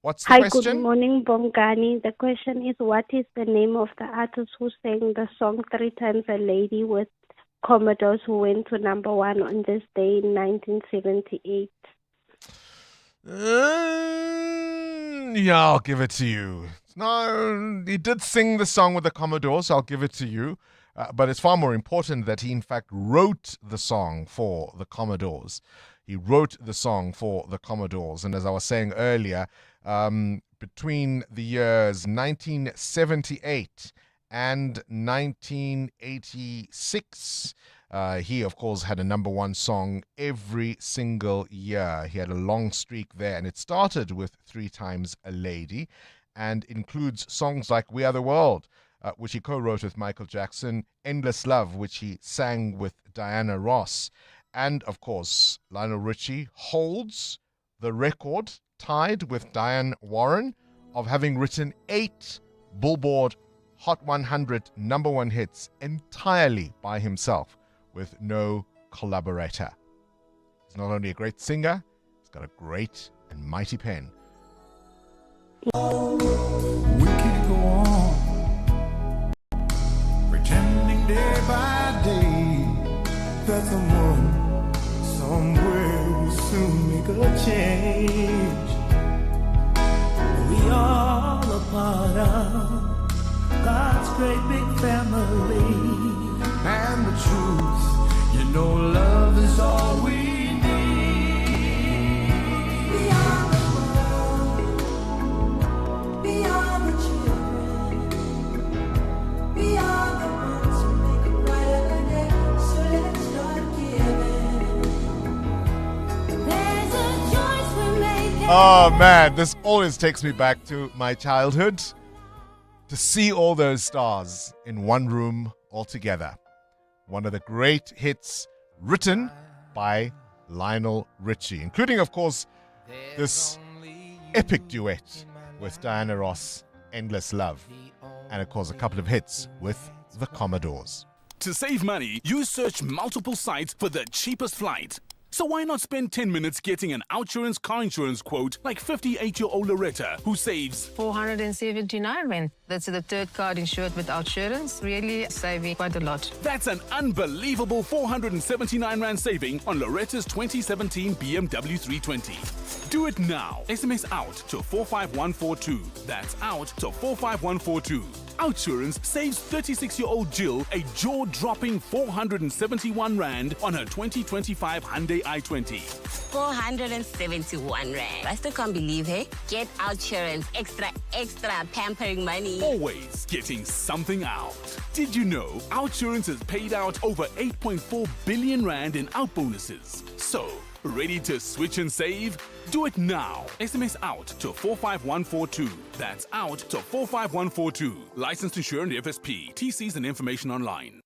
[SPEAKER 10] what's the question?
[SPEAKER 8] Hi, good morning, Bongani. The question is, what is the name of the artist who sang the song 3 Times a Lady with Commodores, who went to number 1 on this day in 1978?
[SPEAKER 10] Yeah, I'll give it to you. No, he did sing the song with the Commodores, so I'll give it to you. But it's far more important that he, in fact, wrote the song for the Commodores. He wrote the song for the Commodores. And as I was saying earlier, between the years 1978 and 1986, he, of course, had a number 1 song every single year. He had a long streak there, and it started with 3 Times a Lady and includes songs like We Are the World, which he co-wrote with Michael Jackson, Endless Love, which he sang with Diana Ross. And, of course, Lionel Richie holds the record, tied with Diane Warren, of having written 8 Billboard Hot 100 number 1 hits entirely by himself, with no collaborator. He's not only a great singer, he's got a great and mighty pen.
[SPEAKER 25] We can go on pretending day by day that someone somewhere will soon make a change. We all a part of God's great big family, and the truth, you know, love is all we need. We are the world, we are the children, we are the ones who make a brighter day, so let's start giving. There's a choice we're making.
[SPEAKER 10] Oh man, this always takes me back to my childhood. To see all those stars in one room all together. One of the great hits written by Lionel Richie, including, of course, this epic duet with Diana Ross, Endless Love, and, of course, a couple of hits with the Commodores.
[SPEAKER 12] To save money, you search multiple sites for the cheapest flight.
[SPEAKER 1] So why not spend 10 minutes getting an OutSurance car insurance quote like 58-year-old Loretta, who saves
[SPEAKER 11] 479 Rand. That's the third card insured with OutSurance, really saving quite a lot.
[SPEAKER 1] That's an unbelievable 479 Rand saving on Loretta's 2017 BMW 320. Do it now. SMS out to 45142. That's out to 45142. OutSurance saves 36-year-old Jill a jaw-dropping 471 Rand on her 2025 Hyundai i20.
[SPEAKER 13] 471 Rand. I still can't believe, hey? Get OutSurance. Extra pampering money.
[SPEAKER 1] Always getting something out. Did you know OutSurance has paid out over 8.4 billion Rand in out bonuses? So, ready to switch and save? Do it now. SMS out to 45142. That's out to 45142. Licensed insured FSP. TCs and information online.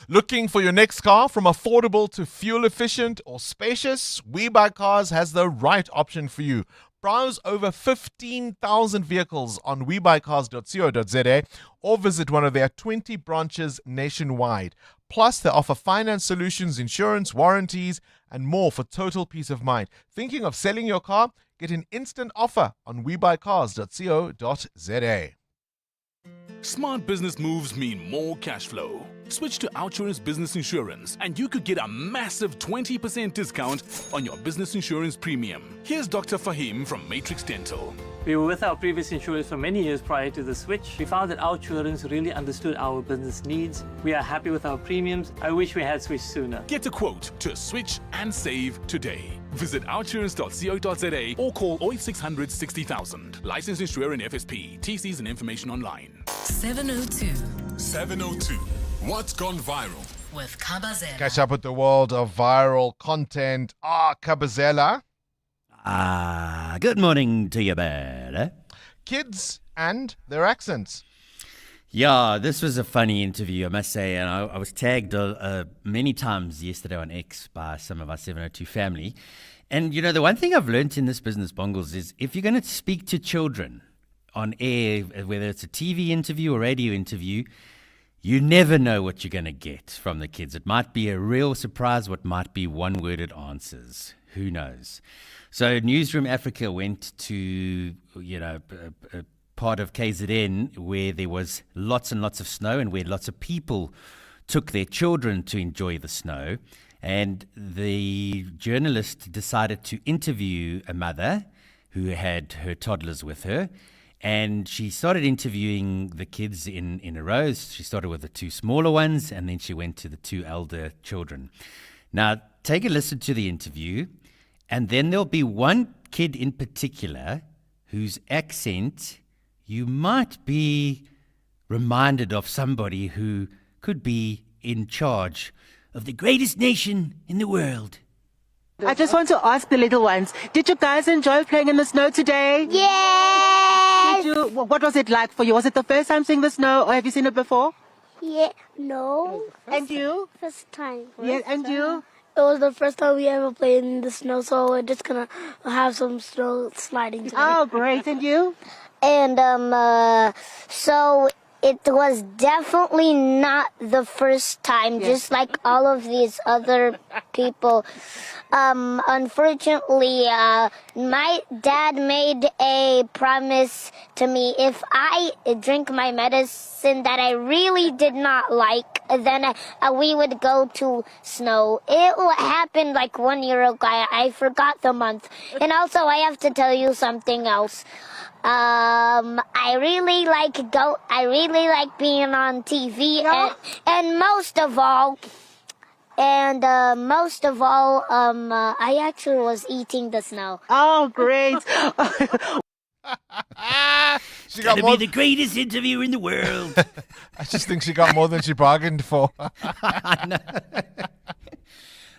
[SPEAKER 10] Looking for your next car from affordable to fuel efficient or spacious? WeBuyCars has the right option for you. Browse over 15,000 vehicles on webuycars.co.za or visit one of their 20 branches nationwide. Plus, they offer finance solutions, insurance, warranties, and more for total peace of mind. Thinking of selling your car? Get an instant offer on webuycars.co.za.
[SPEAKER 1] Smart business moves mean more cash flow. Switch to OutSurance Business Insurance and you could get a massive 20% discount on your business insurance premium. Here's Dr. Fahim from Matrix Dental.
[SPEAKER 15] We were with our previous insurers for many years prior to the switch. We found that OutSurance really understood our business needs. We are happy with our premiums. I wish we had switched sooner.
[SPEAKER 1] Get a quote to switch and save today. Visit outsurance.co.za or call 0600 60,000. Licensed insurer in FSP. TCs and information online.
[SPEAKER 9] 702.
[SPEAKER 16] 702. What's gone viral?
[SPEAKER 9] With Kabazela.
[SPEAKER 10] Catch up with the world of viral content. Kabazela.
[SPEAKER 26] Good morning to you, bad.
[SPEAKER 10] Kids and their accents.
[SPEAKER 26] Yeah, this was a funny interview, I must say, and I was tagged many times yesterday on X by some of our 702 family. And, you know, the one thing I've learned in this business, Bongles, is if you're going to speak to children on air, whether it's a TV interview or radio interview, you never know what you're going to get from the kids. It might be a real surprise, what might be one-worded answers. Who knows? So Newsroom Africa went to, a part of KZN where there was lots and lots of snow and where lots of people took their children to enjoy the snow. And the journalist decided to interview a mother who had her toddlers with her. And she started interviewing the kids in a row. She started with the two smaller ones, and then she went to the two elder children. Now, take a listen to the interview, and then there'll be one kid in particular whose accent you might be reminded of somebody who could be in charge of the greatest nation in the world.
[SPEAKER 27] I just want to ask the little ones, did you guys enjoy playing in the snow today?
[SPEAKER 8] Yes!
[SPEAKER 27] What was it like for you? Was it the first time seeing the snow, or have you seen it before?
[SPEAKER 8] Yeah, no.
[SPEAKER 27] And you?
[SPEAKER 8] First time.
[SPEAKER 27] Yeah, and you?
[SPEAKER 8] It was the first time we ever played in the snow, so we're just gonna have some snow sliding today.
[SPEAKER 27] Oh, great. And you?
[SPEAKER 8] And, so it was definitely not the first time, just like all of these other people. Unfortunately, my dad made a promise to me if I drink my medicine that I really did not like, then we would go to snow. It happened like 1 year ago. I forgot the month. And also, I have to tell you something else. I really like being on TV, and most of all, I actually was eating the snow.
[SPEAKER 27] Oh, great.
[SPEAKER 10] She got
[SPEAKER 26] Gonna
[SPEAKER 10] more
[SPEAKER 26] be the greatest interviewer in the world.
[SPEAKER 10] I just think she got more than she bargained for.
[SPEAKER 26] I know.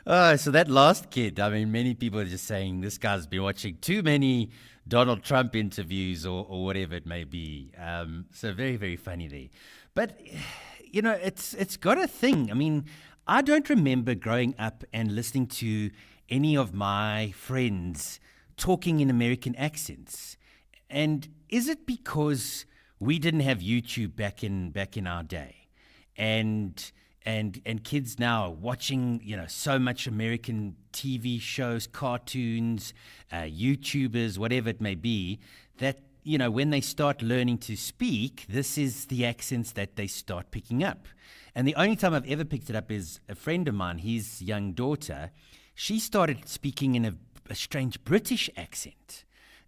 [SPEAKER 26] Oh, so that last kid, I mean, many people are just saying this guy's been watching too many Donald Trump interviews or whatever it may be. So very, very funny there. But, you know, it's got a thing. I mean, I don't remember growing up and listening to any of my friends talking in American accents. And is it because we didn't have YouTube back in our day? And And kids now are watching, so much American TV shows, cartoons, YouTubers, whatever it may be, that, when they start learning to speak, this is the accents that they start picking up. And the only time I've ever picked it up is a friend of mine, his young daughter. She started speaking in a strange British accent.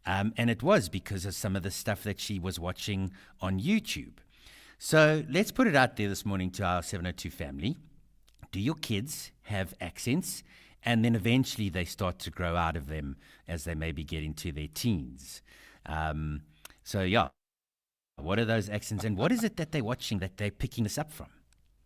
[SPEAKER 26] And it was because of some of the stuff that she was watching on YouTube. So let's put it out there this morning to our 702 family. Do your kids have accents? And then eventually they start to grow out of them as they maybe get into their teens. What are those accents and what is it that they're watching that they're picking this up from?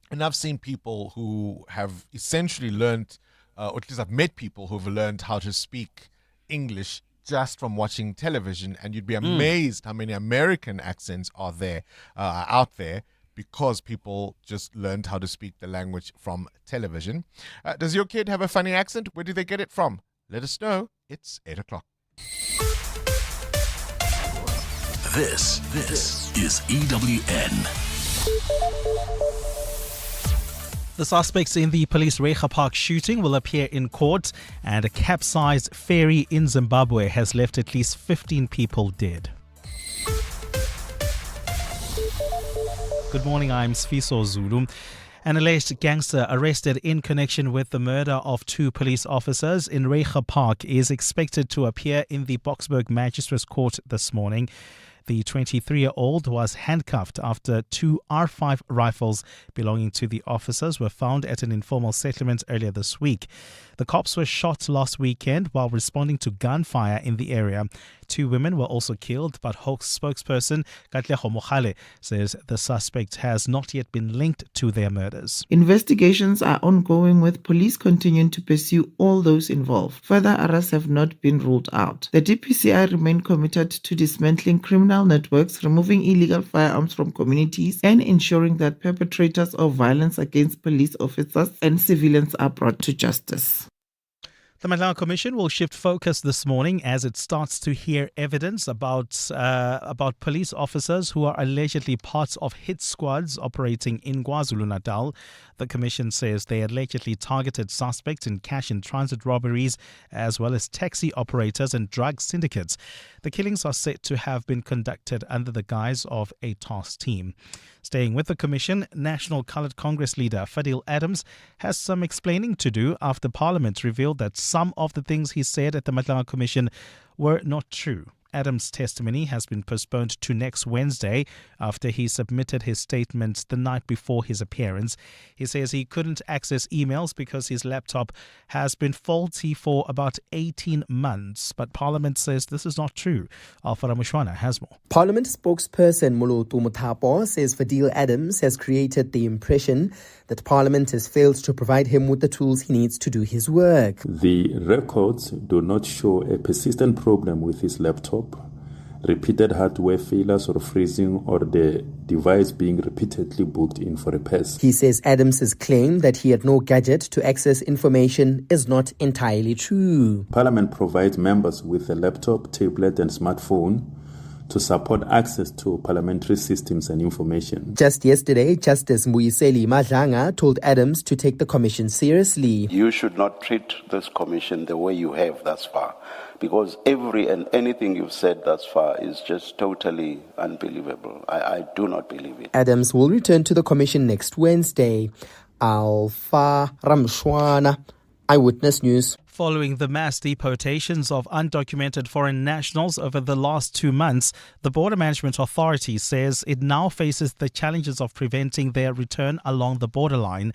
[SPEAKER 10] And I've seen people who have essentially learned, or at least I've met people who've learned how to speak English just from watching television, and you'd be amazed how many American accents are there, out there, because people just learned how to speak the language from television. Does your kid have a funny accent? Where do they get it from? Let us know. It's 8 o'clock.
[SPEAKER 12] This is EWN.
[SPEAKER 5] The suspects in the police Reicha Park shooting will appear in court, and a capsized ferry in Zimbabwe has left at least 15 people dead. Good morning, I'm Sfiso Zulu. An alleged gangster arrested in connection with the murder of 2 police officers in Reicha Park is expected to appear in the Boksburg Magistrates Court this morning. The 23-year-old was handcuffed after 2 R5 rifles belonging to the officers were found at an informal settlement earlier this week. The cops were shot last weekend while responding to gunfire in the area. 2 women were also killed, but Hawks spokesperson Katleho Mogale says the suspect has not yet been linked to their murders.
[SPEAKER 14] Investigations are ongoing, with police continuing to pursue all those involved. Further arrests have not been ruled out. The DPCI remain committed to dismantling criminal networks, removing illegal firearms from communities, and ensuring that perpetrators of violence against police officers and civilians are brought to justice.
[SPEAKER 5] The Matlawa Commission will shift focus this morning as it starts to hear evidence about police officers who are allegedly parts of hit squads operating in KwaZulu-Natal. The Commission says they allegedly targeted suspects in cash and transit robberies, as well as taxi operators and drug syndicates. The killings are said to have been conducted under the guise of a task team. Staying with the Commission, National Coloured Congress leader Fadil Adams has some explaining to do after Parliament revealed that some of the things he said at the Matlawa Commission were not true. Adams' testimony has been postponed to next Wednesday after he submitted his statement the night before his appearance. He says he couldn't access emails because his laptop has been faulty for about 18 months, but Parliament says this is not true. Alfara Mushwana has more.
[SPEAKER 17] Parliament spokesperson Moloto Muthapo says Fadil Adams has created the impression that Parliament has failed to provide him with the tools he needs to do his work.
[SPEAKER 18] The records do not show a persistent problem with his laptop, repeated hardware failures or freezing, or the device being repeatedly booked in for repairs.
[SPEAKER 17] He says Adams's claim that he had no gadget to access information is not entirely true.
[SPEAKER 18] Parliament provides members with a laptop, tablet and smartphone to support access to parliamentary systems and information.
[SPEAKER 17] Just yesterday, Justice Mbuyiseli Madlanga told Adams to take the commission seriously.
[SPEAKER 19] You should not treat this commission the way you have thus far, because every and anything you've said thus far is just totally unbelievable. I do not believe it.
[SPEAKER 17] Adams will return to the commission next Wednesday. Alfa Ramshwana, Eyewitness News.
[SPEAKER 5] Following the mass deportations of undocumented foreign nationals over the last 2 months, the Border Management Authority says it now faces the challenges of preventing their return along the borderline.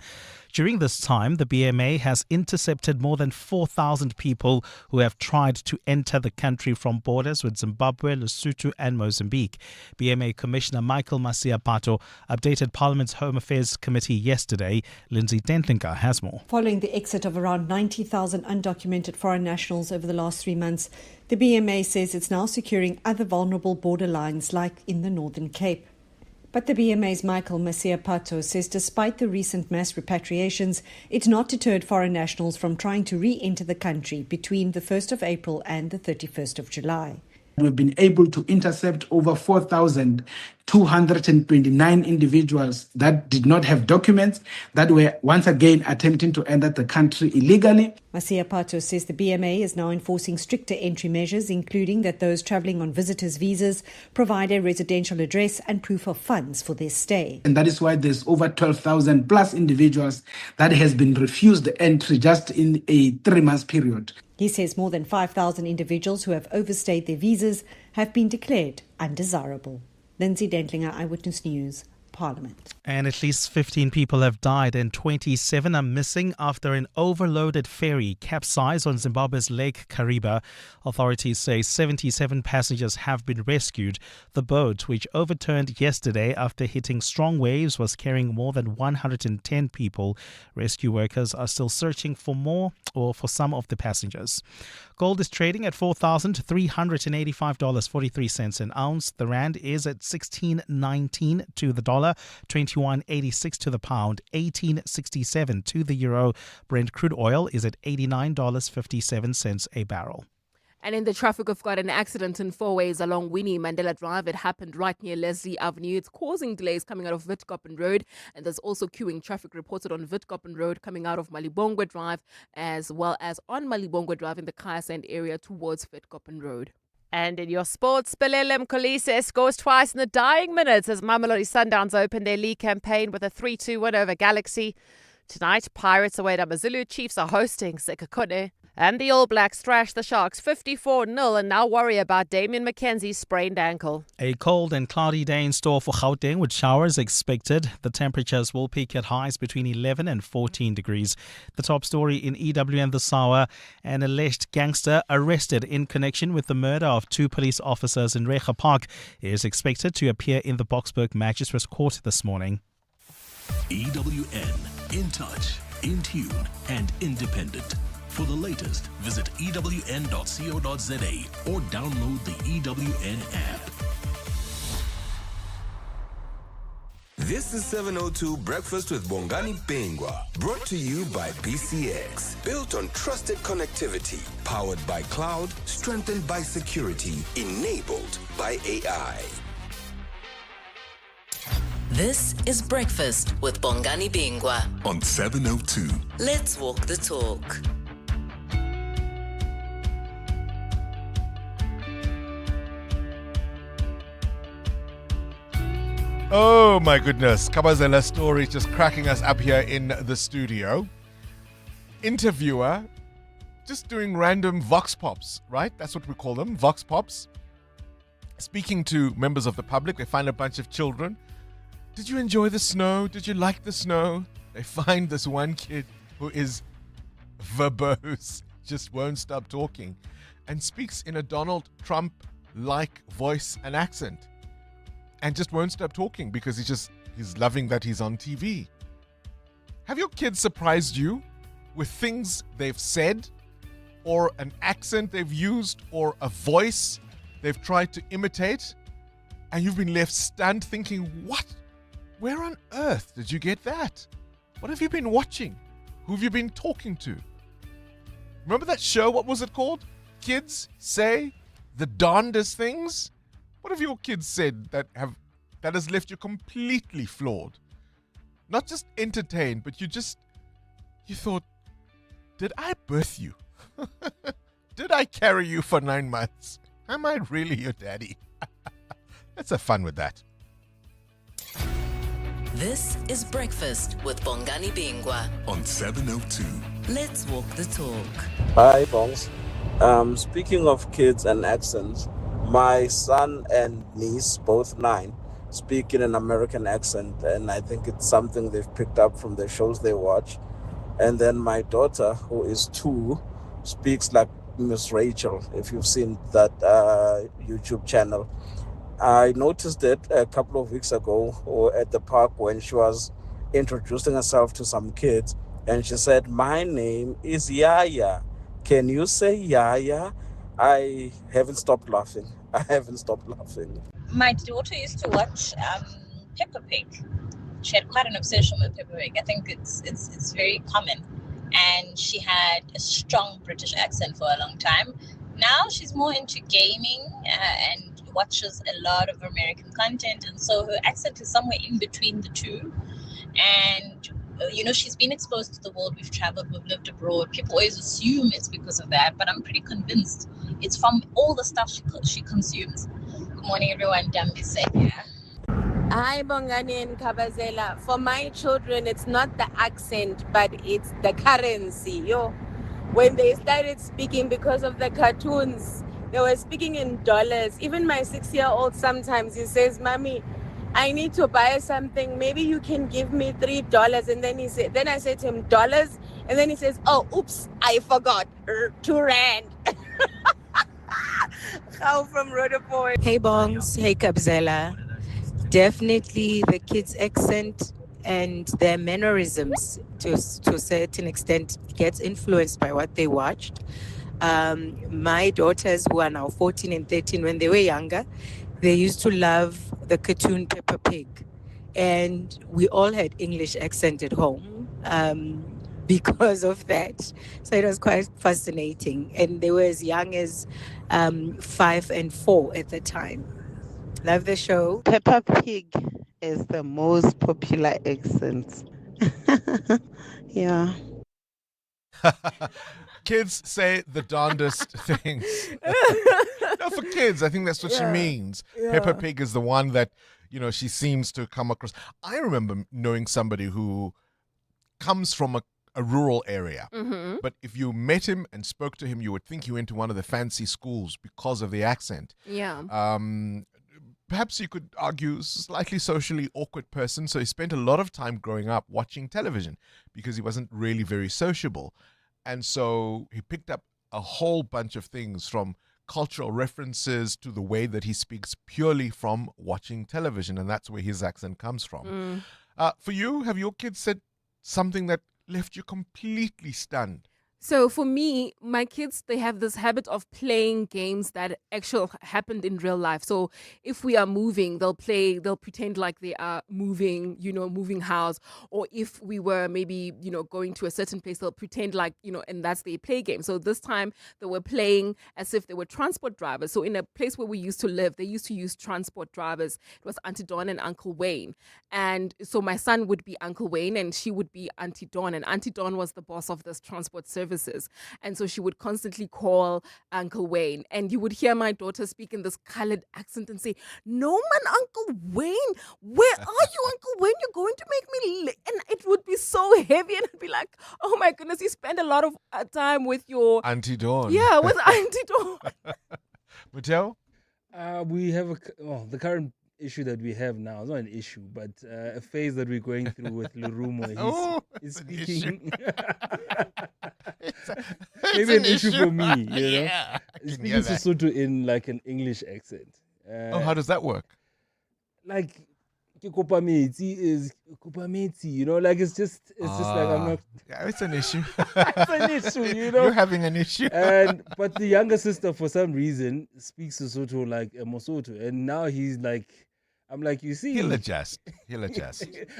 [SPEAKER 5] During this time, the BMA has intercepted more than 4,000 people who have tried to enter the country from borders with Zimbabwe, Lesotho and Mozambique. BMA Commissioner Michael Masiapato updated Parliament's Home Affairs Committee yesterday. Lindsay Dentlinker has more.
[SPEAKER 20] Following the exit of around 90,000 undocumented foreign nationals over the last 3 months, the BMA says it's now securing other vulnerable borderlines like in the Northern Cape. But the BMA's Michael Masiapato says despite the recent mass repatriations, it's not deterred foreign nationals from trying to re-enter the country between the 1st of April and the 31st of July.
[SPEAKER 23] We've been able to intercept over 4,000
[SPEAKER 2] 229 individuals that did not have documents that were once again attempting to enter the country illegally.
[SPEAKER 20] Masia Pato says the BMA is now enforcing stricter entry measures, including that those travelling on visitors' visas provide a residential address and proof of funds for their stay.
[SPEAKER 2] And that is why there's over 12,000 plus individuals that has been refused entry just in a 3-month period.
[SPEAKER 20] He says more than 5,000 individuals who have overstayed their visas have been declared undesirable. Lindsay Dentlinger, Eyewitness News, Parliament.
[SPEAKER 5] And at least 15 people have died and 27 are missing after an overloaded ferry capsized on Zimbabwe's Lake Kariba. Authorities say 77 passengers have been rescued. The boat, which overturned yesterday after hitting strong waves, was carrying more than 110 people. Rescue workers are still searching for some of the passengers. Gold is trading at $4,385.43 an ounce. The rand is at 16.19 to the dollar, 21.86 to the pound, 18.67 to the euro. Brent crude oil is at $89.57 a barrel.
[SPEAKER 3] And in the traffic, we've got an accident in 4 ways along Winnie Mandela Drive. It happened right near Leslie Avenue. It's causing delays coming out of Witkoppen Road. And there's also queuing traffic reported on Witkoppen Road coming out of Malibongwe Drive, as well as on Malibongwe Drive in the Kayasand area towards Witkoppen Road.
[SPEAKER 6] And in your sports, Belele Mkolise scores twice in the dying minutes as Mamelodi Sundowns opened their league campaign with a 3-2 win over Galaxy. Tonight, Pirates away at AmaZulu. Chiefs are hosting Sekhukhune. And the All Blacks thrashed the Sharks 54-0 and now worry about Damian McKenzie's sprained ankle.
[SPEAKER 5] A cold and cloudy day in store for Gauteng with showers expected. The temperatures will peak at highs between 11 and 14 degrees. The top story in EWN this hour: an alleged gangster arrested in connection with the murder of 2 police officers in Rega Park is expected to appear in the Boksburg Magistrates Court this morning.
[SPEAKER 12] EWN, in touch, in tune and independent. For the latest, visit ewn.co.za or download the EWN app.
[SPEAKER 21] This is 702 Breakfast with Bongani Bingwa, brought to you by BCX. Built on trusted connectivity, powered by cloud, strengthened by security, enabled by AI.
[SPEAKER 9] This is Breakfast with Bongani Bingwa
[SPEAKER 16] on 702.
[SPEAKER 9] Let's walk the talk.
[SPEAKER 10] Oh my goodness, Kabazela's story just cracking us up here in the studio. Interviewer just doing random vox pops, right? That's what we call them, vox pops. Speaking to members of the public, they find a bunch of children. Did you enjoy the snow? Did you like the snow? They find this one kid who is verbose, just won't stop talking, and speaks in a Donald Trump-like voice and accent. And just won't stop talking because he's loving that he's on TV. Have your kids surprised you with things they've said, or an accent they've used, or a voice they've tried to imitate, and you've been left stunned thinking, what? Where on earth did you get that? What have you been watching? Who have you been talking to? Remember that show? What was it called? Kids Say the Darndest Things? What have your kids said that has left you completely floored? Not just entertained, but you thought, did I birth you? Did I carry you for 9 months? Am I really your daddy? Let's have fun with that.
[SPEAKER 9] This is Breakfast with Bongani Bingwa
[SPEAKER 16] on 702.
[SPEAKER 9] Let's walk the talk.
[SPEAKER 22] Hi, Bongs. Speaking of kids and accents, my son and niece, both 9, speak in an American accent, and I think it's something they've picked up from the shows they watch. And then my daughter, who is 2, speaks like Miss Rachel, if you've seen that YouTube channel. I noticed it a couple of weeks ago at the park when she was introducing herself to some kids, and she said, "My name is Yaya. Can you say Yaya?" I haven't stopped laughing.
[SPEAKER 23] My daughter used to watch Peppa Pig. She had quite an obsession with Peppa Pig. I think it's very common. And she had a strong British accent for a long time. Now she's more into gaming and watches a lot of American content, and so her accent is somewhere in between the two. And she's been exposed to the world. We've traveled, we've lived abroad. People always assume it's because of that, but I'm pretty convinced it's from all the stuff she consumes. Good morning, everyone. Dambise here.
[SPEAKER 4] Hi, Bongani and Kabazela. For my children, it's not the accent, but it's the currency. When they started speaking because of the cartoons, they were speaking in dollars. Even my 6-year-old sometimes, he says, Mommy, I need to buy something. Maybe you can give me $3. And then I said to him, dollars? And then he says, oh, oops, I forgot. 2 rand. How from Rhodopoint.
[SPEAKER 7] Hey, Bongs. Hey, Kabzela. Definitely the kids' accent and their mannerisms to a certain extent gets influenced by what they watched. My daughters, who are now 14 and 13, when they were younger, they used to love the cartoon Peppa Pig. And we all had English accent at home because of that. So it was quite fascinating. And they were as young as 5 and 4 at the time. Love the show.
[SPEAKER 27] Peppa Pig is the most popular accent. Yeah.
[SPEAKER 10] Kids say the darndest things. No, for kids, I think that's what she means.
[SPEAKER 4] Yeah.
[SPEAKER 10] Peppa Pig is the one that, she seems to come across. I remember knowing somebody who comes from a rural area.
[SPEAKER 3] Mm-hmm.
[SPEAKER 10] But if you met him and spoke to him, you would think he went to one of the fancy schools because of the accent.
[SPEAKER 3] Yeah.
[SPEAKER 10] Perhaps you could argue slightly socially awkward person. So he spent a lot of time growing up watching television because he wasn't really very sociable. And so he picked up a whole bunch of things from cultural references to the way that he speaks purely from watching television. And that's where his accent comes from. For you, have your kids said something that left you completely stunned?
[SPEAKER 3] So for me, my kids, they have this habit of playing games that actually happened in real life. So if we are moving, they'll pretend like they are moving, moving house. Or if we were maybe, going to a certain place, they'll pretend like, and that's their play game. So this time they were playing as if they were transport drivers. So in a place where we used to live, they used to use transport drivers. It was Auntie Dawn and Uncle Wayne. And so my son would be Uncle Wayne and she would be Auntie Dawn. And Auntie Dawn was the boss of this transport service. And so she would constantly call Uncle Wayne. And you would hear my daughter speak in this colored accent and say, no man, Uncle Wayne, where are you, Uncle Wayne? You're going to make me and it would be so heavy. And I'd be like, oh my goodness, you spend a lot of time with your
[SPEAKER 10] Auntie Dawn.
[SPEAKER 3] Yeah, with Auntie Dawn.
[SPEAKER 10] Mateo?
[SPEAKER 11] We have the current issue that we have now is not an issue, but a phase that we're going through with Lurumo. He's speaking. Maybe an issue for me,
[SPEAKER 10] Yeah,
[SPEAKER 11] He's speaking Sesotho in like an English accent.
[SPEAKER 10] How does that work?
[SPEAKER 11] Like, ke kopa metsi is kopa metsi, like it's just like I'm not.
[SPEAKER 10] Yeah, it's an issue.
[SPEAKER 11] It's an issue,
[SPEAKER 10] You're having an issue.
[SPEAKER 11] But the younger sister, for some reason, speaks Sesotho like a Mosotho, and now he's like, I'm like, you see,
[SPEAKER 10] He'll adjust.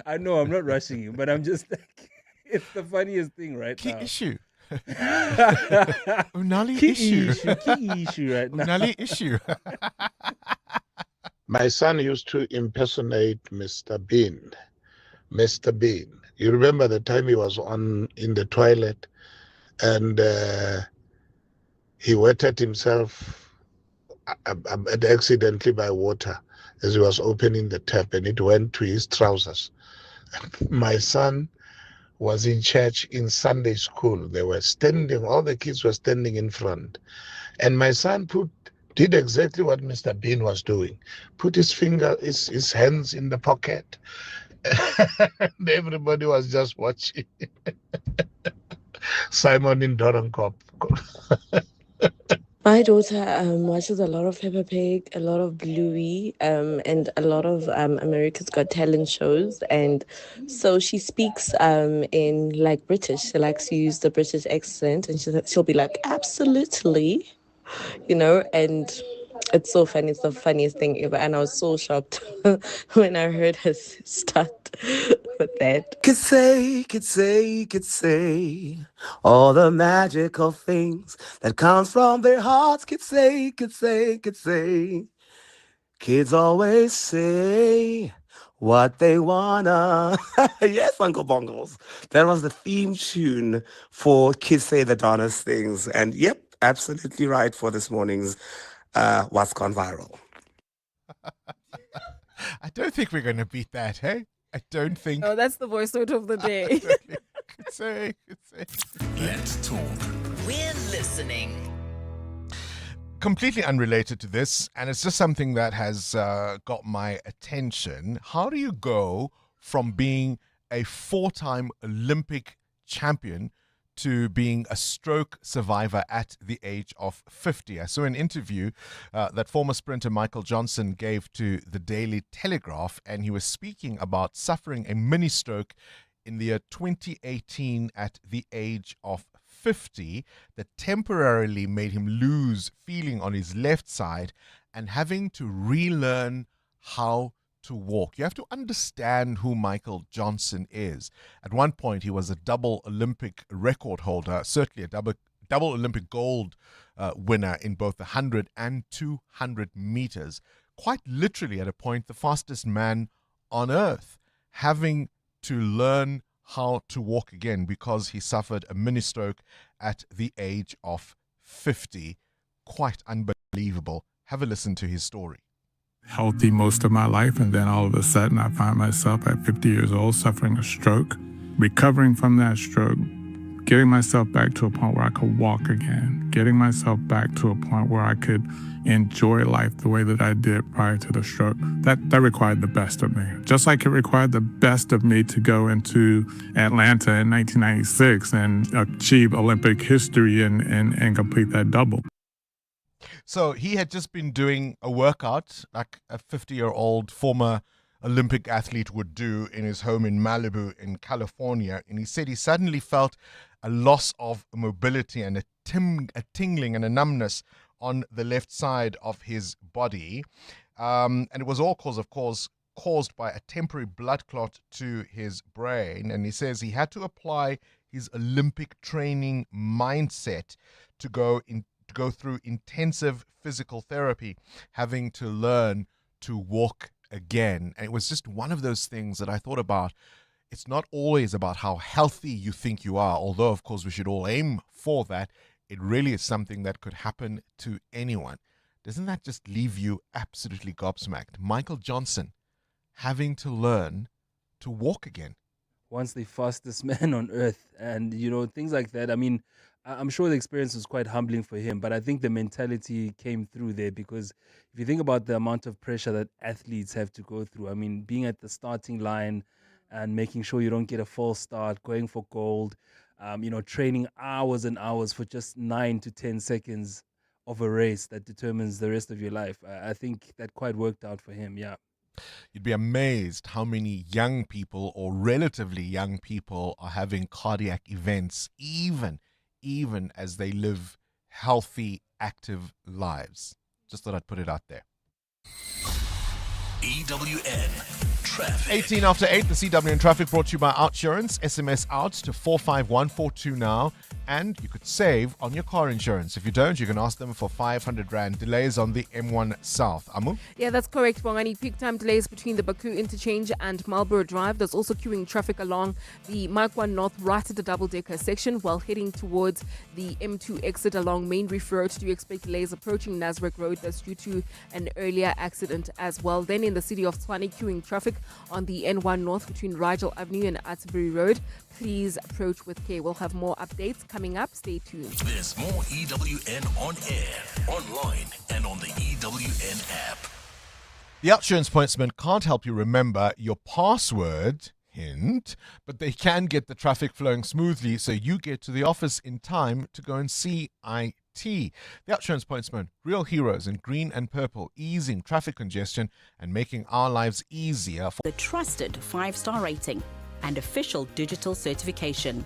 [SPEAKER 11] I know, I'm not rushing him, but I'm just like, it's the funniest thing right now.
[SPEAKER 10] Key issue. Unali issue.
[SPEAKER 11] Key issue right now.
[SPEAKER 10] Unali issue.
[SPEAKER 13] My son used to impersonate Mr. Bean. Mr. Bean. You remember the time he was in the toilet and he wetted himself accidentally by water as he was opening the tap, and it went to his trousers. My son was in church in Sunday school. They were standing, all the kids were standing in front. And my son did exactly what Mr. Bean was doing. Put his hands in the pocket. And everybody was just watching. Simon in Dorenkop.
[SPEAKER 15] My daughter watches a lot of Peppa Pig, a lot of Bluey, and a lot of America's Got Talent shows. And so she speaks in like British. She likes to use the British accent, and she'll be like, absolutely, and it's so funny. It's the funniest thing ever. And I was so shocked when I heard her start with that.
[SPEAKER 24] Could say all the magical things that comes from their hearts. Could say Kids always say what they wanna. Yes, Uncle Bongles. That was the theme tune for Kids Say the Darnest Things. And yep, absolutely right for this morning's What's Gone Viral.
[SPEAKER 10] I don't think we're going to beat that, hey? I don't think.
[SPEAKER 3] Oh, that's the voice note of the day.
[SPEAKER 10] Could say.
[SPEAKER 12] Let's talk.
[SPEAKER 9] We're listening.
[SPEAKER 10] Completely unrelated to this, and it's just something that has got my attention. How do you go from being a 4-time Olympic champion to being a stroke survivor at the age of 50? I saw an interview that former sprinter Michael Johnson gave to the Daily Telegraph, and he was speaking about suffering a mini stroke in the year 2018 at the age of 50 that temporarily made him lose feeling on his left side and having to relearn how to walk. You have to understand who Michael Johnson is. At one point, he was a double Olympic record holder, certainly a double Olympic gold winner in both the 100 and 200 meters. Quite literally, at a point, the fastest man on earth, having to learn how to walk again because he suffered a mini stroke at the age of 50. Quite unbelievable. Have a listen to his story.
[SPEAKER 1] Healthy most of my life, and then all of a sudden I find myself at 50 years old suffering a stroke, recovering from that stroke, getting myself back to a point where I could walk again, getting myself back to a point where I could enjoy life the way that I did prior to the stroke. That required the best of me. Just like it required the best of me to go into Atlanta in 1996 and achieve Olympic history and complete that double.
[SPEAKER 10] So he had just been doing a workout like a 50-year-old former Olympic athlete would do in his home in Malibu in California. And he said he suddenly felt a loss of mobility and a tingling and a numbness on the left side of his body. And it was all caused by a temporary blood clot to his brain. And he says he had to apply his Olympic training mindset to go through intensive physical therapy, having to learn to walk again. And it was just one of those things that I thought about. It's not always about how healthy you think you are, although, of course, we should all aim for that. It really is something that could happen to anyone. Doesn't that just leave you absolutely gobsmacked? Michael Johnson having to learn to walk again.
[SPEAKER 11] Once the fastest man on earth, and things like that. I mean, I'm sure the experience was quite humbling for him, but I think the mentality came through there, because if you think about the amount of pressure that athletes have to go through, I mean, being at the starting line and making sure you don't get a false start, going for gold, training hours and hours for just 9 to 10 seconds of a race that determines the rest of your life. I think that quite worked out for him, yeah.
[SPEAKER 10] You'd be amazed how many young people or relatively young people are having cardiac events, even as they live healthy, active lives. Just thought I'd put it out there.
[SPEAKER 12] EWN Traffic.
[SPEAKER 10] 18 after 8, the CWN Traffic brought to you by Outsurance. SMS out to 45142 now, and you could save on your car insurance. If you don't, you can ask them for 500 Rand. Delays on the M1 South. Amu?
[SPEAKER 3] Yeah, that's correct, Bongani. Peak time delays between the Baku interchange and Marlborough Drive. There's also queuing traffic along the Mark 1 North right at the double-decker section while heading towards the M2 exit along Main Reef Road. Do you expect delays approaching Nasrec Road? That's due to an earlier accident as well. Then in the city of Tshwane, queuing traffic on the N1 North between Rigel Avenue and Atterbury Road. Please approach with care. We'll have more updates coming up. Stay tuned.
[SPEAKER 12] There's more EWN on air, online, and on the EWN app.
[SPEAKER 10] The Outsurance pointsman can't help you remember your password, hint, but they can get the traffic flowing smoothly so you get to the office in time to go and see IT. The Outsurance pointsman, real heroes in green and purple, easing traffic congestion and making our lives easier.
[SPEAKER 8] The trusted 5-star rating and official digital certification.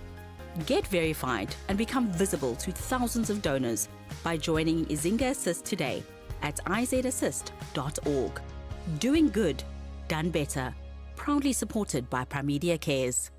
[SPEAKER 8] Get verified and become visible to thousands of donors by joining Izinga Assist today at izassist.org. Doing good, done better. Proudly supported by Primedia Cares.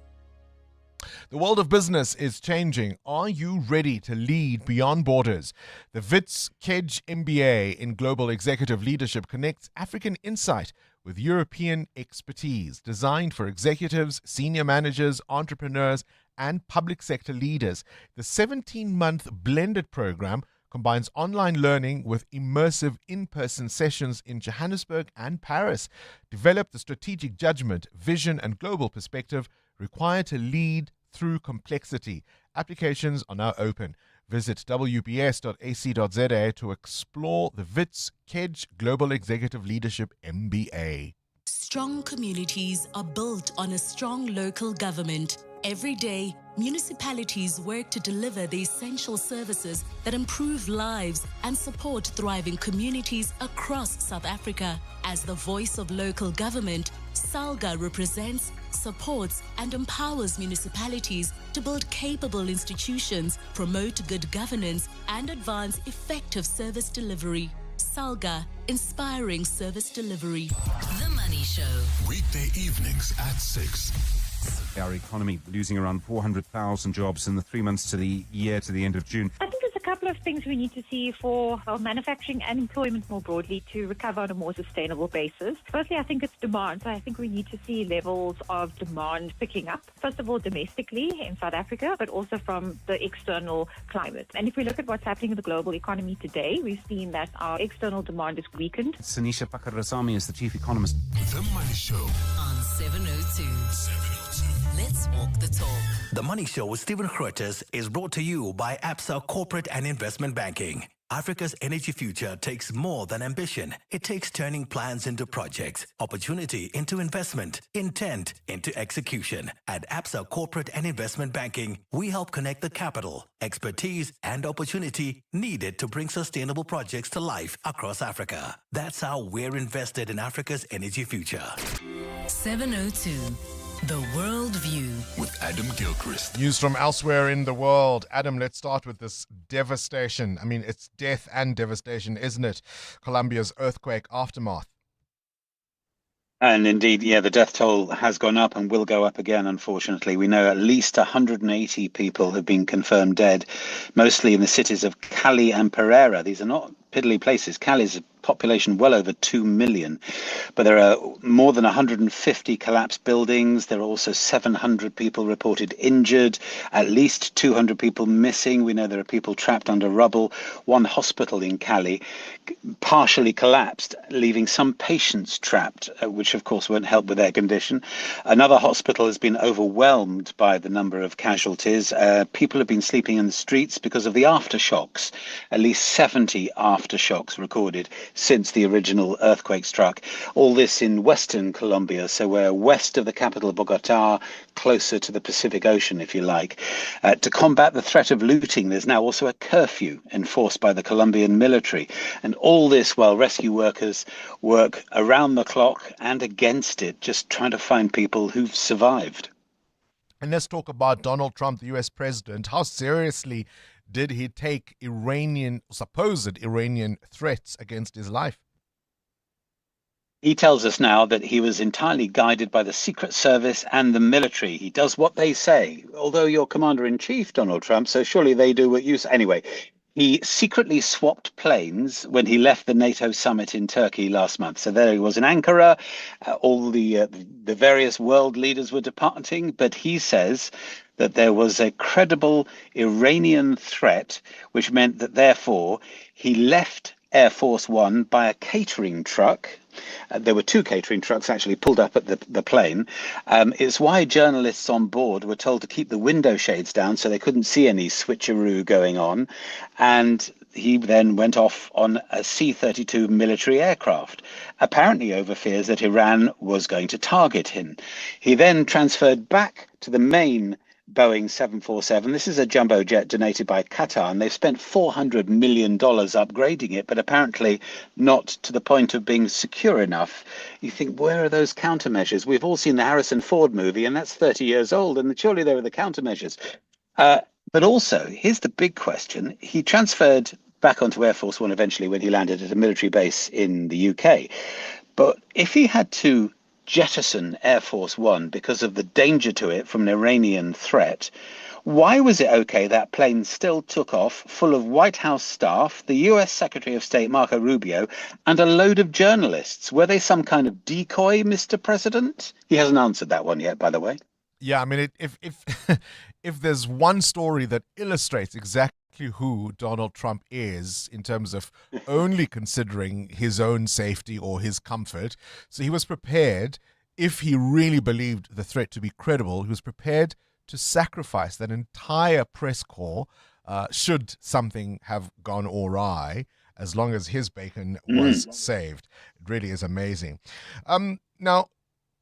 [SPEAKER 10] The world of business is changing. Are you ready to lead beyond borders? The WITS KEDGE MBA in Global Executive Leadership connects African insight with European expertise, designed for executives, senior managers, entrepreneurs, and public sector leaders. The 17-month blended program combines online learning with immersive in-person sessions in Johannesburg and Paris. Develop the strategic judgment, vision, and global perspective required to lead through complexity. Applications are now open. Visit wbs.ac.za to explore the WITS KEDGE Global Executive Leadership MBA.
[SPEAKER 9] Strong communities are built on a strong local government. Every day, municipalities work to deliver the essential services that improve lives and support thriving communities across South Africa. As the voice of local government, SALGA represents, supports, and empowers municipalities to build capable institutions, promote good governance, and advance effective service delivery. SALGA, inspiring service delivery. The Money Show.
[SPEAKER 12] Weekday evenings at 6.
[SPEAKER 2] Our economy losing around 400,000 jobs in the 3 months to the year to the end of June.
[SPEAKER 14] I think there's a couple of things we need to see for our manufacturing and employment more broadly to recover on a more sustainable basis. Firstly, I think it's demand. So I think we need to see levels of demand picking up. First of all, domestically in South Africa, but also from the external climate. And if we look at what's happening in the global economy today, we've seen that our external demand is weakened.
[SPEAKER 2] Sanisha Pakarasamy is the chief economist.
[SPEAKER 12] The Money Show
[SPEAKER 9] on 702. Let's walk the talk.
[SPEAKER 17] The Money Show with Stephen Grootes is brought to you by Absa Corporate and Investment Banking. Africa's energy future takes more than ambition. It takes turning plans into projects, opportunity into investment, intent into execution. At Absa Corporate and Investment Banking, we help connect the capital, expertise, and opportunity needed to bring sustainable projects to life across Africa. That's how we're invested in Africa's energy future.
[SPEAKER 9] 702. The World View
[SPEAKER 12] with Adam Gilchrist.
[SPEAKER 10] News from elsewhere in the world. Adam, let's start with this devastation. I mean, it's death and devastation, isn't it? Colombia's earthquake aftermath.
[SPEAKER 18] And indeed, yeah, the death toll has gone up and will go up again, unfortunately. We know at least 180 people have been confirmed dead, mostly in the cities of Cali and Pereira. These are not piddly places. Cali's a population well over 2 million, but there are more than 150 collapsed buildings. There are also 700 people reported injured, at least 200 people missing. We know there are people trapped under rubble. One hospital in Cali partially collapsed, leaving some patients trapped, which of course won't help with their condition. Another hospital has been overwhelmed by the number of casualties. People have been sleeping in the streets because of the aftershocks. At least 70 aftershocks recorded since the original earthquake struck. All this in western Colombia, so we're west of the capital, Bogota, closer to the Pacific Ocean, if you like. To combat the threat of looting, there's now also a curfew enforced by the Colombian military. And all this while rescue workers work around the clock and against it, just trying to find people who've survived.
[SPEAKER 10] And let's talk about Donald Trump, the US president. How seriously did he take supposed Iranian threats against his life?
[SPEAKER 18] He tells us now that he was entirely guided by the Secret Service and the military. He does what they say, although you're commander-in-chief, Donald Trump, so surely they do what you say. Anyway, he secretly swapped planes when he left the NATO summit in Turkey last month. So there he was in Ankara. All the various world leaders were departing, but he says that there was a credible Iranian threat, which meant that therefore he left Air Force One by a catering truck. There were two catering trucks actually pulled up at the plane. It's why journalists on board were told to keep the window shades down so they couldn't see any switcheroo going on. And he then went off on a C-32 military aircraft, apparently over fears that Iran was going to target him. He then transferred back to the main Boeing 747. This is a jumbo jet donated by Qatar, and they've spent $400 million upgrading it, but apparently not to the point of being secure enough. You think, where are those countermeasures? We've all seen the Harrison Ford movie, and that's 30 years old, and surely there are the countermeasures. But also, here's the big question. He transferred back onto Air Force One eventually when he landed at a military base in the UK. But if he had to jettison Air Force One because of the danger to it from an Iranian threat. Why was it okay that plane still took off full of White House staff, the US Secretary of State Marco Rubio, and a load of journalists? Were they some kind of decoy, Mr. President? He hasn't answered that one yet, by the way.
[SPEAKER 10] Yeah, I mean, if if there's one story that illustrates exactly who Donald Trump is in terms of only considering his own safety or his comfort, so he was prepared, if he really believed the threat to be credible, he was prepared to sacrifice that entire press corps should something have gone awry, as long as his bacon was saved. It really is amazing. Now,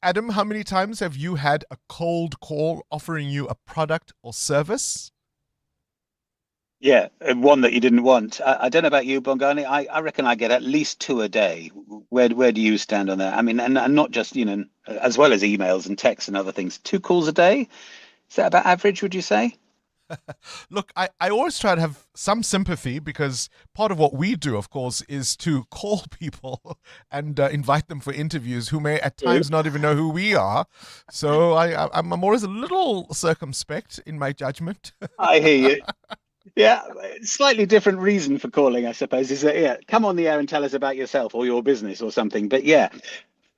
[SPEAKER 10] Adam, how many times have you had a cold call offering you a product or service?
[SPEAKER 18] Yeah, one that you didn't want. I don't know about you, Bongani. I reckon I get at least 2 a day. Where do you stand on that? I mean, and not just, as well as emails and texts and other things. 2 calls a day? Is that about average, would you say?
[SPEAKER 10] Look, I always try to have some sympathy because part of what we do, of course, is to call people and invite them for interviews who may at times not even know who we are. So I'm always a little circumspect in my judgment.
[SPEAKER 18] I hear you. Yeah, slightly different reason for calling, I suppose, is that, yeah, come on the air and tell us about yourself or your business or something. But yeah,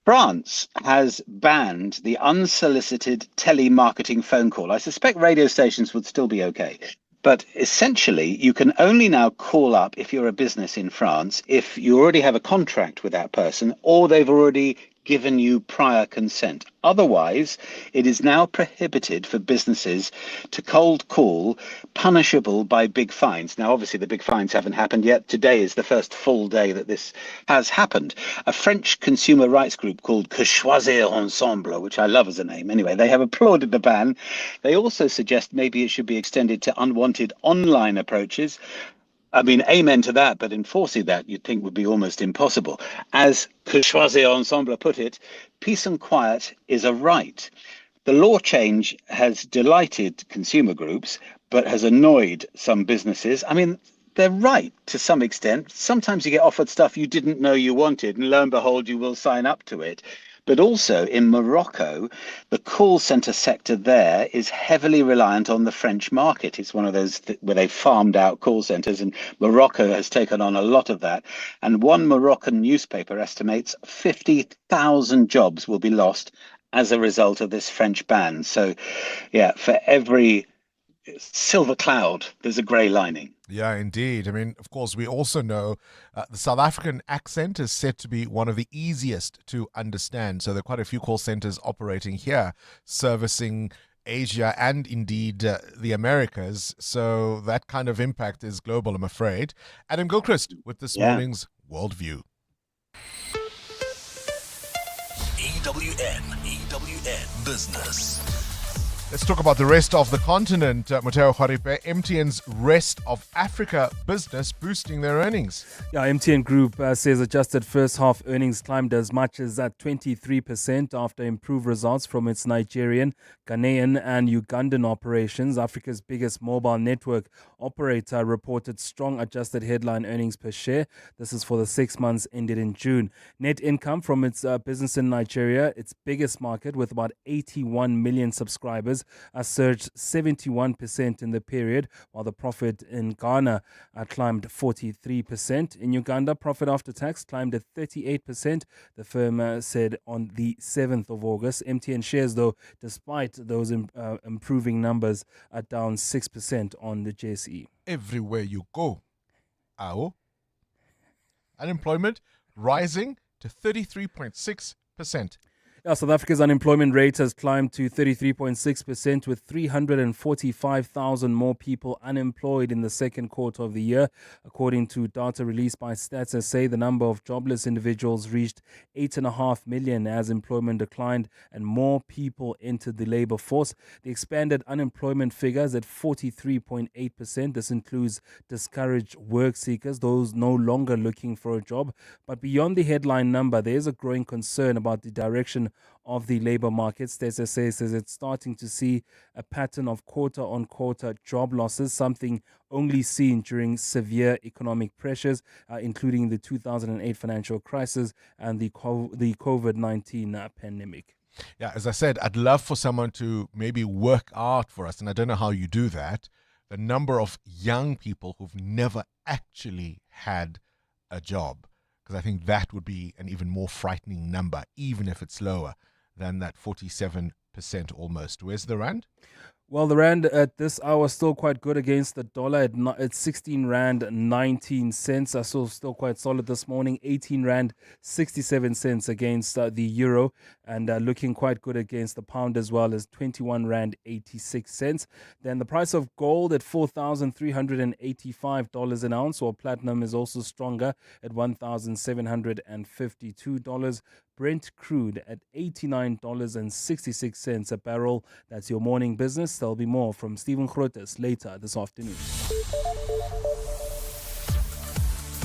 [SPEAKER 18] France has banned the unsolicited telemarketing phone call. I suspect radio stations would still be okay. But essentially, you can only now call up if you're a business in France if you already have a contract with that person or they've already given you prior consent. Otherwise, it is now prohibited for businesses to cold call, punishable by big fines. Now, obviously, the big fines haven't happened yet. Today is the first full day that this has happened. A French consumer rights group called Que Choisir Ensemble, which I love as a name anyway, they have applauded the ban. They also suggest maybe it should be extended to unwanted online approaches. I mean, amen to that, but enforcing that you'd think would be almost impossible. As Que Choisir Ensemble put it, peace and quiet is a right. The law change has delighted consumer groups, but has annoyed some businesses. I mean, they're right to some extent. Sometimes you get offered stuff you didn't know you wanted, and lo and behold, you will sign up to it. But also in Morocco, the call center sector there is heavily reliant on the French market. It's one of those where they farmed out call centers, and Morocco has taken on a lot of that. And one Moroccan newspaper estimates 50,000 jobs will be lost as a result of this French ban. So, yeah, for every silver cloud, there's a grey lining.
[SPEAKER 10] Yeah, indeed. I mean, of course, we also know the South African accent is said to be one of the easiest to understand. So there are quite a few call centers operating here, servicing Asia and indeed the Americas. So that kind of impact is global, I'm afraid. Adam Gilchrist with this morning's Worldview.
[SPEAKER 12] EWN Business.
[SPEAKER 10] Let's talk about the rest of the continent. Mateo Kharipe, MTN's Rest of Africa business boosting their earnings.
[SPEAKER 11] Yeah, MTN Group says adjusted first half earnings climbed as much as 23% after improved results from its Nigerian, Ghanaian and Ugandan operations. Africa's biggest mobile network operator reported strong adjusted headline earnings per share. This is for the 6 months ended in June. Net income from its business in Nigeria, its biggest market with about 81 million subscribers, surged 71% in the period, while the profit in Ghana climbed 43%. In Uganda, profit after tax climbed at 38%, the firm said on the 7th of August. MTN shares, though, despite those improving numbers, are down 6% on the JSE.
[SPEAKER 10] Everywhere you go. Unemployment rising to 33.6%.
[SPEAKER 11] Yeah, South Africa's unemployment rate has climbed to 33.6%, with 345,000 more people unemployed in the second quarter of the year. According to data released by Stats SA, the number of jobless individuals reached 8.5 million as employment declined and more people entered the labor force. The expanded unemployment figures at 43.8%. This includes discouraged work seekers, those no longer looking for a job. But beyond the headline number, there is a growing concern about the direction of the labor market. SSA says it's starting to see a pattern of quarter-on-quarter job losses, something only seen during severe economic pressures, including the 2008 financial crisis and the COVID-19 pandemic.
[SPEAKER 10] Yeah, as I said, I'd love for someone to maybe work out for us, and I don't know how you do that, the number of young people who've never actually had a job. Because I think that would be an even more frightening number, even if it's lower than that 47% almost. Where's the rand?
[SPEAKER 11] Well, the rand at this hour is still quite good against the dollar. It's 16 rand 19 cents. Still quite solid this morning. 18 rand 67 cents against the euro, and looking quite good against the pound as well, as 21 rand 86 cents. Then the price of gold at $4,385 an ounce, while platinum is also stronger at $1,752. Brent crude at $89.66 a barrel. That's your morning business. There'll be more from Stephen Grotes later this afternoon.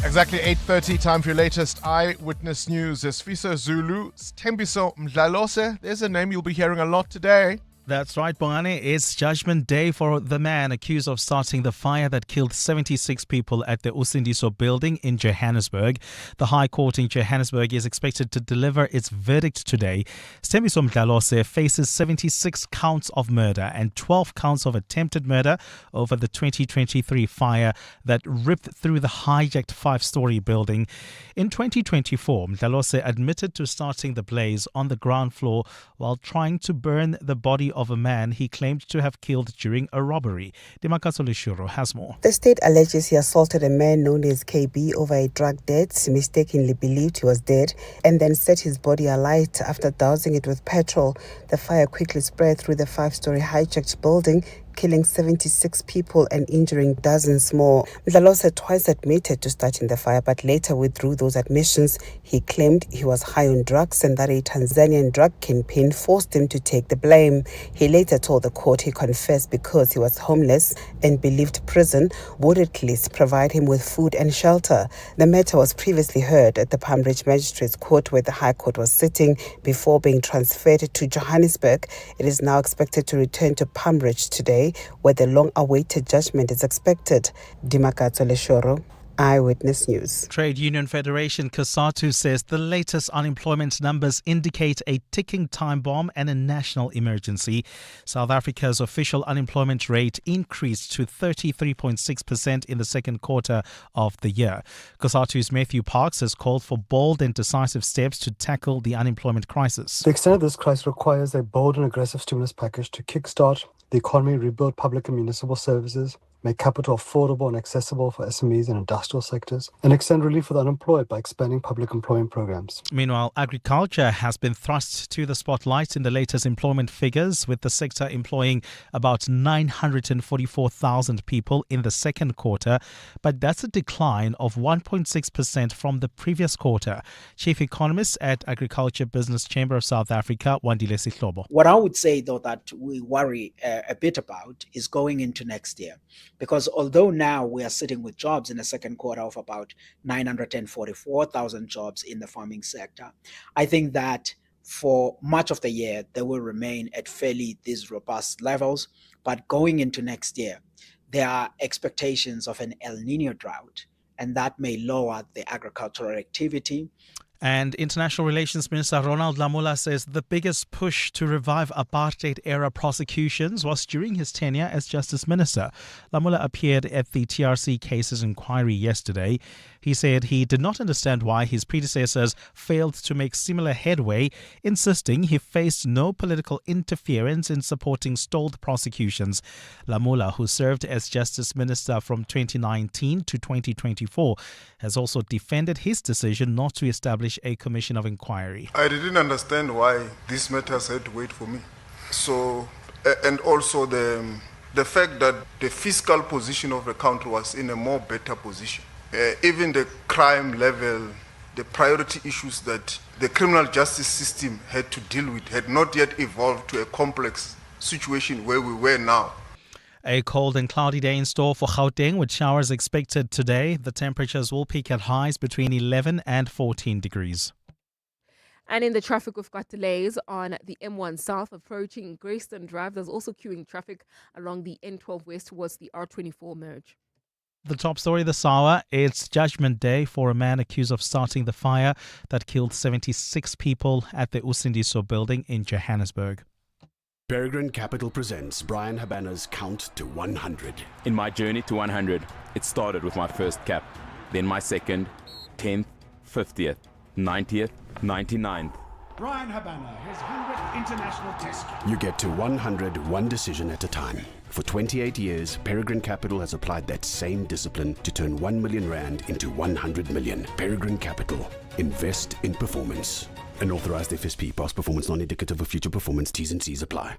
[SPEAKER 10] Exactly 8:30, time for your latest Eyewitness News. Sifiso Zulu, Thembiso Mdlalose. There's a name you'll be hearing a lot today.
[SPEAKER 5] That's right, Bongani. It's Judgment Day for the man accused of starting the fire that killed 76 people at the Usindiso building in Johannesburg. The High Court in Johannesburg is expected to deliver its verdict today. Thembiso Mdlalose faces 76 counts of murder and 12 counts of attempted murder over the 2023 fire that ripped through the hijacked 5-story building. In 2024, Mdlalose admitted to starting the blaze on the ground floor while trying to burn the body of a man he claimed to have killed during a robbery. Dimakaso Leshuro has more.
[SPEAKER 6] The state alleges he assaulted a man known as KB over a drug debt, mistakenly believed he was dead, and then set his body alight after dousing it with petrol. The fire quickly spread through the 5-story hijacked building, killing 76 people and injuring dozens more. Mdlalose twice admitted to starting the fire, but later withdrew those admissions. He claimed he was high on drugs and that a Tanzanian drug kingpin forced him to take the blame. He later told the court he confessed because he was homeless and believed prison would at least provide him with food and shelter. The matter was previously heard at the Palm Ridge Magistrates Court, where the High Court was sitting, before being transferred to Johannesburg. It is now expected to return to Palm Ridge today, where the long-awaited judgment is expected. Dimakato Leshoro, Eyewitness News.
[SPEAKER 5] Trade Union Federation COSATU says the latest unemployment numbers indicate a ticking time bomb and a national emergency. South Africa's official unemployment rate increased to 33.6% in the second quarter of the year. COSATU's Matthew Parks has called for bold and decisive steps to tackle the unemployment crisis.
[SPEAKER 19] The extent of this crisis requires a bold and aggressive stimulus package to kickstart the economy, rebuild public and municipal services, make capital affordable and accessible for SMEs and industrial sectors, and extend relief for the unemployed by expanding public employment programs.
[SPEAKER 5] Meanwhile, agriculture has been thrust to the spotlight in the latest employment figures, with the sector employing about 944,000 people in the second quarter, but that's a decline of 1.6% from the previous quarter. Chief Economist at Agriculture Business Chamber of South Africa, Wandile Sihlobo.
[SPEAKER 20] What I would say, though, that we worry a bit about is going into next year. Because although now we are sitting with jobs in the second quarter of about 944,000 jobs in the farming sector, I think that for much of the year, they will remain at fairly these robust levels. But going into next year, there are expectations of an El Nino drought, and that may lower the agricultural activity.
[SPEAKER 5] And International Relations Minister Ronald Lamola says the biggest push to revive apartheid-era prosecutions was during his tenure as Justice Minister. Lamola appeared at the TRC cases inquiry yesterday. He said he did not understand why his predecessors failed to make similar headway, insisting he faced no political interference in supporting stalled prosecutions. Lamola, who served as Justice Minister from 2019 to 2024, has also defended his decision not to establish a commission of inquiry.
[SPEAKER 21] I didn't understand why these matters had to wait for me. So, and also the fact that the fiscal position of the country was in a more better position. Even the crime level, the priority issues that the criminal justice system had to deal with had not yet evolved to a complex situation where we were now.
[SPEAKER 5] A cold and cloudy day in store for Gauteng, with showers expected today. The temperatures will peak at highs between 11 and 14 degrees.
[SPEAKER 3] And in the traffic, we've got delays on the M1 South approaching Greyston Drive. There's also queuing traffic along the N12 West towards the R24 merge.
[SPEAKER 5] The top story this hour, it's Judgment Day for a man accused of starting the fire that killed 76 people at the Usindiso building in Johannesburg.
[SPEAKER 7] Peregrine Capital presents Brian Habana's Count to 100.
[SPEAKER 16] In my journey to 100, it started with my first cap, then my second, 10th, 50th, 90th, 99th.
[SPEAKER 7] Brian Habana, his 100th international test. You get to 100 one decision at a time. For 28 years, Peregrine Capital has applied that same discipline to turn 1 million rand into 100 million. Peregrine Capital. Invest in performance. An authorized FSP. Past performance non-indicative of future performance. T's and C's apply.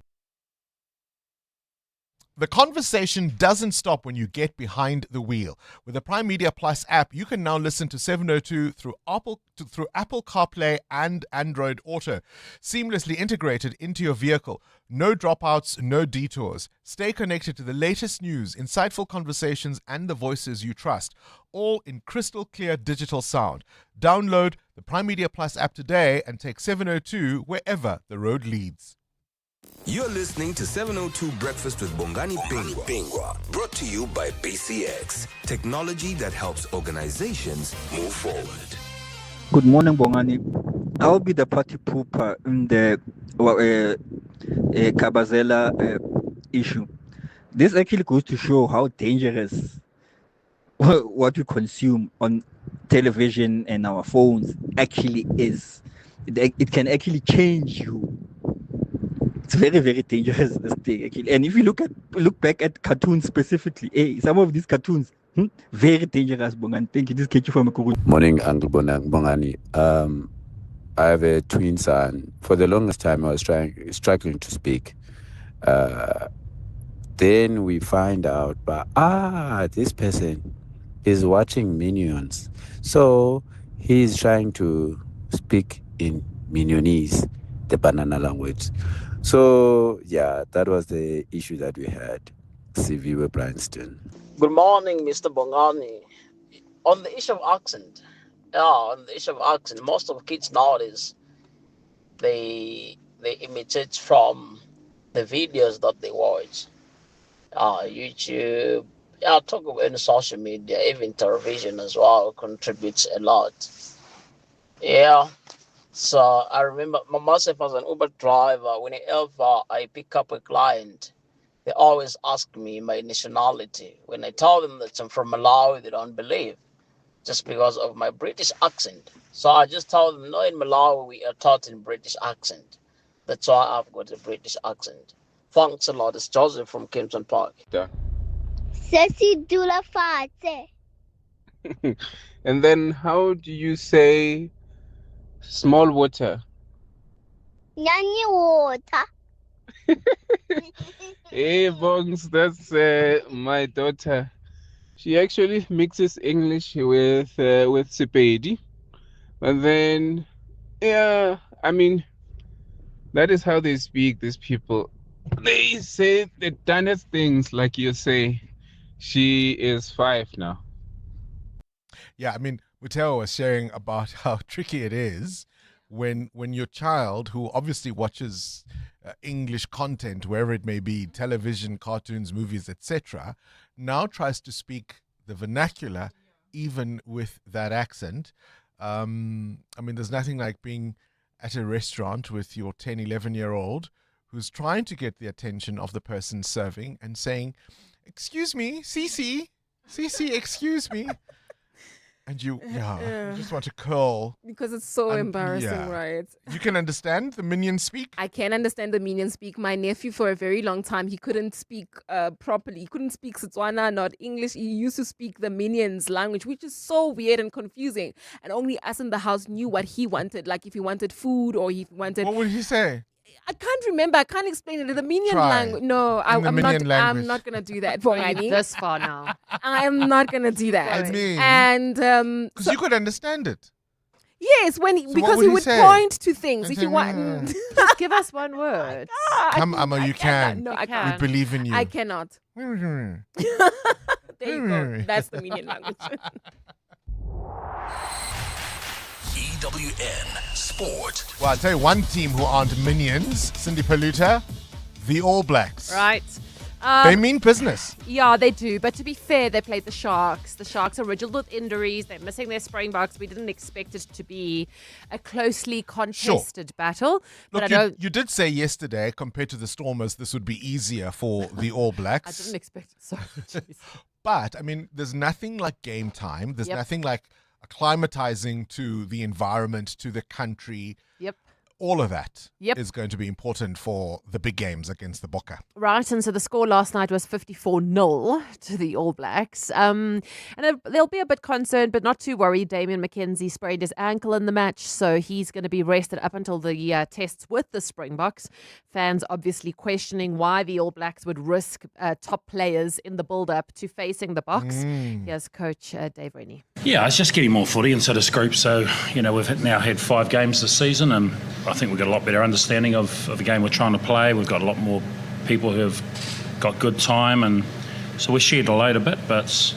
[SPEAKER 10] The conversation doesn't stop when you get behind the wheel. With the Prime Media Plus app, you can now listen to 702 through Apple CarPlay and Android Auto, seamlessly integrated into your vehicle. No dropouts, no detours. Stay connected to the latest news, insightful conversations, and the voices you trust, all in crystal clear digital sound. Download the Prime Media Plus app today and take 702 wherever the road leads.
[SPEAKER 22] You're listening to 702 Breakfast with Bongani Bingwa, brought to you by BCX, technology that helps organizations move forward.
[SPEAKER 23] Good morning, Bongani. I'll be the party pooper in the Kabazela issue. This actually goes to show how dangerous what we consume on television and our phones actually is. It can actually change you. It's very, very dangerous, this thing, actually. And if you look back at cartoons specifically, some of these cartoons, very dangerous, Bongani. Thank you. This is from Makuru.
[SPEAKER 25] Morning, Uncle Bongani. I have a twin son. For the longest time, I was struggling to speak. Then we find out, this person is watching Minions. So he's trying to speak in Minionese, the banana language. So, yeah, that was the issue that we had. CV Bryanston.
[SPEAKER 26] Good morning, Mr. Bongani. On the issue of accent, most of kids nowadays, they imitate from the videos that they watch. YouTube, talk about any social media, even television as well contributes a lot. Yeah. So I remember myself as an Uber driver, whenever I pick up a client, they always ask me my nationality. When I tell them that I'm from Malawi, they don't believe, just because of my British accent. So I just tell them, no, in Malawi, we are taught in British accent. That's why I've got a British accent. Thanks a lot. It's Joseph from Kempton Park.
[SPEAKER 27] Sesi dula fate.
[SPEAKER 28] And then how do you say small water?
[SPEAKER 27] Nyanyi water.
[SPEAKER 28] Hey, Bongs, that's my daughter. She actually mixes English with Sepedi. But then, that is how they speak, these people. They say the dumbest things, like you say. She is 5 now.
[SPEAKER 10] Yeah, Muteo was sharing about how tricky it is when your child, who obviously watches English content, wherever it may be, television, cartoons, movies, etc., now tries to speak the vernacular, even with that accent. There's nothing like being at a restaurant with your 10, 11-year-old who's trying to get the attention of the person serving and saying, "Excuse me, Cece, excuse me." And you just want to curl.
[SPEAKER 3] Because it's so embarrassing, right?
[SPEAKER 10] You can understand the minion speak?
[SPEAKER 3] I can understand the minion speak. My nephew, for a very long time, he couldn't speak properly. He couldn't speak Setswana, not English. He used to speak the minions language, which is so weird and confusing. And only us in the house knew what he wanted. Like if he wanted food or he wanted...
[SPEAKER 10] What would he say?
[SPEAKER 3] I can't remember. I can't explain it. The minion
[SPEAKER 10] Try.
[SPEAKER 3] language. No, I'm not going to do that.
[SPEAKER 29] Going this far now.
[SPEAKER 3] I am not going to do that.
[SPEAKER 10] Because you could understand it.
[SPEAKER 3] Yes, because he would point to things. If you want,
[SPEAKER 29] just give us one word.
[SPEAKER 10] Come, Amma, you can.
[SPEAKER 3] No, I can't.
[SPEAKER 10] We believe in you.
[SPEAKER 3] I cannot. There you go. That's the minion language.
[SPEAKER 12] EWN Sport.
[SPEAKER 10] Well, I'll tell you one team who aren't minions, Cindy Paluta, the All Blacks.
[SPEAKER 29] Right.
[SPEAKER 10] They mean business.
[SPEAKER 29] Yeah, they do. But to be fair, they played the Sharks. The Sharks are riddled with injuries. They're missing their Springboks. We didn't expect it to be a closely contested battle. But
[SPEAKER 10] Look, you did say yesterday, compared to the Stormers, this would be easier for the All Blacks.
[SPEAKER 29] I didn't expect it so.
[SPEAKER 10] But, I mean, there's nothing like game time. There's nothing like acclimatizing to the environment, to the country.
[SPEAKER 29] Yep.
[SPEAKER 10] All of that is going to be important for the big games against the Bokke.
[SPEAKER 29] Right, and so the score last night was 54-0 to the All Blacks. And they'll be a bit concerned, but not too worried. Damian McKenzie sprained his ankle in the match, so he's going to be rested up until the tests with the Springboks. Fans obviously questioning why the All Blacks would risk top players in the build-up to facing the Boks. Here's Coach Dave Rennie.
[SPEAKER 1] Yeah, it's just getting more footy instead of Scroop. So, we've now had 5 games this season, and I think we've got a lot better understanding of the game we're trying to play. We've got a lot more people who have got good time, and so we shared the load a bit, but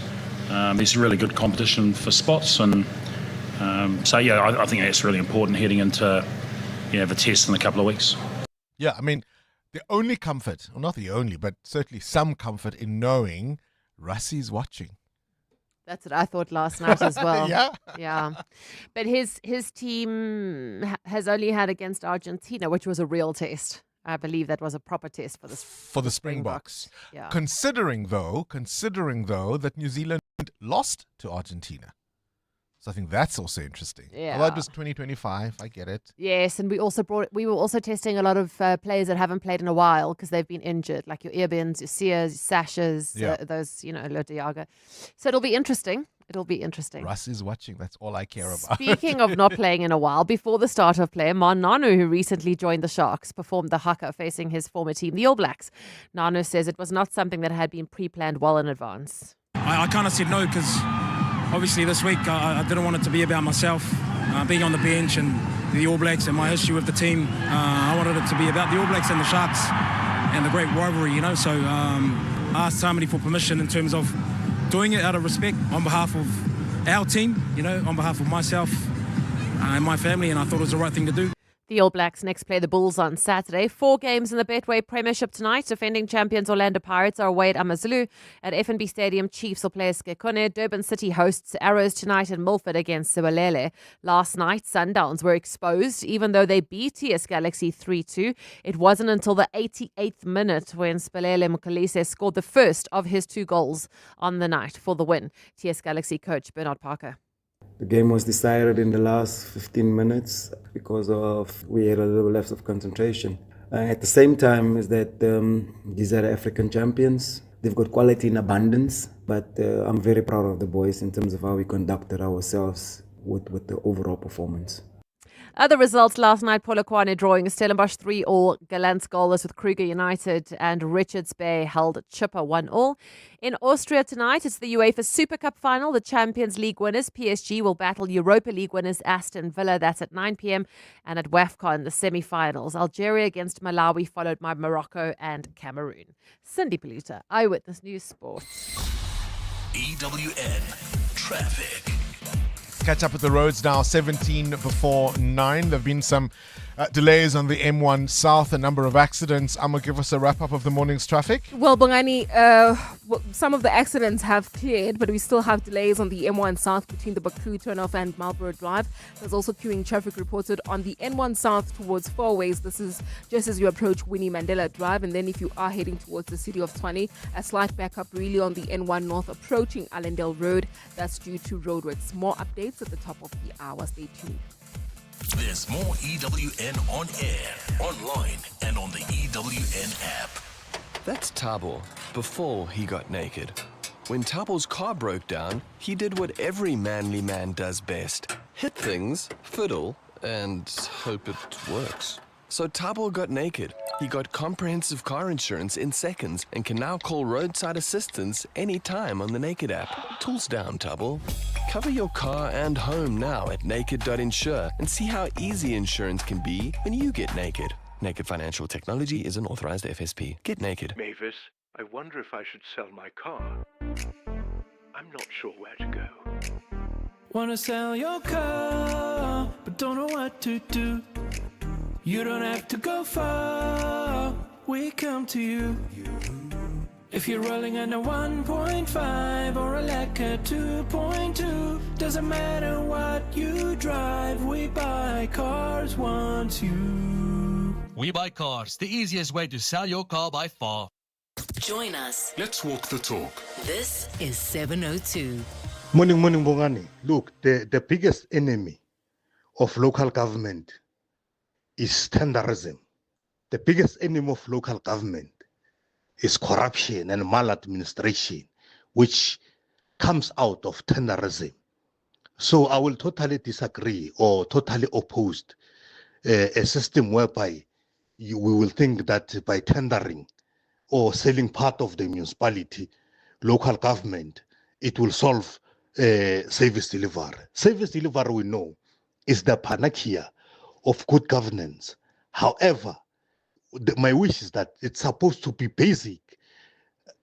[SPEAKER 1] there's really good competition for spots. And I think that's really important heading into the test in a couple of weeks.
[SPEAKER 10] Yeah, I mean, the only comfort, or not the only, but certainly some comfort in knowing Russie's watching.
[SPEAKER 29] That's what I thought last night as well.
[SPEAKER 10] Yeah.
[SPEAKER 29] But his team has only had against Argentina, which was a real test. I believe that was a proper test for the
[SPEAKER 10] Springboks.
[SPEAKER 29] Yeah.
[SPEAKER 10] Considering though that New Zealand lost to Argentina. So I think that's also interesting.
[SPEAKER 29] Yeah.
[SPEAKER 10] Although it was 2025, I get it.
[SPEAKER 29] Yes, and we were also testing a lot of players that haven't played in a while because they've been injured, like your Earbins, your Sears, Sashas, those, Lodiaga. So it'll be interesting.
[SPEAKER 10] Russ is watching. That's all I care about.
[SPEAKER 29] Speaking of not playing in a while, before the start of play, Nanu, who recently joined the Sharks, performed the haka facing his former team, the All Blacks. Nanu says it was not something that had been pre-planned well in advance.
[SPEAKER 2] I kind of said no because obviously this week I didn't want it to be about myself, being on the bench and the All Blacks and my history with the team. I wanted it to be about the All Blacks and the Sharks and the great rivalry, So I asked somebody for permission in terms of doing it out of respect on behalf of our team, on behalf of myself and my family, and I thought it was the right thing to do.
[SPEAKER 29] The All Blacks next play the Bulls on Saturday. 4 games in the Betway Premiership tonight. Defending champions Orlando Pirates are away at AmaZulu. At FNB Stadium, Chiefs will play Skekone. Durban City hosts Arrows tonight and Milford against Siwalele. Last night, Sundowns were exposed. Even though they beat TS Galaxy 3-2, it wasn't until the 88th minute when Spelele Mkhalise scored the first of his 2 goals on the night for the win. TS Galaxy coach Bernard Parker.
[SPEAKER 4] The game was decided in the last 15 minutes because we had a little lapse of concentration. At the same time is that these are the African champions. They've got quality in abundance, but I'm very proud of the boys in terms of how we conducted ourselves with the overall performance.
[SPEAKER 29] Other results last night, Polokwane drawing Stellenbosch 3-3, Gallants goalless with Kruger United, and Richards Bay held Chippa 1-1. In Austria tonight, it's the UEFA Super Cup final. The Champions League winners, PSG, will battle Europa League winners Aston Villa. That's at 9 p.m. And at WAFCON, the semi-finals, Algeria against Malawi, followed by Morocco and Cameroon. Cindy Paluta, Eyewitness News Sport.
[SPEAKER 12] EWN Traffic.
[SPEAKER 10] Catch up with the roads now, 17 before 9. There have been some delays on the M1 South, a number of accidents. Amma, give us a wrap-up of the morning's traffic.
[SPEAKER 3] Well, Bongani, some of the accidents have cleared, but we still have delays on the M1 South between the Baku turnoff and Marlborough Drive. There's also queuing traffic reported on the N1 South towards Fourways. This is just as you approach Winnie Mandela Drive. And then if you are heading towards the city of Tshwane, a slight backup really on the N1 North approaching Allendale Road. That's due to roadworks. More updates at the top of the hour. Stay tuned.
[SPEAKER 12] There's more EWN on air, online, and on the EWN app.
[SPEAKER 8] That's Thabo before he got naked. When Thabo's car broke down, he did what every manly man does best. Hit things, fiddle, and hope it works. So Thabo got naked. He got comprehensive car insurance in seconds and can now call roadside assistance anytime on the Naked app. Tools down, Thabo. Cover your car and home now at naked.insure and see how easy insurance can be when you get naked. Naked Financial Technology is an authorized FSP. Get naked.
[SPEAKER 13] Mavis, I wonder if I should sell my car. I'm not sure where to go.
[SPEAKER 14] Wanna sell your car, but don't know what to do.
[SPEAKER 6] You don't have to go far, we come to you. If you're rolling on a 1.5 or a Lacquer 2.2, doesn't matter what you drive, we buy cars once you.
[SPEAKER 9] We Buy Cars, the easiest way to sell your car by far.
[SPEAKER 11] Join us.
[SPEAKER 12] Let's walk the talk.
[SPEAKER 11] This is 702.
[SPEAKER 14] Morning, Bongani. Look, the biggest enemy of local government is tenderism. The biggest enemy of local government is corruption and maladministration, which comes out of tenderism. So I will totally disagree or totally oppose a system whereby we will think that by tendering or selling part of the municipality, local government, it will solve service delivery. Service delivery, we know, is the panacea of good governance. However, my wish is that it's supposed to be basic.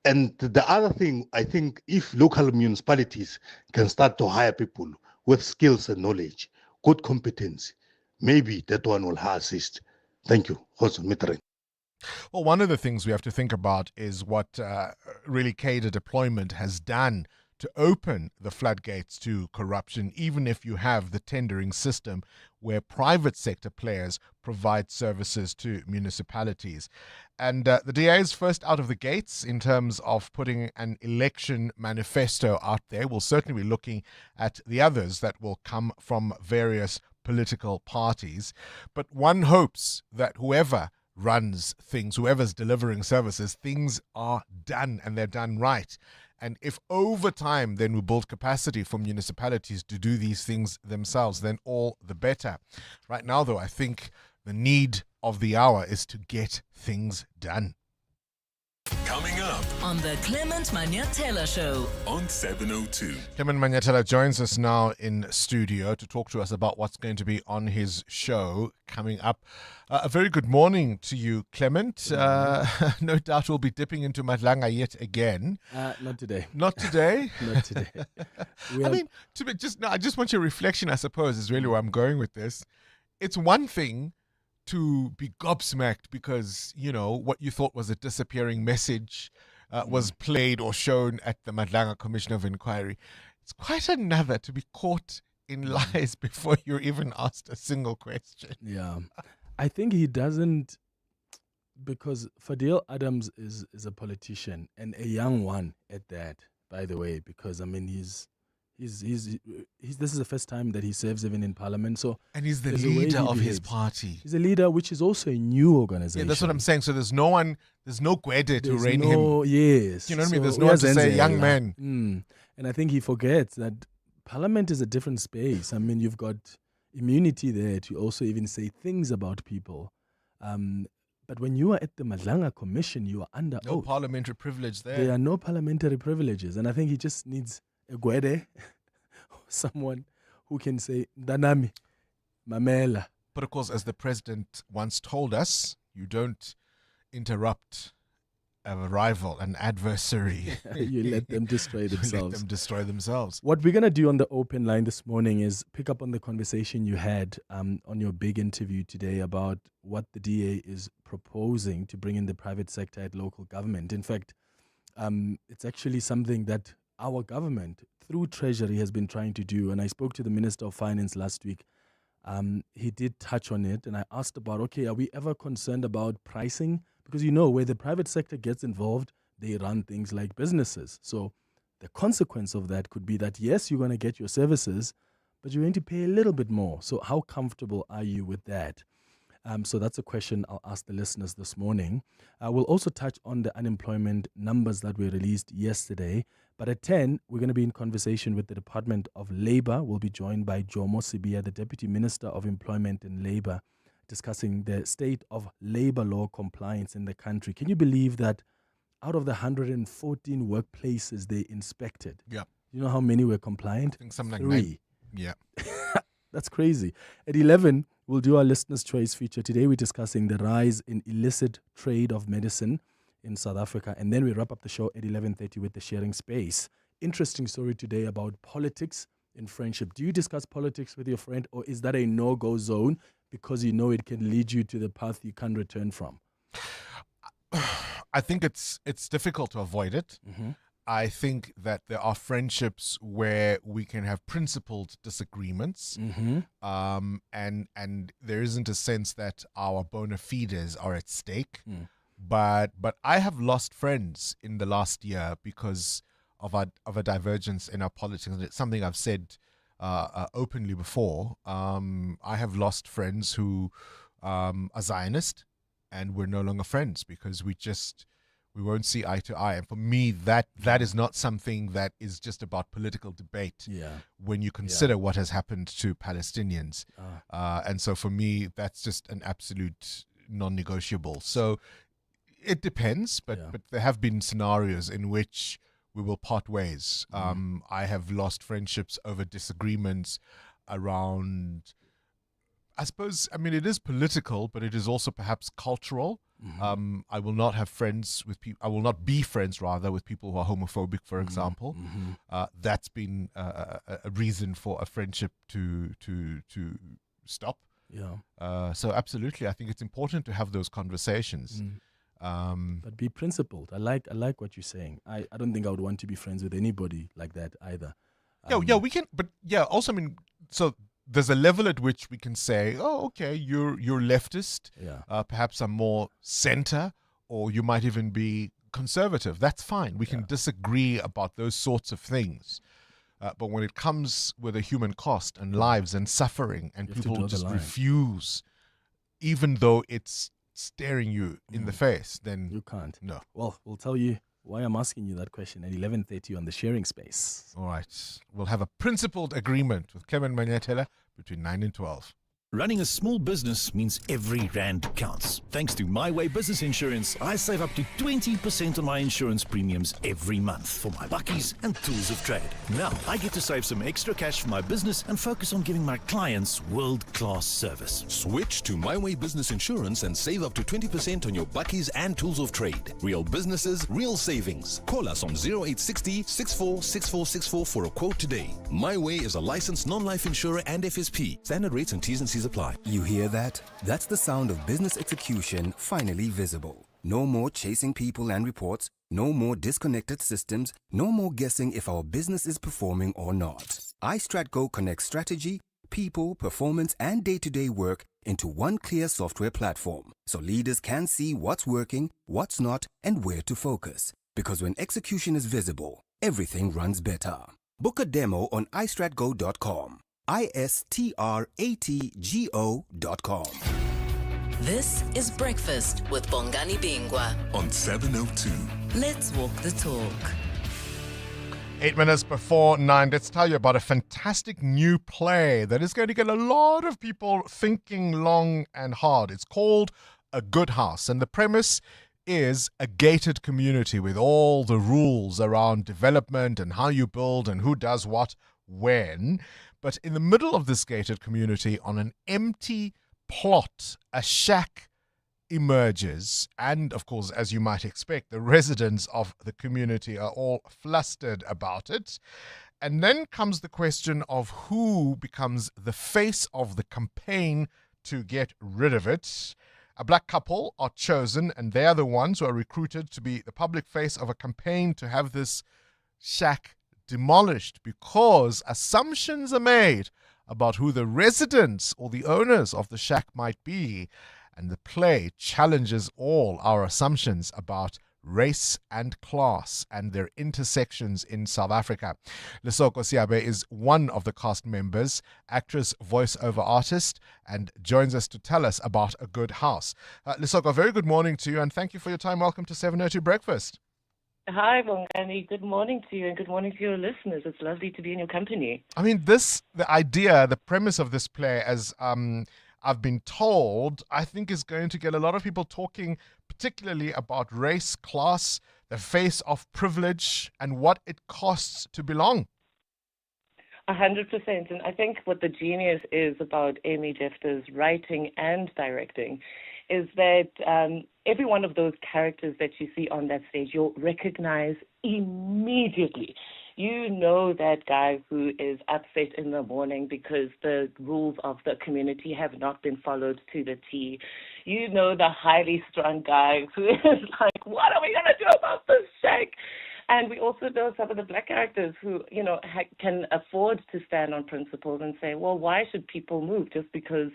[SPEAKER 14] And the other thing, I think, if local municipalities can start to hire people with skills and knowledge, good competence, maybe that one will assist. Thank you.
[SPEAKER 10] Well, one of the things we have to think about is what really cadre deployment has done to open the floodgates to corruption, even if you have the tendering system where private sector players provide services to municipalities. And the DA is first out of the gates in terms of putting an election manifesto out there. We'll certainly be looking at the others that will come from various political parties. But one hopes that whoever runs things, whoever's delivering services, things are done and they're done right. And if over time then we build capacity for municipalities to do these things themselves, then all the better. Right now, though, I think the need of the hour is to get things done.
[SPEAKER 12] Coming up
[SPEAKER 11] on the Clement Manyatela Show
[SPEAKER 12] on 702.
[SPEAKER 10] Clement Manyatela joins us now in studio to talk to us about what's going to be on his show coming up. A very good morning to you, Clement. No doubt we'll be dipping into Madlanga yet again.
[SPEAKER 15] Not today.
[SPEAKER 10] Not today?
[SPEAKER 15] Not today.
[SPEAKER 10] I just want your reflection, I suppose, is really where I'm going with this. It's one thing to be gobsmacked because, you know, what you thought was a disappearing message was played or shown at the Madlanga Commission of Inquiry. It's quite another to be caught in lies before you're even asked a single question.
[SPEAKER 15] Yeah. I think he doesn't, because Fadil Adams is a politician and a young one at that, by the way, because, I mean, he's this is the first time that he serves even in parliament. So
[SPEAKER 10] and he's the leader of his party.
[SPEAKER 15] He's a leader, which is also a new organization.
[SPEAKER 10] Yeah, that's what I'm saying. So there's no Gwede to rein him.
[SPEAKER 15] Yes.
[SPEAKER 10] You know what I mean? There's no one to say, young man.
[SPEAKER 15] And I think he forgets that parliament is a different space. I mean, you've got immunity there to also even say things about people. But when you are at the Madlanga Commission, you are under
[SPEAKER 10] no
[SPEAKER 15] oath.
[SPEAKER 10] Parliamentary privilege there.
[SPEAKER 15] There are no parliamentary privileges. And I think he just needs a Gwede, someone who can say, Danami, Mamela.
[SPEAKER 10] But of course, as the president once told us, you don't interrupt a rival, an adversary.
[SPEAKER 15] You let them destroy themselves.
[SPEAKER 10] Let them destroy themselves.
[SPEAKER 15] What we're going to do on the open line this morning is pick up on the conversation you had on your big interview today about what the DA is proposing to bring in the private sector at local government. In fact, it's actually something that our government, through Treasury, has been trying to do. And I spoke to the Minister of Finance last week. He did touch on it. And I asked about, okay, are we ever concerned about pricing? Because, you know, where the private sector gets involved, they run things like businesses. So the consequence of that could be that, yes, you're going to get your services, but you're going to pay a little bit more. So how comfortable are you with that? So that's a question I'll ask the listeners this morning. We'll also touch on the unemployment numbers that were released yesterday. But at 10, we're going to be in conversation with the Department of Labor. We'll be joined by Jomo Sibia, the Deputy Minister of Employment and Labor, discussing the state of labor law compliance in the country. Can you believe that out of the 114 workplaces they inspected, you know how many were compliant?
[SPEAKER 10] I think something like
[SPEAKER 15] 3.
[SPEAKER 10] 9. Yeah.
[SPEAKER 15] That's crazy. At 11, we'll do our Listener's Choice feature. Today, we're discussing the rise in illicit trade of medicine in South Africa. And then we wrap up the show at 11:30 with the Sharing Space. Interesting story today about politics in friendship. Do you discuss politics with your friend, or is that a no-go zone? because you know it can lead you to the path you can't return from?
[SPEAKER 10] I think it's difficult to avoid it.
[SPEAKER 15] Mm-hmm.
[SPEAKER 10] I think that there are friendships where we can have principled disagreements, and there isn't a sense that our bona fides are at stake. But I have lost friends in the last year because of a divergence in our politics. And it's something I've said openly before. I have lost friends who are Zionist, and we're no longer friends because we won't see eye to eye. And for me, that is not something that is just about political debate. When you consider what has happened to Palestinians, and so for me, that's just an absolute non-negotiable. So it depends, but there have been scenarios in which we will part ways. I have lost friendships over disagreements around, I suppose, I mean, it is political, but it is also perhaps cultural. I will not have friends with people. I will not be friends, rather, with people who are homophobic, for example. That's been a reason for a friendship to stop. So absolutely, I think it's important to have those conversations.
[SPEAKER 15] But be principled. I like what you're saying. I don't think I would want to be friends with anybody like that either.
[SPEAKER 10] We can, but also, I mean, so there's a level at which we can say, oh, okay, you're leftist, perhaps I'm more center, or you might even be conservative. That's fine. We can disagree about those sorts of things. But when it comes with a human cost and lives and suffering, and people just refuse, even though it's staring you in the face, then
[SPEAKER 15] you can't.
[SPEAKER 10] No.
[SPEAKER 15] Well, we'll tell you why I'm asking you that question at 11:30 on the sharing space.
[SPEAKER 10] All right. We'll have a principled agreement with Clement Manyatela between 9 and 12.
[SPEAKER 12] Running a small business means every rand counts. Thanks to My Way Business Insurance, I save up to 20% on my insurance premiums every month for my buckies and tools of trade. Now, I get to save some extra cash for my business and focus on giving my clients world-class service.
[SPEAKER 5] Switch to My Way Business Insurance and save up to 20% on your buckies and tools of trade. Real businesses, real savings. Call us on 0860 646464 for a quote today. My Way is a licensed non-life insurer and FSP. Standard rates and T's and C's apply.
[SPEAKER 7] You hear that? That's the sound of business execution finally visible. No more chasing people and reports. No more disconnected systems. No more guessing if our business is performing or not. iStratGo connects strategy, people, performance, and day-to-day work into one clear software platform, so leaders can see what's working, what's not, and where to focus. Because when execution is visible, everything runs better. Book a demo on iStratGo.com. iStratgo.com.
[SPEAKER 11] This is Breakfast with Bongani Bingwa
[SPEAKER 12] on 702.
[SPEAKER 11] Let's walk the talk.
[SPEAKER 10] 8 minutes before 9, let's tell you about a fantastic new play that is going to get a lot of people thinking long and hard. It's called A Good House, and the premise is a gated community with all the rules around development and how you build and who does what when. But in the middle of this gated community, on an empty plot, a shack emerges. And of course, as you might expect, the residents of the community are all flustered about it. And then comes the question of who becomes the face of the campaign to get rid of it. A black couple are chosen, and they are the ones who are recruited to be the public face of a campaign to have this shack demolished, because assumptions are made about who the residents or the owners of the shack might be. And the play challenges all our assumptions about race and class and their intersections in South Africa. Lesoko Siabe is one of the cast members, actress, voiceover artist, and joins us to tell us about A Good House. Lesoko, very good morning to you, and thank you for your time. Welcome to 702 Breakfast.
[SPEAKER 16] Hi, Bongani. Good morning to you, and good morning to your listeners. It's lovely to be in your company.
[SPEAKER 10] I mean, the idea, the premise of this play, as I've been told, I think is going to get a lot of people talking, particularly about race, class, the face of privilege, and what it costs to belong.
[SPEAKER 16] 100%. And I think what the genius is about Amy Jefter's writing and directing is that every one of those characters that you see on that stage, you'll recognize immediately. You know that guy who is upset in the morning because the rules of the community have not been followed to the T. You know the highly strung guy who is like, what are we going to do about this shake? And we also know some of the black characters who, can afford to stand on principles and say, well, why should people move just because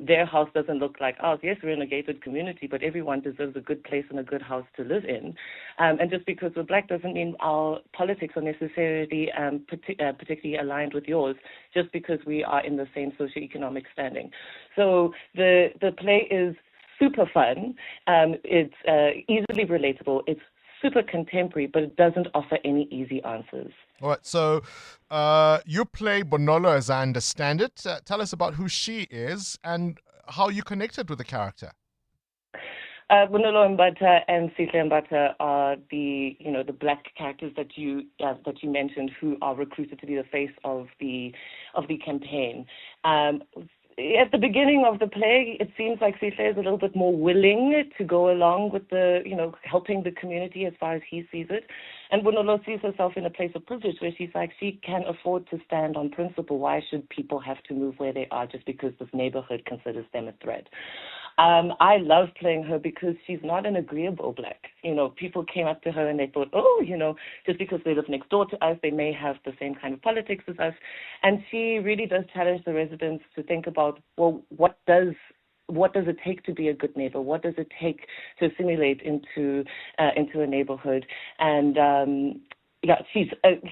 [SPEAKER 16] their house doesn't look like ours? Yes, we're in a gated community, but everyone deserves a good place and a good house to live in. And just because we're black doesn't mean our politics are necessarily particularly aligned with yours, just because we are in the same socioeconomic standing. So the play is super fun. It's easily relatable. It's super contemporary, but it doesn't offer any easy answers.
[SPEAKER 10] All right, so you play Bonolo, as I understand it. Tell us about who she is and how you connected with the character.
[SPEAKER 16] Bonolo Mbata and Sihle Mbata are the black characters that you mentioned, who are recruited to be the face of the campaign. At the beginning of the play, it seems like Sihle is a little bit more willing to go along with helping the community as far as he sees it. And Bonolo sees herself in a place of privilege where she's like, she can afford to stand on principle. Why should people have to move where they are just because this neighborhood considers them a threat? I love playing her because she's not an agreeable black. People came up to her and they thought, just because they live next door to us, they may have the same kind of politics as us. And she really does challenge the residents to think about, well, what does it take to be a good neighbor? What does it take to assimilate into a neighborhood? And she's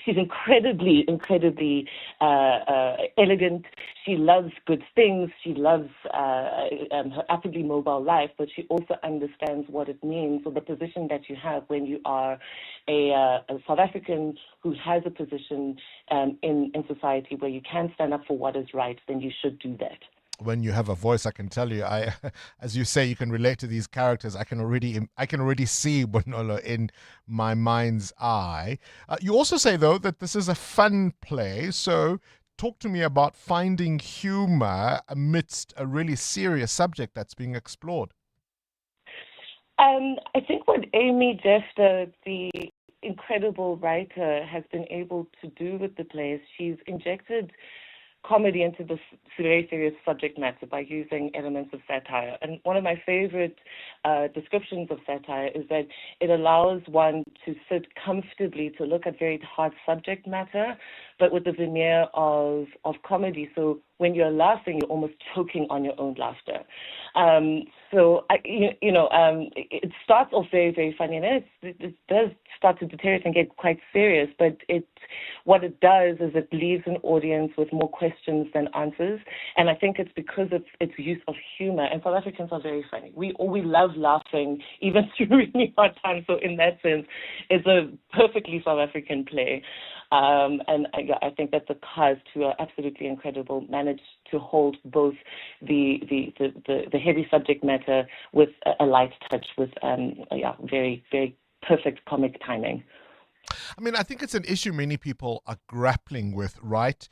[SPEAKER 16] incredibly elegant. She loves good things. She loves her actively mobile life, but she also understands what it means, or the position that you have when you are a South African who has a position in society where you can stand up for what is right. Then you should do that.
[SPEAKER 10] When you have a voice, I can tell you, as you say, you can relate to these characters. I can already see Bonolo in my mind's eye. You also say, though, that this is a fun play. So talk to me about finding humor amidst a really serious subject that's being explored.
[SPEAKER 16] I think what Amy Jester, the incredible writer, has been able to do with the play is she's injected comedy into this very serious subject matter by using elements of satire. And one of my favorite descriptions of satire is that it allows one to sit comfortably to look at very hard subject matter, but with the veneer of comedy. So when you're laughing, you're almost choking on your own laughter. It starts off very, very funny, and then it does start to deteriorate and get quite serious. But what it does is it leaves an audience with more questions than answers, and I think it's because of its use of humor. And South Africans are very funny. We love laughing, even through really hard times. So in that sense, it's a perfectly South African play. And I think that the cast, who are absolutely incredible, managed to hold both the heavy subject matter with a light touch, with very, very perfect comic timing.
[SPEAKER 10] I mean, I think it's an issue many people are grappling with, right?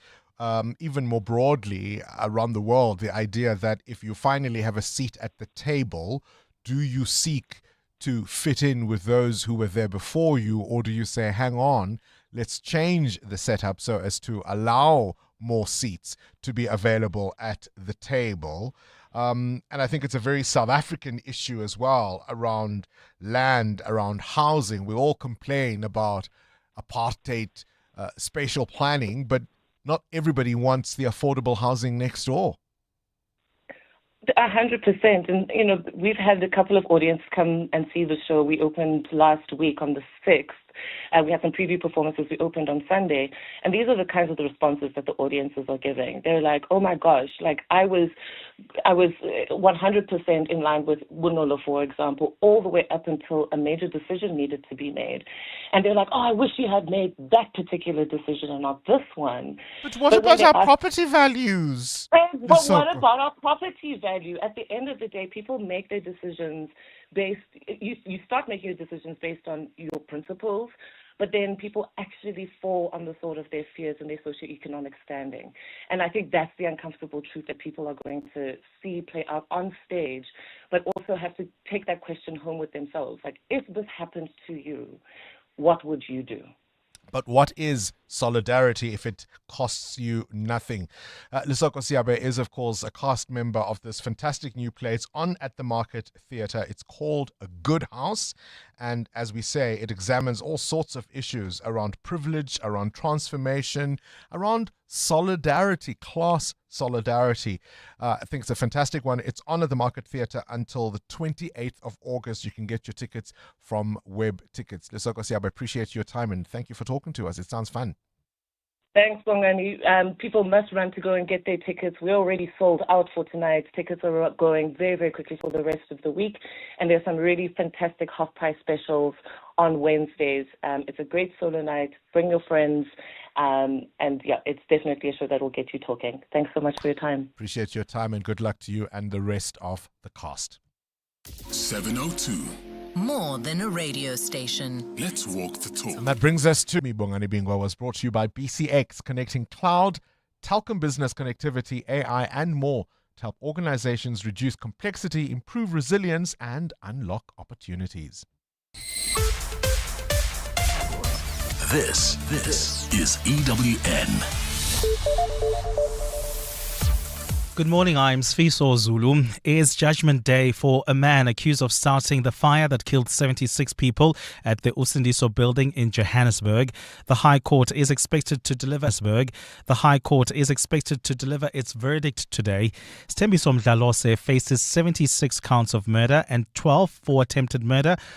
[SPEAKER 10] Even more broadly around the world, the idea that if you finally have a seat at the table, do you seek to fit in with those who were there before you, or do you say, hang on, let's change the setup so as to allow more seats to be available at the table? And I think it's a very South African issue as well, around land, around housing. We all complain about apartheid, spatial planning, but not everybody wants the affordable housing next door.
[SPEAKER 16] 100%. And, we've had a couple of audiences come and see the show. We opened last week on the 6th. We had some preview performances. We opened on Sunday. And these are the kinds of the responses that the audiences are giving. They're like, oh my gosh, like I was 100% in line with Bonolo, for example, all the way up until a major decision needed to be made. And they're like, oh, I wish you had made that particular decision and not this one.
[SPEAKER 10] But what about our property values?
[SPEAKER 16] But what about our property value? At the end of the day, people make their decisions you start making your decisions based on your principles, but then people actually fall on the sword of their fears and their socioeconomic standing. And I think that's the uncomfortable truth that people are going to see play out on stage, but also have to take that question home with themselves. Like, if this happened to you, what would you do?
[SPEAKER 10] But what is solidarity if it costs you nothing? Lesoko Siabe is, of course, a cast member of this fantastic new play. It's on at the Market Theatre. It's called A Good House. And as we say, it examines all sorts of issues around privilege, around transformation, around solidarity, class solidarity. I think it's a fantastic one. It's on at the Market Theatre until the 28th of August. You can get your tickets from Web Tickets. Lesoko Siabe, I appreciate your time and thank you for talking to us. It sounds fun.
[SPEAKER 16] Thanks, Bongani. People must run to go and get their tickets. We're already sold out for tonight. Tickets are going very, very quickly for the rest of the week. And there's some really fantastic half-price specials on Wednesdays. It's a great solo night. Bring your friends. And yeah, it's definitely a show that will get you talking. Thanks so much for your time.
[SPEAKER 10] Appreciate your time and good luck to you and the rest of the cast.
[SPEAKER 12] 702.
[SPEAKER 11] More than a radio station.
[SPEAKER 12] Let's walk the talk.
[SPEAKER 10] And that brings us to me. Bongani Bingwa was brought to you by BCX, connecting cloud, telecom business connectivity, AI, and more to help organizations reduce complexity, improve resilience, and unlock opportunities.
[SPEAKER 12] This is EWN.
[SPEAKER 17] Good morning, I'm Sfiso Zulu. It is Judgment Day for a man accused of starting the fire that killed 76 people at the Usindiso building in Johannesburg. The High Court is expected to deliver its verdict today. Stembiso Mdlalose faces 76 counts of murder and 12 for attempted murder